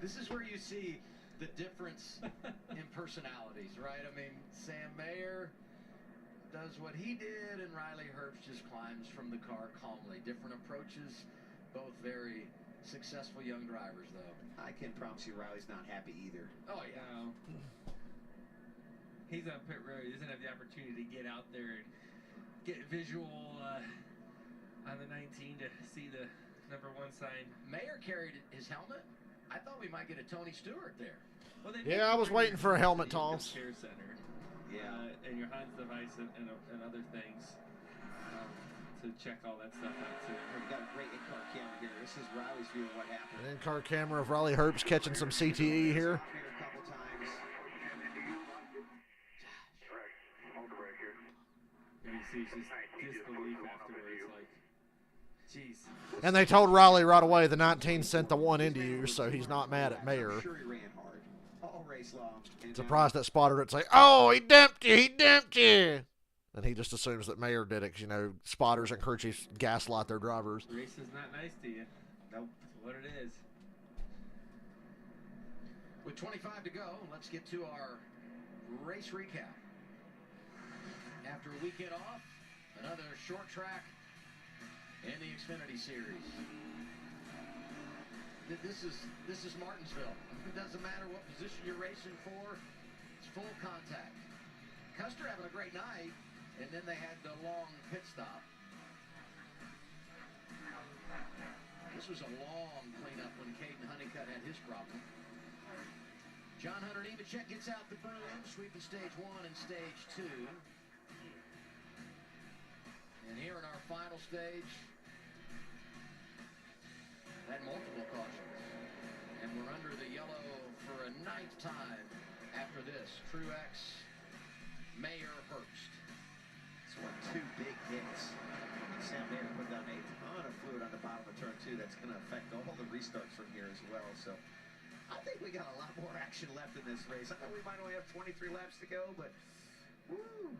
This is where you see the difference in personalities, right? I mean, Sam Mayer does what he did, and Riley Herbst just climbs from the car calmly. Different approaches, both very successful young drivers, though. I can promise you Riley's not happy either. Oh, yeah. No. He's on pit road. He doesn't have the opportunity to get out there and get visual on the 19 to see the number 1 sign. Mayer carried his helmet. I thought we might get a Tony Stewart there. Well, Yeah, I was waiting for a helmet toss. Care center. Yeah. And your Hans device and other things to check all that stuff out too. We've got a great in-car camera here. This is Riley's view of what happened. An in-car camera of Riley Herbst catching some CTE here. Here a couple times. And you see just disbelief afterwards, like, jeez. And they told Riley right away the 19 sent the 1 into you, so he's not mad at Mayer. I'm sure he ran hard all race long. And Surprised that spotter didn't say, "Oh, he dumped you, he dumped you." And he just assumes that Mayer did it because, you know, spotters and crew chiefs gaslight their drivers. Racing's not nice to you. Nope. That's what it is. With 25 to go, let's get to our race recap. After a weekend off, another short track in the Xfinity Series. This is Martinsville. It doesn't matter what position you're racing for. It's full contact. Custer having a great night, and then they had the long pit stop. This was a long cleanup when Caden Honeycutt had his problem. John Hunter Nemechek gets out the broom, sweeping stage 1 and stage 2. And here in our final stage, had multiple cautions. And we're under the yellow for a 9th time after this. Truex, Mayer, Herbst. This one, 2 big hits. Sam Mayer put down a ton of fluid on the bottom of turn 2. That's going to affect all the restarts from here as well. So I think we got a lot more action left in this race. I know we might only have 23 laps to go, but woo.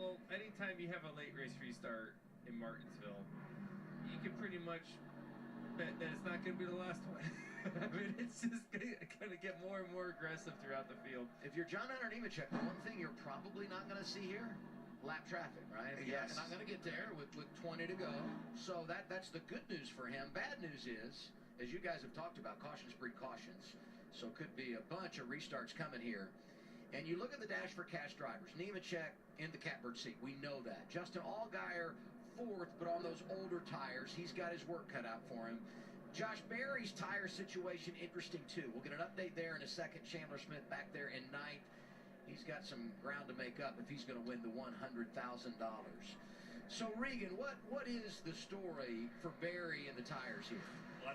Well, anytime you have a late race restart in Martinsville, you can pretty much bet that it's not going to be the last one. I mean, it's just going to get more and more aggressive throughout the field. If you're John Hunter Nemechek, the one thing you're probably not going to see here, lap traffic, right? I mean, Yes. You're not going to get there with 20 to go. So that's the good news for him. Bad news is, as you guys have talked about, cautions breed cautions. So could be a bunch of restarts coming here. And you look at the Dash for Cash drivers. Nemechek in the catbird seat. We know that. Justin Allgaier 4th, but on those older tires, he's got his work cut out for him. Josh Berry's tire situation, interesting too. We'll get an update there in a second. Chandler Smith back there in 9th. He's got some ground to make up if he's going to win the $100,000. So, Regan, what is the story for Berry and the tires here?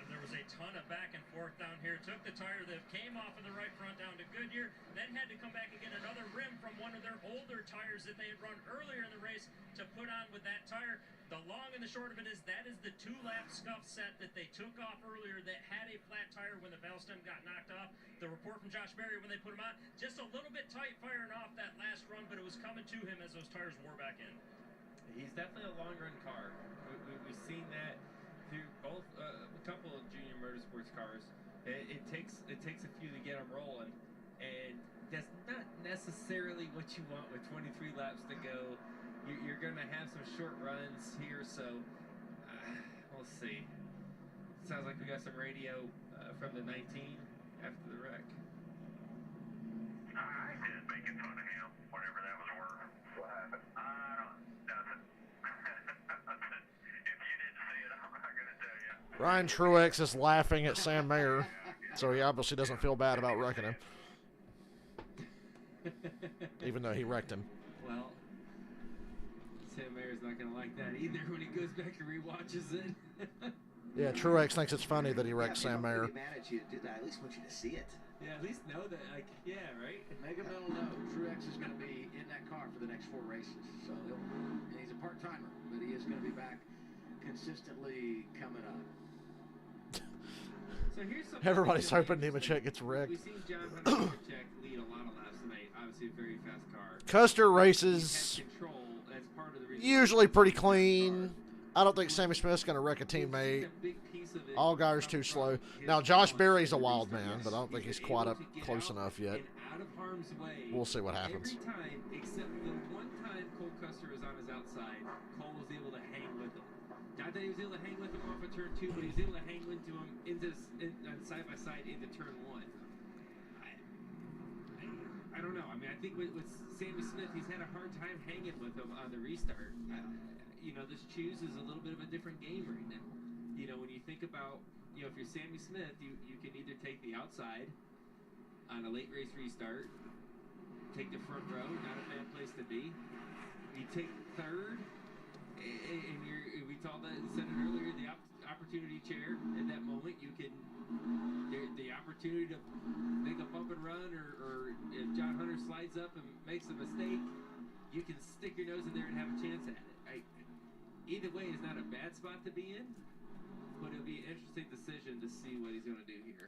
There was a ton of back and forth down here. Took the tire that came off of the right front down to Goodyear, then had to come back and get another rim from one of their older tires that they had run earlier in the race to put on with that tire. The long and the short of it is that is the 2-lap scuff set that they took off earlier that had a flat tire when the valve stem got knocked off. The report from Josh Berry when they put him on, just a little bit tight firing off that last run, but it was coming to him as those tires wore back in. He's definitely a long-run car. We've seen that through both a couple of junior motorsports cars. It takes a few to get them rolling, and that's not necessarily what you want with 23 laps to go. You're going to have some short runs here, so we'll see. Sounds like we got some radio from the 19 after the wreck. I did making fun of him, whatever that was worth. What happened? Nothing. If you didn't see it, I'm not going to tell you. Ryan Truex is laughing at Sam Mayer, so he obviously doesn't feel bad about wrecking him, even though he wrecked him. Well, Sam Mayer's not going to like that either when he goes back and rewatches it. Yeah, Truex thinks it's funny that he wrecked Sam Mayer. I'm mad at you to do that. I at least want you to see it. Yeah, at least know that, like, yeah, right? Make a mental note. Truex is going to be in that car for the next 4 races. So and he's a part-timer, but he is going to be back consistently coming up. So here's something. Everybody's hoping Nemechek gets wrecked. We've seen John Hunter Nemechek lead a lot of laps tonight. Obviously, a very fast car. Custer He races has control. That's part of the reason. usually pretty clean. I don't think Sammy Smith's going to wreck a It's teammate. a big piece of it Allgaier's too comes slow. from his Now, Josh balance Berry's a at the wild restart. man, but I don't think he's quite up close enough yet. And out of harm's way. We'll see what happens. Every time, except the one time Cole Custer was on his outside, Cole was able to hang with him. Not that he was able to hang with him off of turn 2, but he was able to hang into him side by side into turn 1. I don't know. I mean, I think with Sammy Smith, he's had a hard time hanging with him on the restart. This choose is a little bit of a different game right now. When you think about, if you're Sammy Smith, you can either take the outside on a late race restart, take the front row, not a bad place to be. You take third, and we said it earlier, the opportunity chair at that moment, you can, the opportunity to make a bump and run, or if John Hunter slides up and makes a mistake, you can stick your nose in there and have a chance at it. Either way, it's not a bad spot to be in, but it'll be an interesting decision to see what he's going to do here.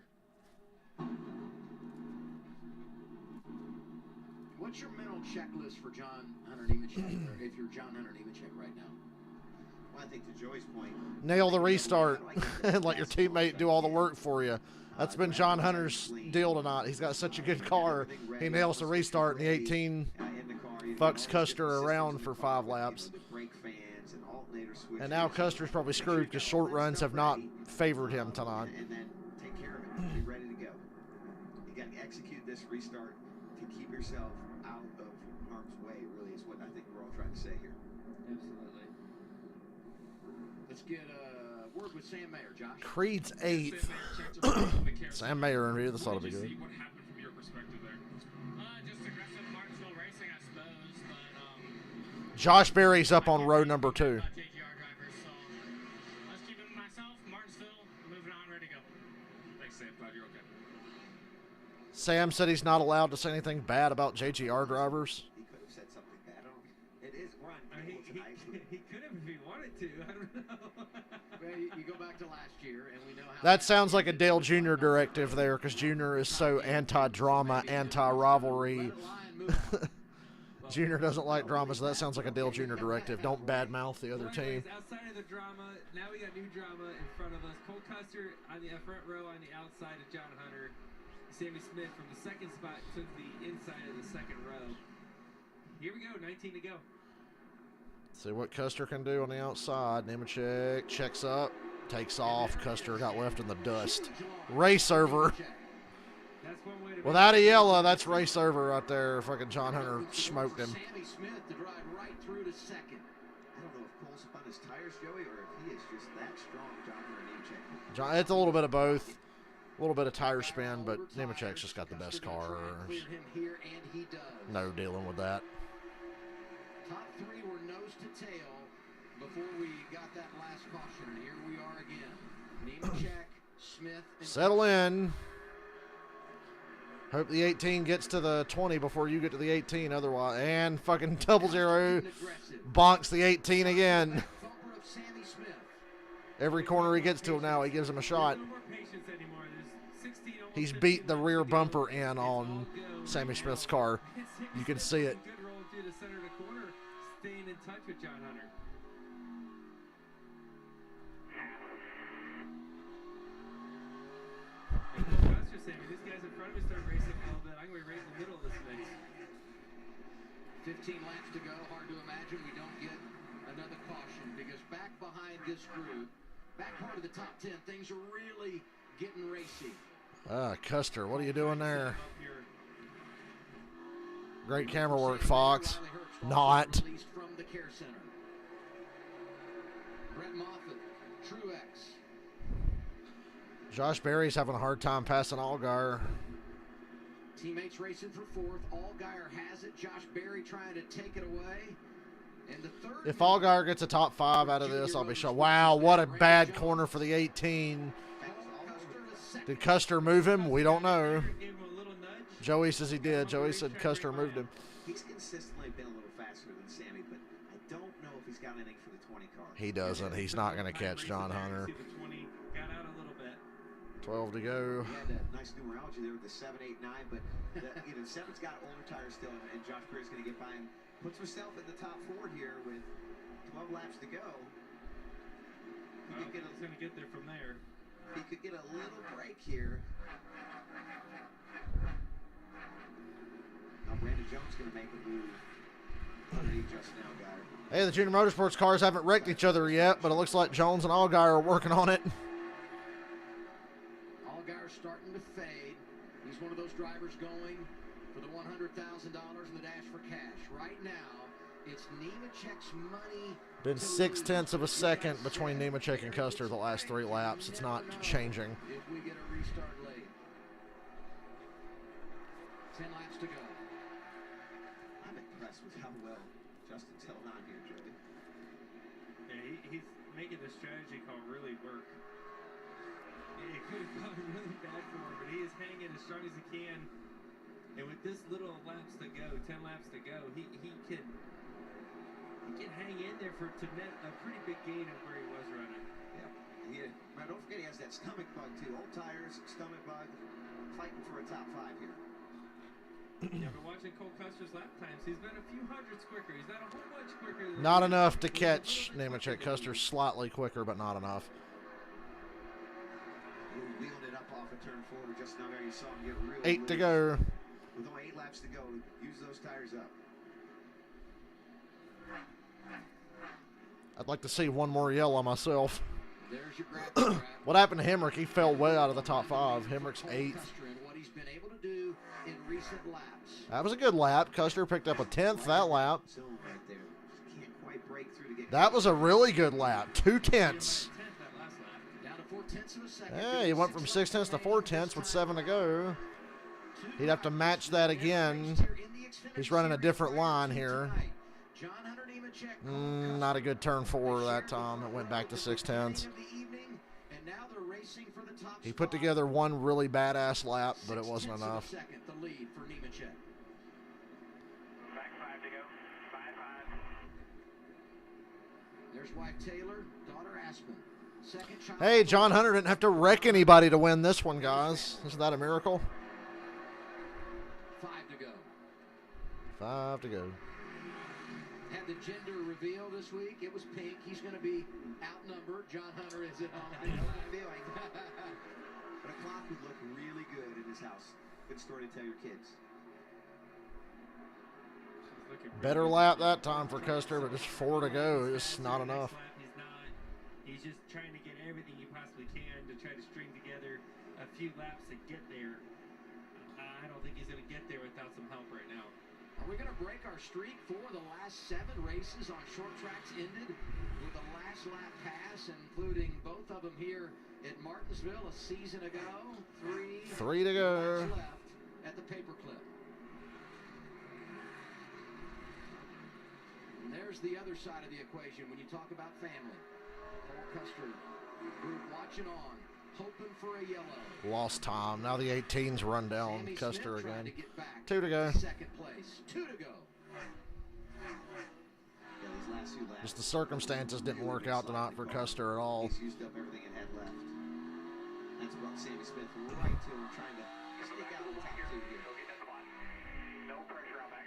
What's your mental checklist for John Hunter Nemechek, or if you're John Hunter Nemechek right now? Well, I think to Joey's point, Nail the restart and let your teammate do all the work for you. That's been John Hunter's deal tonight. He's got such a good car. He nails the restart, and the 18 fucks Custer around for 5 laps. And now Custer's probably screwed because short runs have not favored him tonight. And then take care of it. Be ready to go. You got to execute this restart to keep yourself out of harm's way, really, is what I think we're all trying to say here. Absolutely. Let's get a word with Sam Mayer, Josh. Creed's 8th. Sam Mayer in here. This ought to be good. What happened from your perspective there? Just aggressive Martinsville racing, I suppose, but Josh Berry's up on row number 2. JGR drivers, so let's keep it myself, Martinsville, moving on, ready to go. Thanks, Sam. Glad you're okay. Sam said he's not allowed to say anything bad about JGR drivers. He could have said something bad. It is. We're on He could have if he wanted to. I don't know. Well, you go back to last year, and we know how That sounds like a Dale Jr. directive there, because Jr. is so anti-drama, anti-rivalry. Jr. doesn't like drama, so that sounds like a Dale Jr. directive. Don't badmouth the other team. Outside of the drama, now we got new drama in front of us. Cole Custer on the front row on the outside of John Hunter. Sammy Smith from the second spot took the inside of the second row. Here we go, 19 to go. See what Custer can do on the outside. Nemechek checks up, takes off. Custer got left in the dust. Race over. That's one way to Without a yellow, that's race over right there. Fucking John Hunter smoked him. Sammy Smith to drive right through to second. I don't know if Cole's up on his tires, Joey, or if he is just that strong, John Nemechek. John, it's a little bit of both. A little bit of tire spin, but Nemechek's just got the best car. Clear him here, and he does. No dealing with that. Top 3 were nose to tail before we got that last caution, and here we are again. Nemechek, Smith, and Settle in. Hope the 18 gets to the 20 before you get to the 18. Otherwise, and fucking double zero bonks the 18 again. Every corner he gets to him now, he gives him a shot. He's beat the rear bumper in on Sammy Smith's car. You can see it. Good roll through the center of the corner, staying in touch with John Hunter. And Buster saying, these guys in front of me start racing a little bit. I'm going to be right in the middle of this thing. 15 laps to go. Hard to imagine we don't get another caution because back behind this group, back part of the top 10, things are really getting racy. Custer, what are you doing there? Great camera work, Fox. Not. From the care center. Brett Moffitt, Truex. Josh Berry's having a hard time passing Allgaier. Teammates racing for fourth. Allgaier has it. Josh Berry trying to take it away. And the third. If Allgaier gets a top 5 out of this, I'll be shocked. Wow, what a bad corner for the 18. Did Custer move him? We don't know. Joey says he did. Joey said Custer moved him. He's consistently been a little faster than Sammy, but I don't know if he's got anything for the 20 car. He doesn't. He's not going to catch John Hunter. 12 to go. He had a nice numerology there with the 7, 8, 9, but the 7's got older tires still, and Josh Berry's going to get by him. Puts himself in the top 4 here with 12 laps to go. He's going to get there from there. He could get a little break here. Now Brandon Jones going to make a move underneath just now, guy. Hey, the Junior Motorsports cars haven't wrecked each other yet, but it looks like Jones and Allgaier are working on it. Allgaier starting to fade. He's one of those drivers going for the $100,000 in the dash for cash. Right now, it's Nemechek's money. Been 0.6 of a second between Nemechek and Custer the last 3 laps. It's not changing. If we get a restart late. 10 laps to go. I'm impressed with how well Justin's held on here, Joey. Yeah, he's making the strategy call really work. It could have gone really bad for him, but he is hanging as strong as he can. And with this little laps to go, 10 laps to go, he can hang in there to net a pretty big gain of where he was running. Yeah. Now don't forget he has that stomach bug too. Old tires, stomach bug, fighting for a top 5 here. Yeah, but watching Cole Custer's lap times, he's been a few hundredths quicker. He's not a whole bunch quicker. Not enough to catch Nemechek. Custer's slightly quicker, but not enough. Wheeled it up off of turn 4. Just now there you saw him get real 8 to go. With only 8 laps to go, use those tires up. I'd like to see one more yellow myself. There's your grab. What happened to Hemrick? He fell way out of the top 5. Hemrick's 8th. What he's been able to do in recent laps. That was a good lap. Custer picked up a 10th that lap. That was a really good lap. 2 tenths. Down to 4 tenths of a second. Yeah, he went from 6 tenths to 4 tenths with 7 to go. He'd have to match that again. He's running a different line here. Not a good turn 4 that time. It went back to 6 tenths. He put together one really badass lap, but it wasn't enough. The lead for Nemechek. Back 5 to go. 5-5. There's wife Taylor, daughter Aspen. Second child. Hey, John Hunter didn't have to wreck anybody to win this one, guys. Isn't that a miracle? 5 to go. 5 to go. Had the gender reveal this week. It was pink. He's going to be outnumbered. John Hunter is at home. I know that feeling. But a clock would look really good in his house. Good story to tell your kids. Better lap that time for Custer, but just 4 to go. It's not enough. He's just trying to get everything he possibly can to try to string together a few laps to get there. I don't think he's going to get there without some help right now. Are we going to break our streak? 4 of the last 7 races on short tracks ended with the last lap pass, including both of them here at Martinsville a season ago. 3 to go. Left at the paperclip. And there's the other side of the equation when you talk about family. Paul Custer group watching on. hoping for a yellow. Lost time. Now the 18's run down. Sammy Custer Smith trying again. to get back 2 to go. Second place. 2 to go. Yeah, these last few laps. Just the circumstances didn't work out tonight for Custer at all. He's used up everything it had left. That's brought Sammy Smith right to him, trying to sneak out the top 2 here. No pressure on back.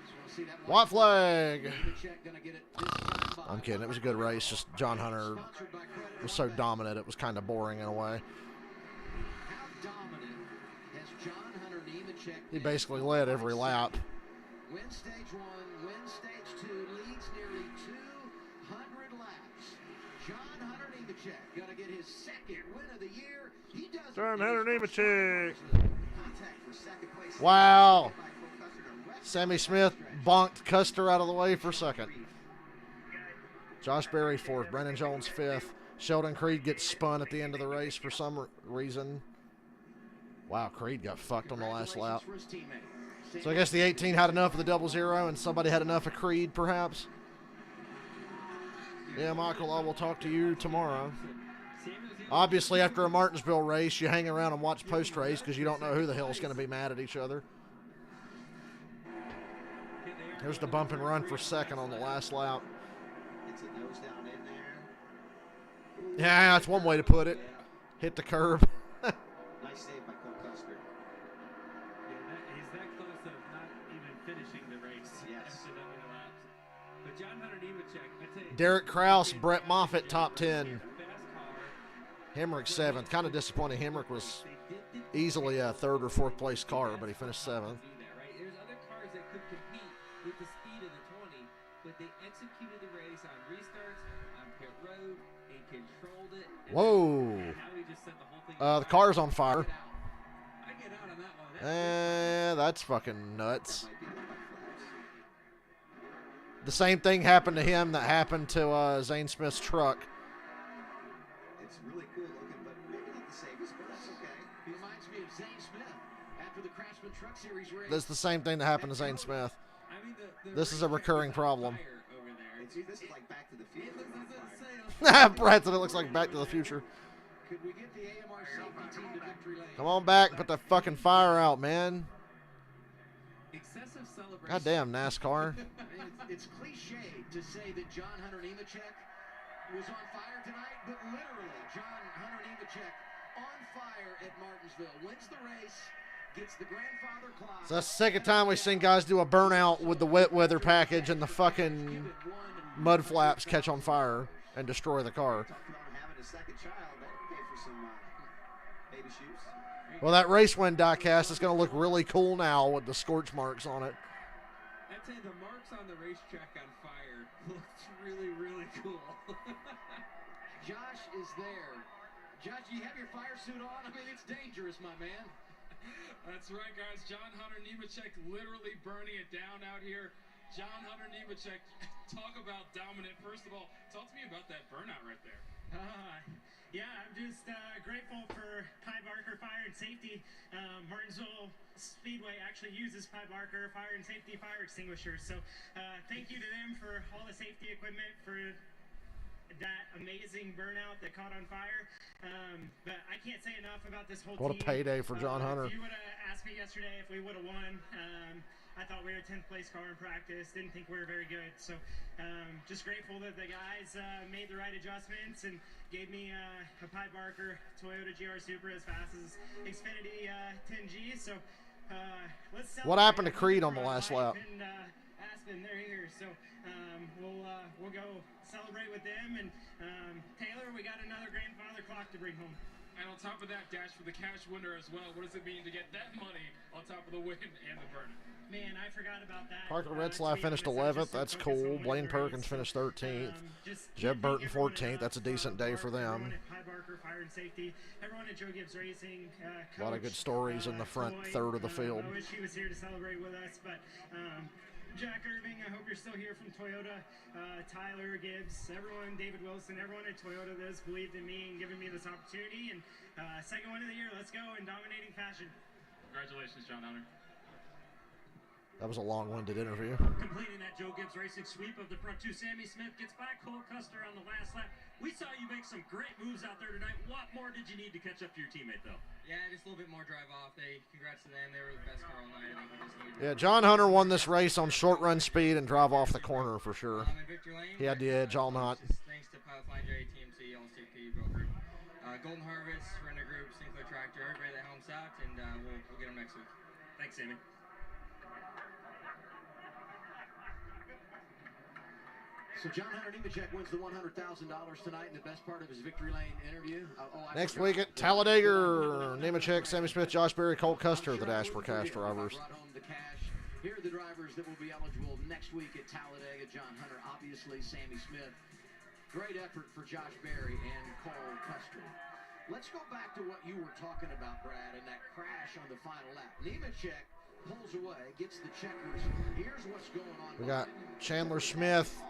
Just wanna see that White flag. Nemechek gonna get it this time by. I'm kidding. It was a good race. Just John Hunter Sponsored by Credit was so One Bank. dominant. It was kind of boring in a way. How dominant has John Hunter Nemechek He been? basically led every lap. Wins stage 1, wins stage 2, leads nearly 200 laps. John Hunter Nemechek gonna get his second win of the year. He does. John Hunter Nemechek. Contact for second place. Wow. By Cole Custer to wreck Sammy Smith bonked Custer out of the way for second. Josh Berry fourth. Brennan Jones fifth. Sheldon Creed gets spun at the end of the race for some reason. Wow, Creed got fucked on the last lap. For his teammate. So I guess the 18 had enough of the 00 and somebody had enough of Creed, perhaps. Yeah, Michael, I will talk to you tomorrow. Obviously, after a Martinsville race, you hang around and watch post-race because you don't know who the hell is going to be mad at each other. Here's the bump and run for second on the last lap. It's a nose down in there. Yeah, that's one way to put it. Hit the curb. Nice save by Cole Custer. Yeah, he's that close of not even finishing the race. Yes. After that many laps. But John Hunter Nemechek, I tell you, Derek Kraus, Brett Moffitt, top 10. fast car. Hemrick seventh. Kind of disappointing. Hemrick was easily a third or fourth place car, but he finished seventh. Do that, right? There's other cars that could compete with the speed of the 20, but they executed the race on restarts, on pit road, and controlled it. And Whoa. now we just sent the whole thing. The car's on fire. I get out on that one. That's fucking nuts. Might be the white flags. The same thing happened to him that happened to Zane Smith's truck. It's really cool looking, but maybe not the safest, but that's okay. He reminds me of Zane Smith after the Craftsman Truck Series race. That's the same thing that happened to Zane Smith. I mean, the This is a racetrack recurring is on problem. fire over there. This is like Back to the Future. It looks on as fire. if Brad said it looks like Back to the Future. Could we get the AMR safety team to victory lane? Come on back, put the fucking fire out, man. excessive celebration. God damn, NASCAR. I mean, it's cliche to say that John Hunter Nemechek was on fire tonight, but literally, John Hunter Nemechek on fire at Martinsville. Wins the race, gets the grandfather clock. So that's the second time we've seen guys do a burnout with the wet weather package and the fucking mud flaps catch on fire and destroy the car. Talking about having a second child, that would pay for some baby shoes. Well, that race wind diecast is going to look really cool now with the scorch marks on it. I'd say the marks on the racetrack on fire looks really, really cool. Josh is there. Josh, do you have your fire suit on? I mean, it's dangerous, my man. That's right, guys. John Hunter Nemechek literally burning it down out here. John Hunter Nemechek, talk about dominant. First of all, talk to me about that burnout right there. Yeah, I'm just grateful for Pie Barker Fire and Safety. Martinsville Speedway actually uses Pie Barker Fire and Safety fire extinguishers. So thank you to them for all the safety equipment for that amazing burnout that caught on fire. But I can't say enough about this whole What a team. payday for John Hunter. If you would have asked me yesterday if we would have won, I thought we were a 10th place car in practice. Didn't think we were very good. So just grateful that the guys made the right adjustments and gave me a Pie Barker Toyota GR Supra as fast as Xfinity 10G. So let's celebrate. What happened to Creed on the last lap? And Aspen, they're here. So we'll go celebrate with them. And Taylor, we got another grandfather clock to bring home. And on top of that, Dash, for the cash winner as well, what does it mean to get that money on top of the win and the burn? Man, I forgot about that. Parker To Retzlaff be finished honest, I 11th. was just so That's focused cool. on Blaine winning the Perkins race. finished 13th. Just Jeb can't Burton thank everyone 14th. That's a enough, decent day for them. Everyone at Pie Barker Fire and Safety, everyone at Joe Gibbs Racing. A lot of good Coach, stories in the front Toy, third of the field. I wish he was here to celebrate with us, but Jack Irving, I hope you're still here from Toyota. Tyler Gibbs, everyone, David Wilson, everyone at Toyota that has believed in me and given me this opportunity. And second win of the year, let's go in dominating fashion. Congratulations, John Hunter. That was a long-winded interview. Completing that Joe Gibbs Racing sweep of the front two, Sammy Smith gets by Cole Custer on the last lap. We saw you make some great moves out there tonight. What more did you need to catch up to your teammate, though? Yeah, just a little bit more drive off. Congrats to them. They were the best car all night. I think we just needed. Yeah, John Hunter won this race on short run speed and drive off the corner for sure. In Victor Lane, He had the edge all night. Thanks to Pilot Flying J, TMC, Allstate P, Bro Group, Golden Harvest, Render Group, Sinclair Tractor, everybody that helps out, and we'll get them next week. Thanks, Sammy. So John Hunter Nemechek wins the $100,000 tonight in the best part of his Victory Lane interview. Next week at Talladega, Nemechek, Sammy Smith, Josh Berry, Cole Custer, the Dashboard Cash drivers. Here are the drivers that will be eligible next week at Talladega. John Hunter, obviously, Sammy Smith. Great effort for Josh Berry and Cole Custer. Let's go back to what you were talking about, Brad, and that crash on the final lap. Nemechek pulls away, gets the checkers. Here's what's going on. We got Chandler Smith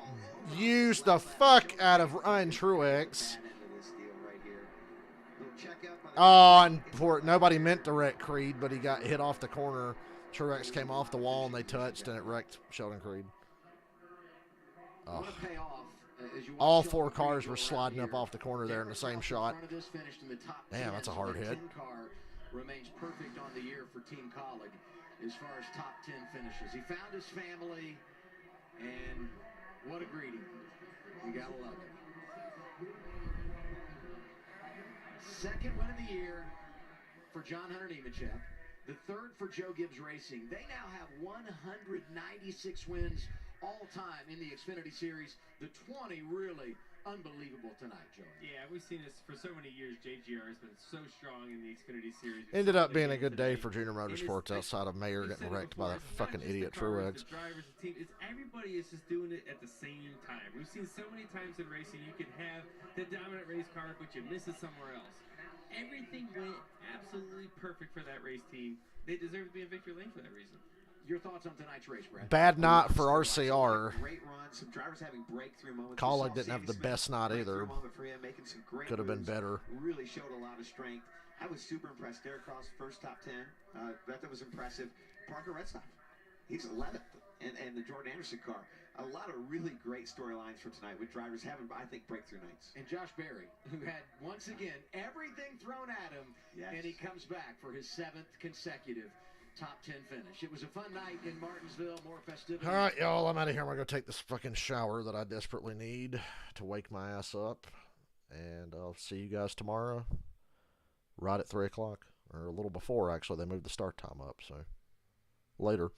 used the fuck out of Ryan Truex. Oh, and nobody meant to wreck Creed, but he got hit off the corner. Truex came off the wall and they touched, and it wrecked Sheldon Creed. Oh. All four cars were sliding up off the corner there in the same shot. Damn, that's a hard hit. Remains perfect on the year for Team Colleague as far as top 10 finishes. He found his family, and what a greeting. You gotta love it. Second win of the year for John Hunter Nemechek. The third for Joe Gibbs Racing. They now have 196 wins all time in the Xfinity Series. The 20 really unbelievable tonight, Joe. Yeah, we've seen this for so many years. JGR has been so strong in the Xfinity Series. Ended up being a good day for Junior Motorsports outside of Mayer getting wrecked by that fucking idiot Truex. The drivers, the team, everybody is just doing it at the same time. We've seen so many times in racing you can have the dominant race car, but you miss it somewhere else. Everything went absolutely perfect for that race team. They deserve to be in victory lane for that reason. Your thoughts on tonight's race, Brad? Bad night for RCR. Great run. Some drivers having breakthrough moments. Colleague didn't have the best night either. Could have been better. Really showed a lot of strength. I was super impressed. Derek Cross, first top 10. That was impressive. Parker Redstock, he's 11th. And the Jordan Anderson car. A lot of really great storylines from tonight with drivers having, I think, breakthrough nights. And Josh Berry, who had, once again, everything thrown at him, and he comes back for his 7th consecutive top 10 finish. It was a fun night in Martinsville, more festivities. All right, y'all, I'm out of here. I'm going to go take this fucking shower that I desperately need to wake my ass up. And I'll see you guys tomorrow right at 3 o'clock. Or a little before, actually. They moved the start time up, so later.